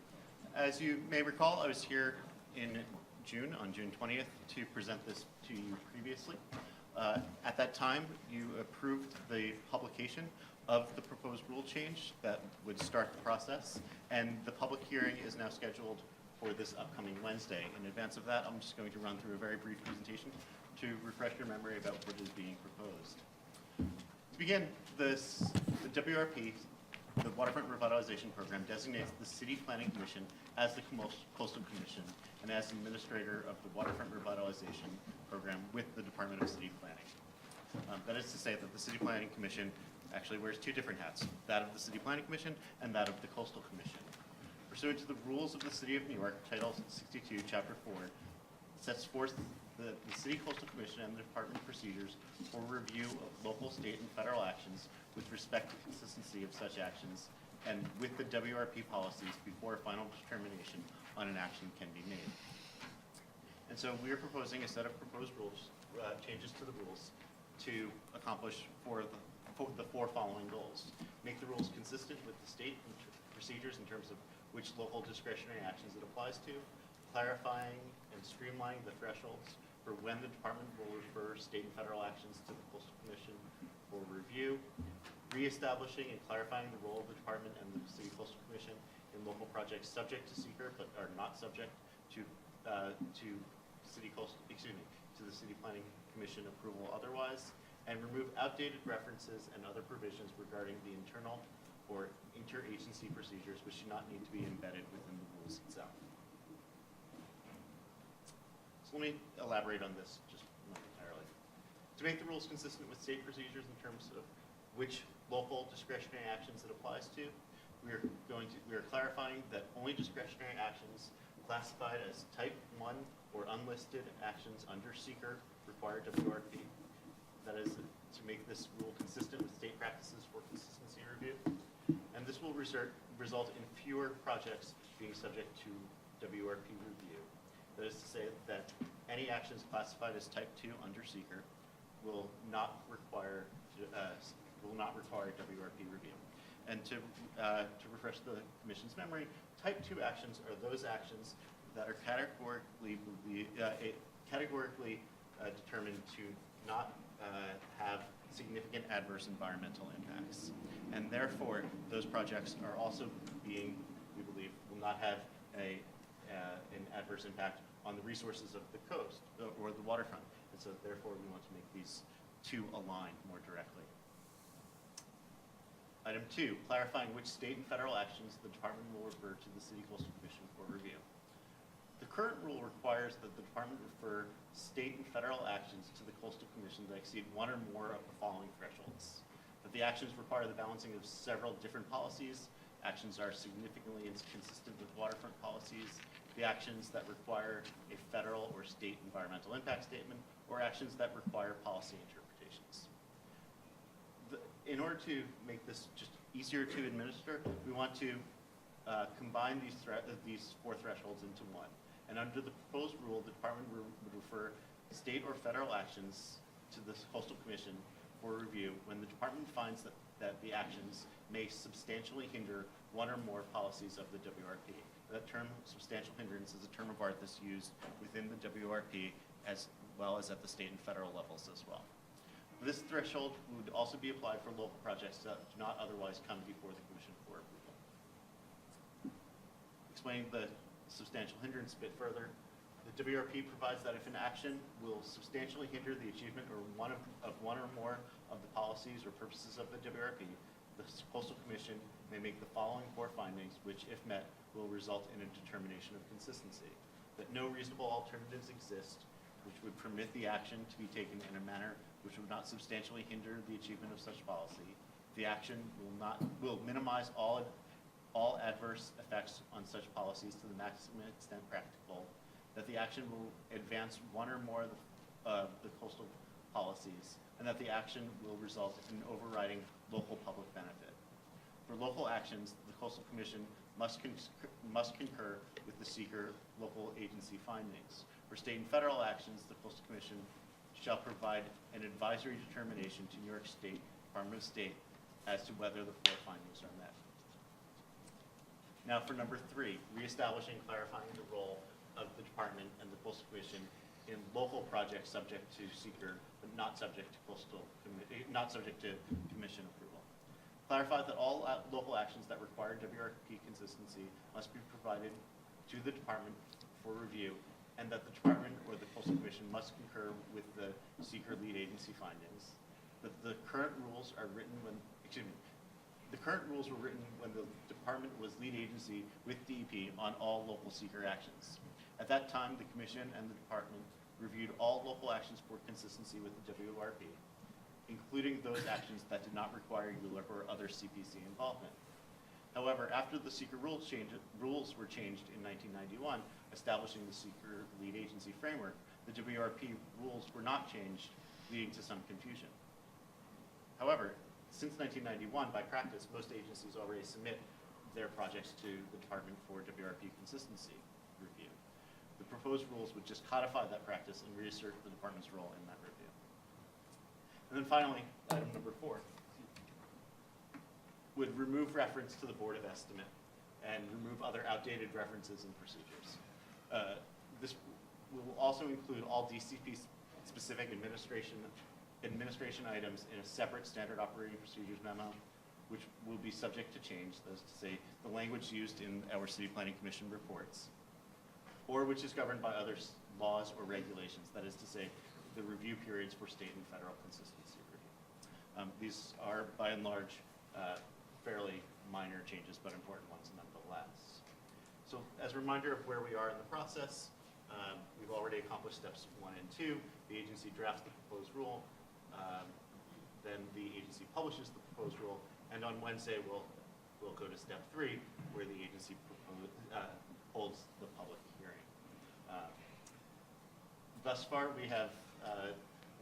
As you may recall, I was here in June, on June 20th, to present this to you previously. At that time, you approved the publication of the proposed rule change that would start the process, and the public hearing is now scheduled for this upcoming Wednesday. In advance of that, I'm just going to run through a very brief presentation to refresh your memory about what is being proposed. To begin, the WRP, the Waterfront Revitalization Program, designates the City Planning Commission as the Coastal Commission and as administrator of the Waterfront Revitalization Program with the Department of City Planning. That is to say that the City Planning Commission actually wears two different hats, that of the City Planning Commission and that of the Coastal Commission. Pursuant to the rules of the City of New York, Title 62, Chapter 4, sets forth the City Coastal Commission and the Department procedures for review of local, state, and federal actions with respect to consistency of such actions and with the WRP policies before a final determination on an action can be made. And so we are proposing a set of proposed rules, changes to the rules to accomplish the four following goals. Make the rules consistent with the state procedures in terms of which local discretionary actions it applies to, clarifying and streamlining the thresholds for when the department will refer state and federal actions to the Coastal Commission for review, reestablishing and clarifying the role of the department and the City Coastal Commission in local projects subject to seeker but are not subject to the City Planning Commission approval otherwise, and remove outdated references and other provisions regarding the internal or interagency procedures which do not need to be embedded within the rules itself. So let me elaborate on this just momentarily. To make the rules consistent with state procedures in terms of which local discretionary actions it applies to, we are clarifying that only discretionary actions classified as type 1 or unlisted actions under seeker require WRP. That is to make this rule consistent with state practices for consistency review. And this will result in fewer projects being subject to WRP review. That is to say that any actions classified as type 2 under seeker will not require WRP review. And to refresh the Commission's memory, type 2 actions are those actions that are categorically determined to not have significant adverse environmental impacts. And therefore, those projects are also being, we believe, will not have an adverse impact on the resources of the coast or the waterfront. And so therefore, we want to make these two align more directly. Item 2, clarifying which state and federal actions the department will refer to the City Coastal Commission for review. The current rule requires that the department refer state and federal actions to the Coastal Commission that exceed one or more of the following thresholds. That the actions require the balancing of several different policies, actions are significantly inconsistent with waterfront policies, the actions that require a federal or state environmental impact statement, or actions that require policy interpretations. In order to make this just easier to administer, we want to combine these four thresholds into one. And under the proposed rule, the department would refer state or federal actions to the Coastal Commission for review when the department finds that that the actions may substantially hinder one or more policies of the WRP. That term, substantial hindrance, is a term of art that's used within the WRP as well as at the state and federal levels as well. This threshold would also be applied for local projects that do not otherwise come before the Commission for approval. Explaining the substantial hindrance a bit further, the WRP provides that if an action will substantially hinder the achievement of one or more of the policies or purposes of the WRP, the Coastal Commission may make the following 4 findings, which, if met, will result in a determination of consistency. That no reasonable alternatives exist which would permit the action to be taken in a manner which would not substantially hinder the achievement of such policy. The action will minimize all adverse effects on such policies to the maximum extent practicable. That the action will advance one or more of the coastal policies, and that the action will result in overriding local public benefit. For local actions, the Coastal Commission must concur with the seeker local agency findings. For state and federal actions, the Coastal Commission shall provide an advisory determination to New York State Department of State as to whether the 4 findings are met. Now for number 3, reestablishing and clarifying the role of the department and the Coastal Commission in local projects subject to seeker, but not subject to Commission approval. Clarify that all local actions that require WRP consistency must be provided to the department for review, and that the department or the Coastal Commission must concur with the seeker lead agency findings. That the current rules are written when, the current rules were written when the department was lead agency with DEP on all local seeker actions. At that time, the Commission and the department reviewed all local actions for consistency with the WRP, including those actions that did not require ULURP or other CPC involvement. However, after the seeker rules were changed in 1991, establishing the seeker lead agency framework, the WRP rules were not changed, leading to some confusion. However, since 1991, by practice, most agencies already submit their projects to the department for WRP consistency review. The proposed rules would just codify that practice and reassert the department's role in that review. And then finally, item number 4 would remove reference to the Board of Estimate and remove other outdated references and procedures. This will also include all DCP-specific administration items in a separate standard operating procedures memo, which will be subject to change, that is to say, the language used in our City Planning Commission reports, or which is governed by other laws or regulations, that is to say, the review periods for state and federal consistency review. These are, by and large, fairly minor changes, but important ones nonetheless. So as a reminder of where we are in the process, we've already accomplished steps 1 and 2. The agency drafts the proposed rule, then the agency publishes the proposed rule, and on Wednesday we'll go to step 3, where the agency holds the public hearing. Thus far, we have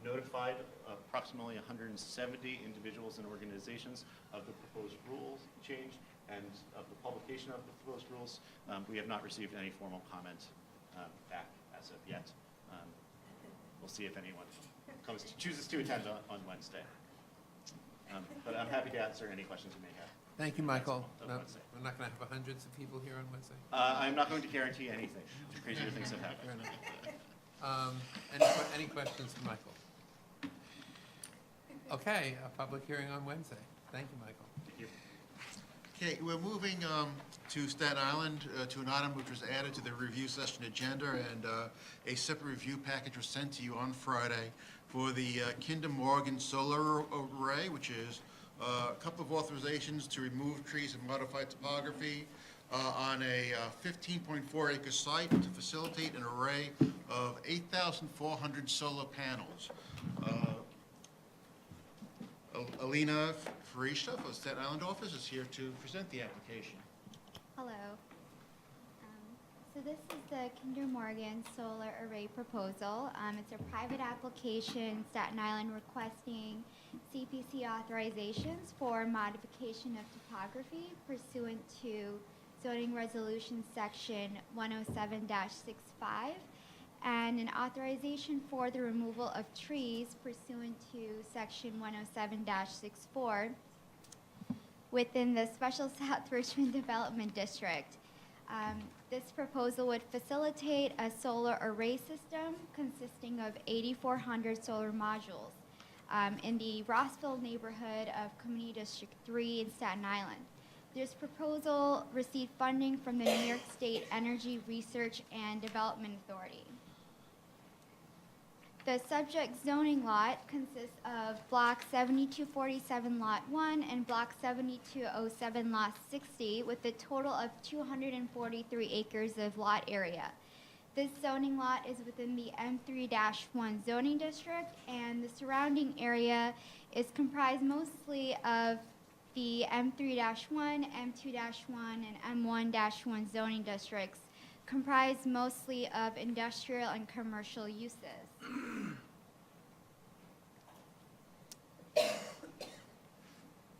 notified approximately 170 individuals and organizations of the proposed rules change and of the publication of the proposed rules. We have not received any formal comment back as of yet. We'll see if anyone chooses to attend on Wednesday. But I'm happy to answer any questions you may have. Thank you, Michael. No, we're not going to have hundreds of people here on Wednesday. I'm not going to guarantee anything. Crazier things have happened. Any questions for Michael? Okay, a public hearing on Wednesday. Thank you, Michael. Thank you. Okay, we're moving to Staten Island, to an item which was added to the review session agenda, and a separate review package was sent to you on Friday for the Kinder Morgan solar array, which is a couple of authorizations to remove trees and modify topography on a 15.4 acre site to facilitate an array of 8,400 solar panels. Alina Farisha for the Staten Island office is here to present the application. Hello. So this is the Kinder Morgan solar array proposal. It's a private application, Staten Island requesting CPC authorizations for modification of topography pursuant to zoning resolution section 107-65 and an authorization for the removal of trees pursuant to section 107-64 within the Special South Richmond Development District. This proposal would facilitate a solar array system consisting of 8,400 solar modules in the Rossville neighborhood of Community District 3 in Staten Island. This proposal received funding from the New York State Energy Research and Development Authority. The subject zoning lot consists of Block 7247 Lot 1 and Block 7207 Lot 60 with a total of 243 acres of lot area. This zoning lot is within the M3-1 zoning district, and the surrounding area is comprised mostly of the M3-1, M2-1, and M1-1 zoning districts, comprised mostly of industrial and commercial uses.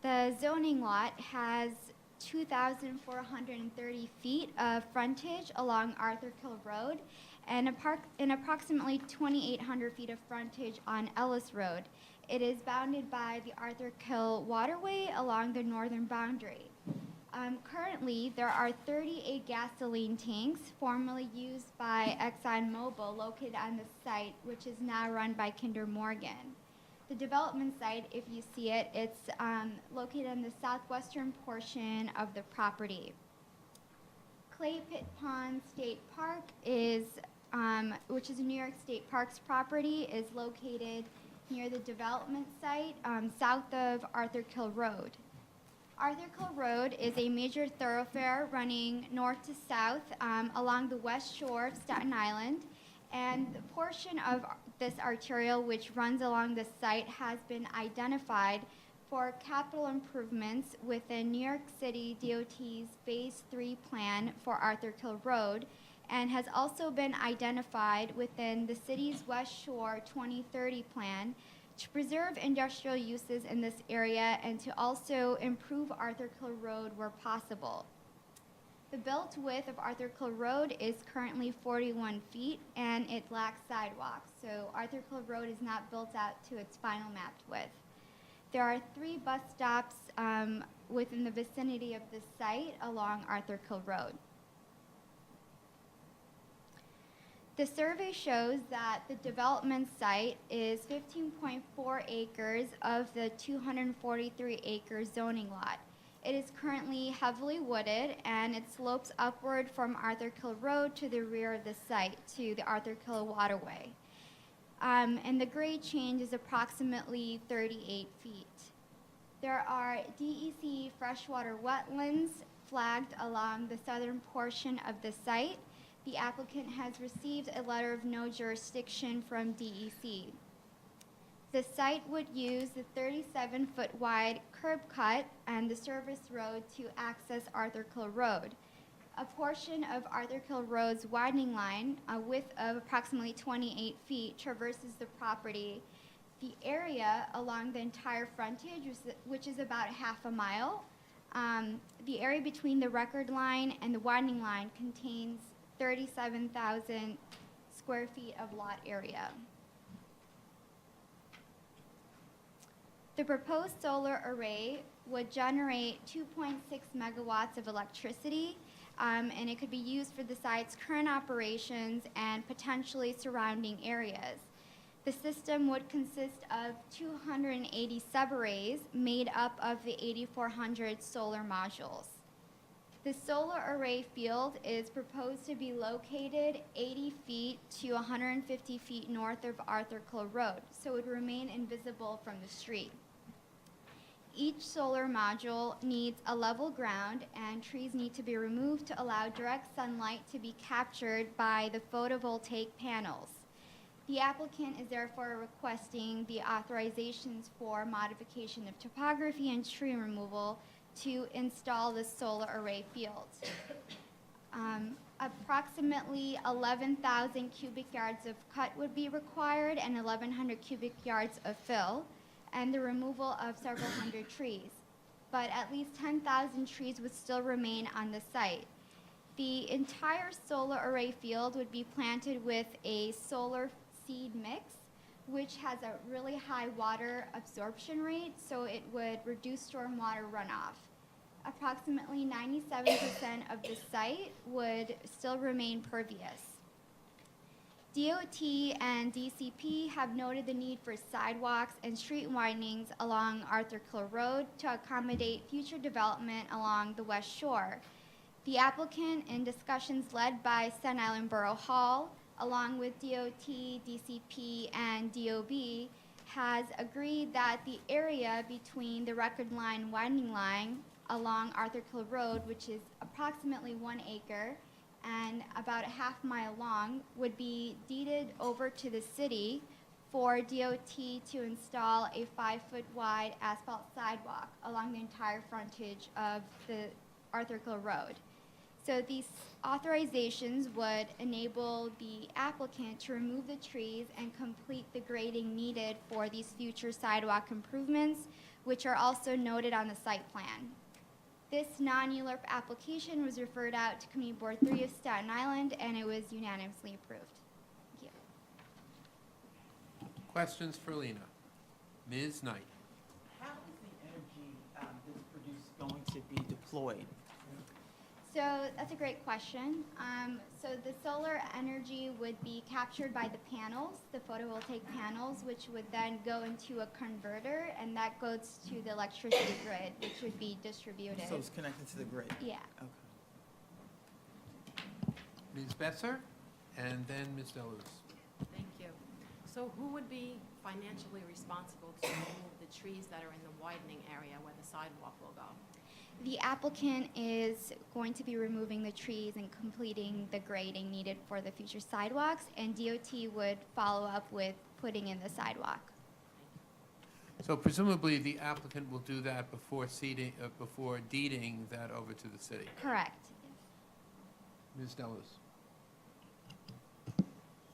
The zoning lot has 2,430 feet of frontage along Arthur Kill Road and approximately 2,800 feet of frontage on Ellis Road. It is bounded by the Arthur Kill Waterway along the northern boundary. Currently, there are 38 gasoline tanks formerly used by ExxonMobil located on the site, which is now run by Kinder Morgan. The development site, if you see it, it's located in the southwestern portion of the property. Clay Pit Pond State Park is, which is a New York State Parks property, is located near the development site south of Arthur Kill Road. Arthur Kill Road is a major thoroughfare running north to south along the west shore of Staten Island, and the portion of this arterial which runs along the site has been identified for capital improvements within New York City DOT's Phase 3 plan for Arthur Kill Road, and has also been identified within the city's West Shore 2030 plan to preserve industrial uses in this area and to also improve Arthur Kill Road where possible. The built width of Arthur Kill Road is currently 41 feet and it lacks sidewalks, so Arthur Kill Road is not built out to its final mapped width. There are 3 bus stops within the vicinity of this site along Arthur Kill Road. The survey shows that the development site is 15.4 acres of the 243 acre zoning lot. It is currently heavily wooded and it slopes upward from Arthur Kill Road to the rear of the site to the Arthur Kill Waterway. And the grade change is approximately 38 feet. There are DEC freshwater wetlands flagged along the southern portion of the site. The applicant has received a letter of no jurisdiction from DEC. The site would use the 37-foot wide curb cut and the service road to access Arthur Kill Road. A portion of Arthur Kill Road's widening line, a width of approximately 28 feet, traverses the property. The area along the entire frontage, which is about half a mile, the area between the record line and the widening line contains 37,000 square feet of lot area. The proposed solar array would generate 2.6 megawatts of electricity, and it could be used for the site's current operations and potentially surrounding areas. The system would consist of 280 subarrays made up of the 8,400 solar modules. The solar array field is proposed to be located 80 feet to 150 feet north of Arthur Kill Road, so it would remain invisible from the street. Each solar module needs a level ground and trees need to be removed to allow direct sunlight to be captured by the photovoltaic panels. The applicant is therefore requesting the authorizations for modification of topography and tree removal to install the solar array field. Approximately 11,000 cubic yards of cut would be required and 1,100 cubic yards of fill, and the removal of several hundred trees. But at least 10,000 trees would still remain on the site. The entire solar array field would be planted with a solar seed mix, which has a really high water absorption rate, so it would reduce stormwater runoff. approximately 97% of the site would still remain pervious. DOT and DCP have noted the need for sidewalks and street widenings along Arthur Kill Road to accommodate future development along the West Shore. The applicant, in discussions led by Staten Island Borough Hall, along with DOT, DCP, and DOB, has agreed that the area between the record line widening line along Arthur Kill Road, which is approximately 1 acre and about a half-mile long, would be deeded over to the city for DOT to install a 5-foot wide asphalt sidewalk along the entire frontage of the Arthur Kill Road. So these authorizations would enable the applicant to remove the trees and complete the grading needed for these future sidewalk improvements, which are also noted on the site plan. This non-ULURP application was referred out to Community Board 3 of Staten Island, and it was unanimously approved. Thank you. Questions for Lena? Ms. Knight. How is the energy that's produced going to be deployed? So that's a great question. So the solar energy would be captured by the panels, the photovoltaic panels, which would then go into a converter, and that goes to the electricity grid, which would be distributed. So it's connected to the grid? Yeah. Okay. Ms. Besser, and then Ms. Deluz. Thank you. So who would be financially responsible to remove the trees that are in the widening area where the sidewalk will go? The applicant is going to be removing the trees and completing the grading needed for the future sidewalks, and DOT would follow up with putting in the sidewalk. So presumably, the applicant will do that before deeding that over to the city. Correct. Ms. Deluz.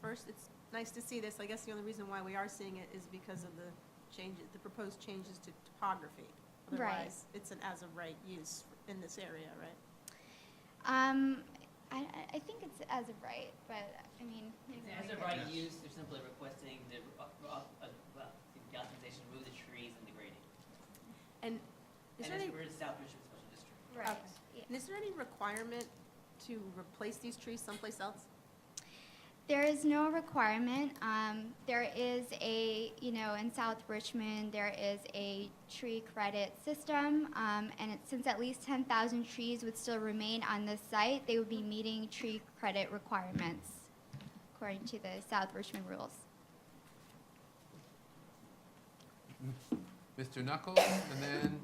First, it's nice to see this. I guess the only reason why we are seeing it is because of the changes, the proposed changes to topography. Right. Otherwise, it's an as-of-right use in this area, right? I think it's as of right, but I mean. As a right use, they're simply requesting the authorization to remove the trees and the grading. And is there any, we're in South Richmond Special District. Right. okay. Yeah. And is there any requirement to replace these trees someplace else? There is no requirement. There is in South Richmond, there is a tree credit system, and since at least 10,000 trees would still remain on this site, they would be meeting tree credit requirements according to the South Richmond rules. Mr. Knuckles, and then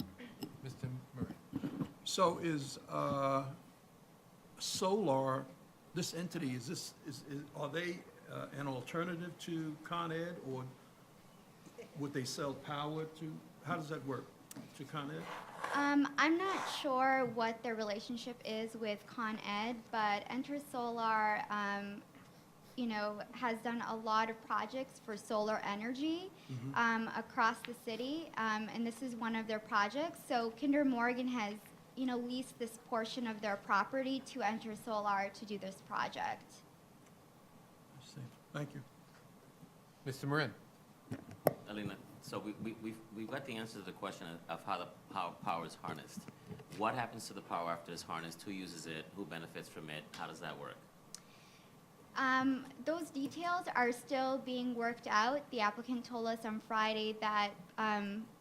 Mr. Murray. So is solar, this entity, are they an alternative to Con Ed, or would they sell power to, how does that work, to Con Ed? I'm not sure what their relationship is with Con Ed, but Enter Solar, has done a lot of projects for solar energy across the city, and this is one of their projects. So Kinder Morgan has leased this portion of their property to Enter Solar to do this project. I see. Thank you. Mr. Marin. Alina, so we've got the answer to the question of how power is harnessed. What happens to the power after it's harnessed? Who uses it? Who benefits from it? How does that work? Those details are still being worked out. The applicant told us on Friday that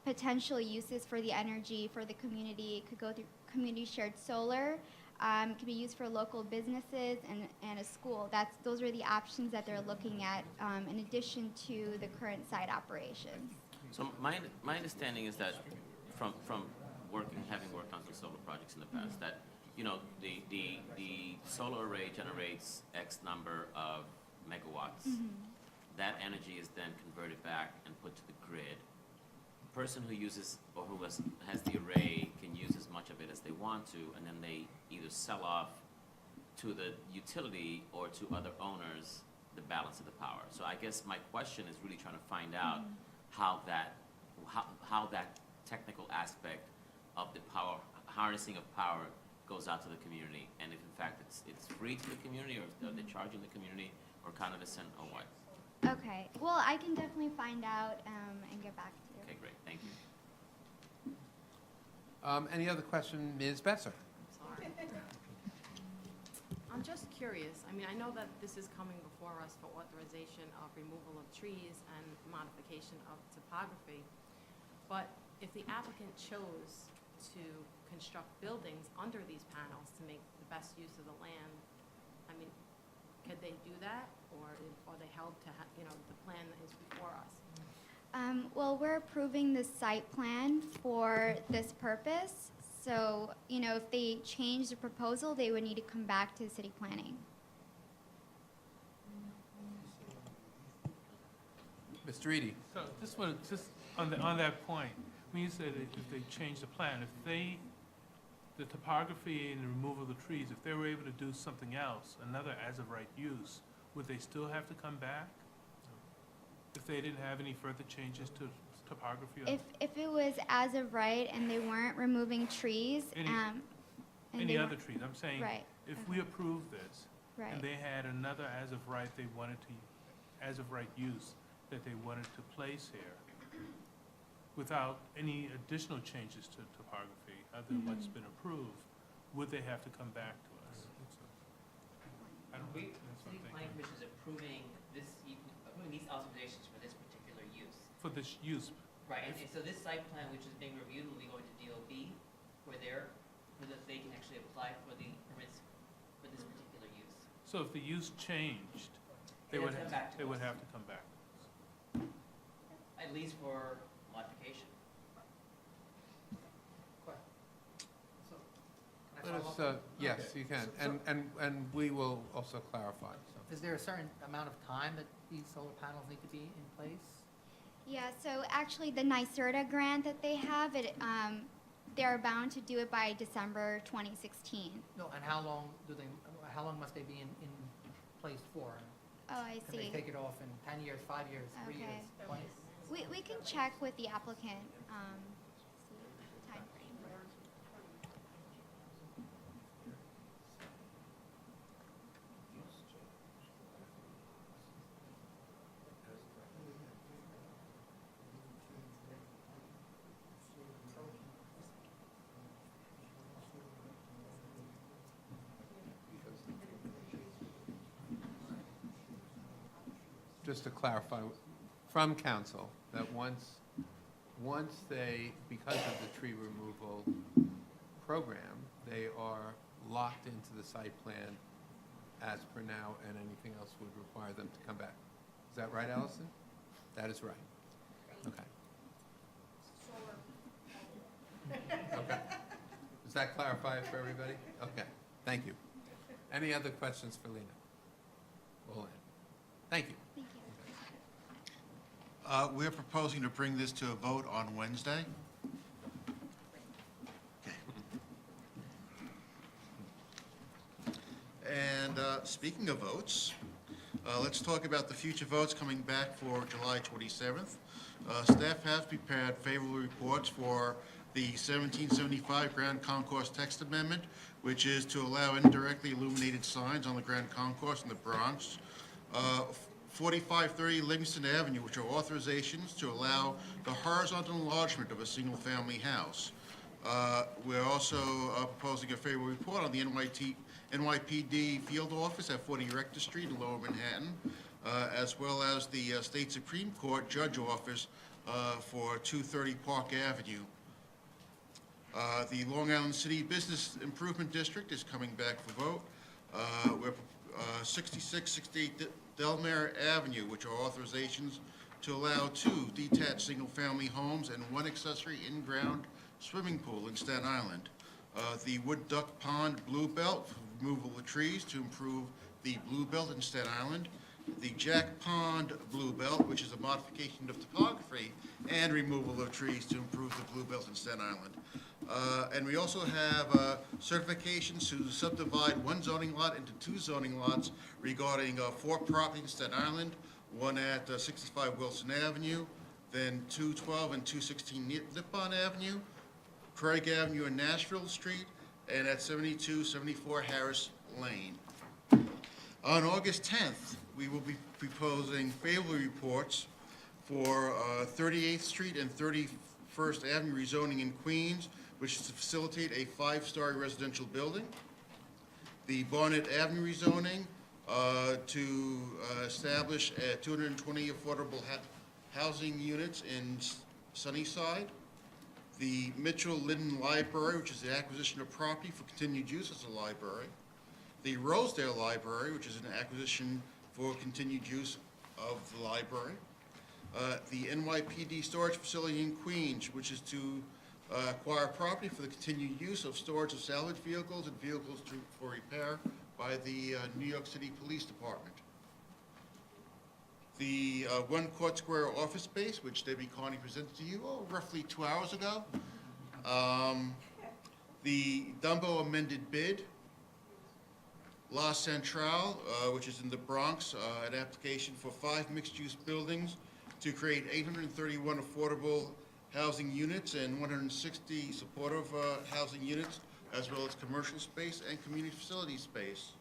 potential uses for the energy for the community could go through community shared solar, could be used for local businesses and a school. Those are the options that they're looking at in addition to the current site operations. So my understanding is that from having worked on some solar projects in the past, that the solar array generates X number of megawatts. That energy is then converted back and put to the grid. The person who uses or who has the array can use as much of it as they want to, and then they either sell off to the utility or to other owners the balance of the power. So I guess my question is really trying to find out how that technical aspect of the power, harnessing of power, goes out to the community, and if in fact it's free to the community, or they're charging the community, or kind of a cent, or what? Okay. Well, I can definitely find out and get back to you. Okay, great. Thank you. Any other question, Ms. Besser? Sorry. I'm just curious, I mean, I know that this is coming before us for authorization of removal of trees and modification of topography, but if the applicant chose to construct buildings under these panels to make the best use of the land, I mean, could they do that, or are they held to, the plan that is before us? Well, we're approving the site plan for this purpose. So, if they change the proposal, they would need to come back to city planning. Mr. Reade? So just on that point, when you said if they change the plan, the topography and the removal of the trees, if they were able to do something else, another as-of-right use, would they still have to come back? If they didn't have any further changes to topography? If it was as of right and they weren't removing trees, Any other trees, I'm saying, right, if we approve this, right. and they had another as-of-right they wanted to, as-of-right use that they wanted to place here, without any additional changes to topography other than what's been approved, would they have to come back to us? I don't know. City Planning Commission is approving these authorizations for this particular use. For this use. Right, and so this site plan, which is being reviewed, will be going to DOB, where they can actually apply for the permits for this particular use. So if the use changed, they would have to come back. At least for modification. Yes, you can, and we will also clarify. Is there a certain amount of time that these solar panels need to be in place? Yeah, so actually the NYSERDA grant that they have, they're bound to do it by December 2016. No, and how long must they be in place for? Oh, I Can they see. take it off in 10 years, 5 years, 3 Okay. years, 20? We can check with the applicant, see time frame. Just to clarify, from council, that once they, because of the tree removal program, they are locked into the site plan as per now, and anything else would require them to come back. Is that right, Allison? That is right. Okay. Okay. Does that clarify it for everybody? Okay, thank you. Any other questions for Lena? We'll end. Thank you. Thank you. We're proposing to bring this to a vote on Wednesday. Okay. And speaking of votes, let's talk about the future votes coming back for July 27th. Staff has prepared favorable reports for the 1775 Grand Concourse text amendment, which is to allow indirectly illuminated signs on the Grand Concourse in the Bronx. 4530 Livingston Avenue, which are authorizations to allow the horizontal enlargement of a single-family house. We're also proposing a favorable report on the NYPD field office at 40 Reade Street in Lower Manhattan, as well as the State Supreme Court judge office for 230 Park Avenue. The Long Island City Business Improvement District is coming back for vote. We're 6668 Delmare Avenue, which are authorizations to allow 2 detached single-family homes and 1 accessory in-ground swimming pool in Staten Island. The Wood Duck Pond Blue Belt, removal of trees to improve the Blue Belt in Staten Island. The Jack Pond Blue Belt, which is a modification of topography and removal of trees to improve the Blue Belt in Staten Island. And we also have certifications to subdivide 1 zoning lot into 2 zoning lots regarding 4 properties in Staten Island, one at 65 Wilson Avenue, then 212 and 216 Nippon Avenue, Craig Avenue and Nashville Street, and at 7274 Harris Lane. On August 10th, we will be proposing favorable reports for 38th Street and 31st Avenue rezoning in Queens, which is to facilitate a 5-story residential building. The Barnett Avenue rezoning to establish 220 affordable housing units in Sunnyside. The Mitchell Linden Library, which is the acquisition of property for continued use as a library. The Rosedale Library, which is an acquisition for continued use of the library. The NYPD storage facility in Queens, which is to acquire property for the continued use of storage of salvage vehicles and vehicles for repair by the New York City Police Department. The One Court Square office space, which Debbie Carney presented to you roughly 2 hours ago. The Dumbo amended bid. La Centrale, which is in the Bronx, an application for 5 mixed-use buildings to create 831 affordable housing units and 160 supportive housing units, as well as commercial space and community facility space.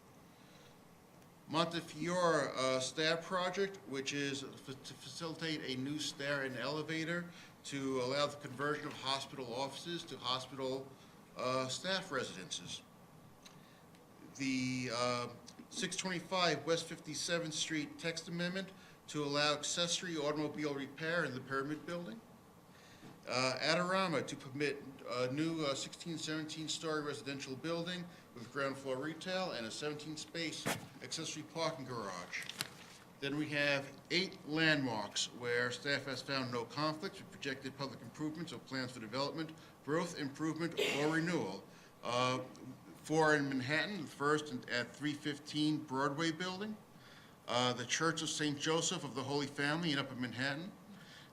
Montefiore stair project, which is to facilitate a new stair and elevator to allow the conversion of hospital offices to hospital staff residences. The 625 West 57th Street text amendment to allow accessory automobile repair in the Pyramid Building. Adorama to permit a new 17-story residential building with ground floor retail and a 17-space accessory parking garage. Then we have 8 landmarks where staff has found no conflicts with projected public improvements or plans for development, growth, improvement, or renewal. 4 in Manhattan, the first at 315 Broadway Building. The Church of St. Joseph of the Holy Family in Upper Manhattan.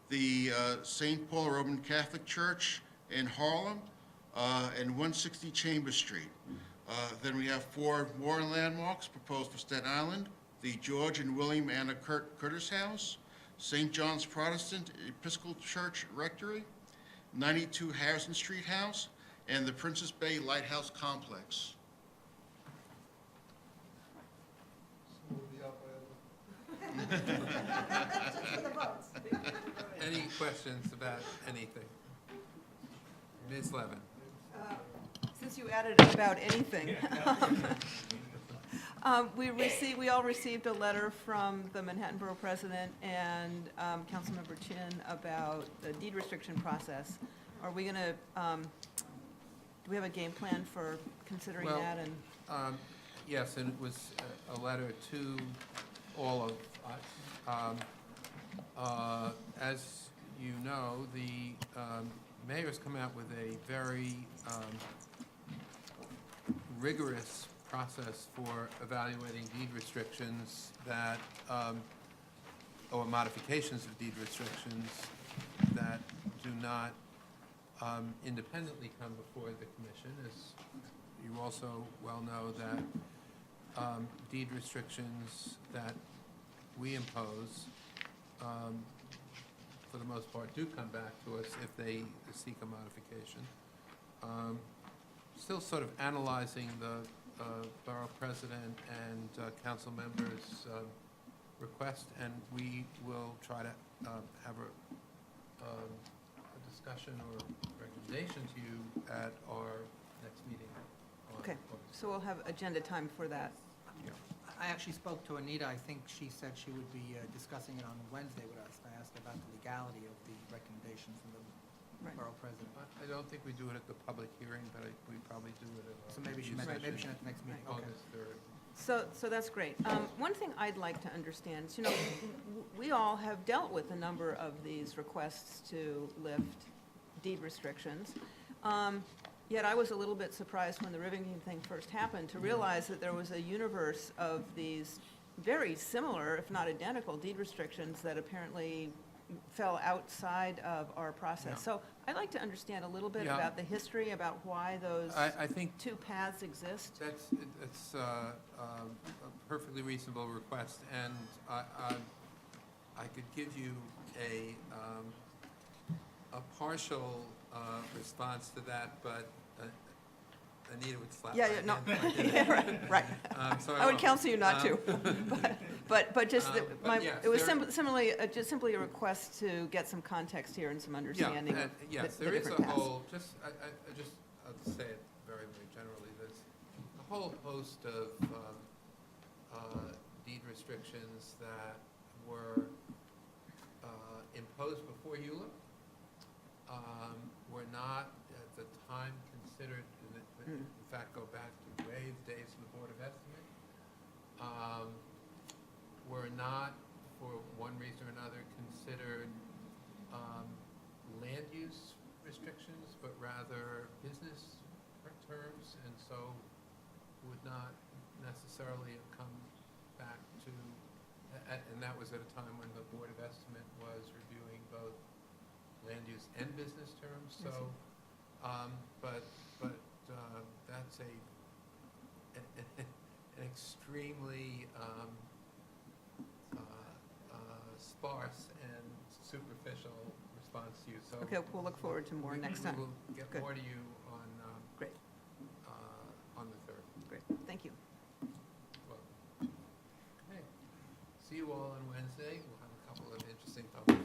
The St. Paul Roman Catholic Church in Harlem, and 160 Chambers Street. Then we have 4 more landmarks proposed for Staten Island. The George and William Anna Curtis House, St. John's Protestant Episcopal Church Rectory, 92 Harrison Street House, and the Princess Bay Lighthouse Complex. Any questions about anything? Ms. Levin? Since you added about anything. We all received a letter from the Manhattan Borough President and Councilmember Chin about the deed restriction process. Are we gonna, do we have a game plan for considering Well, that? And yes, and it was a letter to all of us. As you know, the mayor's come out with a very rigorous process for evaluating deed restrictions that, or modifications of deed restrictions that do not independently come before the commission. As you also well know, that deed restrictions that we impose, for the most part, do come back to us if they seek a modification. Still sort of analyzing the borough president and council members' request, and we will try to have a discussion or recommendation to you at our next meeting. okay, so we'll have agenda time for that. I actually spoke to Anita. I think she said she would be discussing it on Wednesday with us. I asked about the legality of the recommendation from the Right. borough president. I don't think we do it at the public hearing, but we probably do it at our. So maybe she review meant, maybe she session, meant the next meeting. Okay. August 3rd. So that's great. One thing I'd like to understand is, we all have dealt with a number of these requests to lift deed restrictions. Yet I was a little bit surprised when the Rivington thing first happened to realize that there was a universe of these very similar, if not identical, deed restrictions that apparently fell outside of our process. Yeah. So I'd like to understand a little bit Yeah. about the history, about why those I think 2 paths exist. that's a perfectly reasonable request, and I could give you a partial response to that, but Anita would slap my Yeah, no, hand if I did. yeah, right. So I would won't. counsel you not to. But just, yes, it was there- similarly, just simply a request to get some context here and some understanding of the Yes, the there is different a paths. whole, I'll say it very, very generally, there's a whole host of deed restrictions that were imposed before EULA, were not at the time considered, in fact, go back to Wave's days of the Board of Estimate, were not, for one reason or another, considered land use restrictions, but rather business terms, and so would not necessarily have come back to, and that was at a time when the Board of Estimate was reviewing both land use and business terms, so, but that's an extremely sparse and superficial response to you, so. Okay, we'll look forward to more next time. We will get Good. more to you on, Great. On the 3rd. Great, thank you. Well, okay. See you all on Wednesday. We'll have a couple of interesting public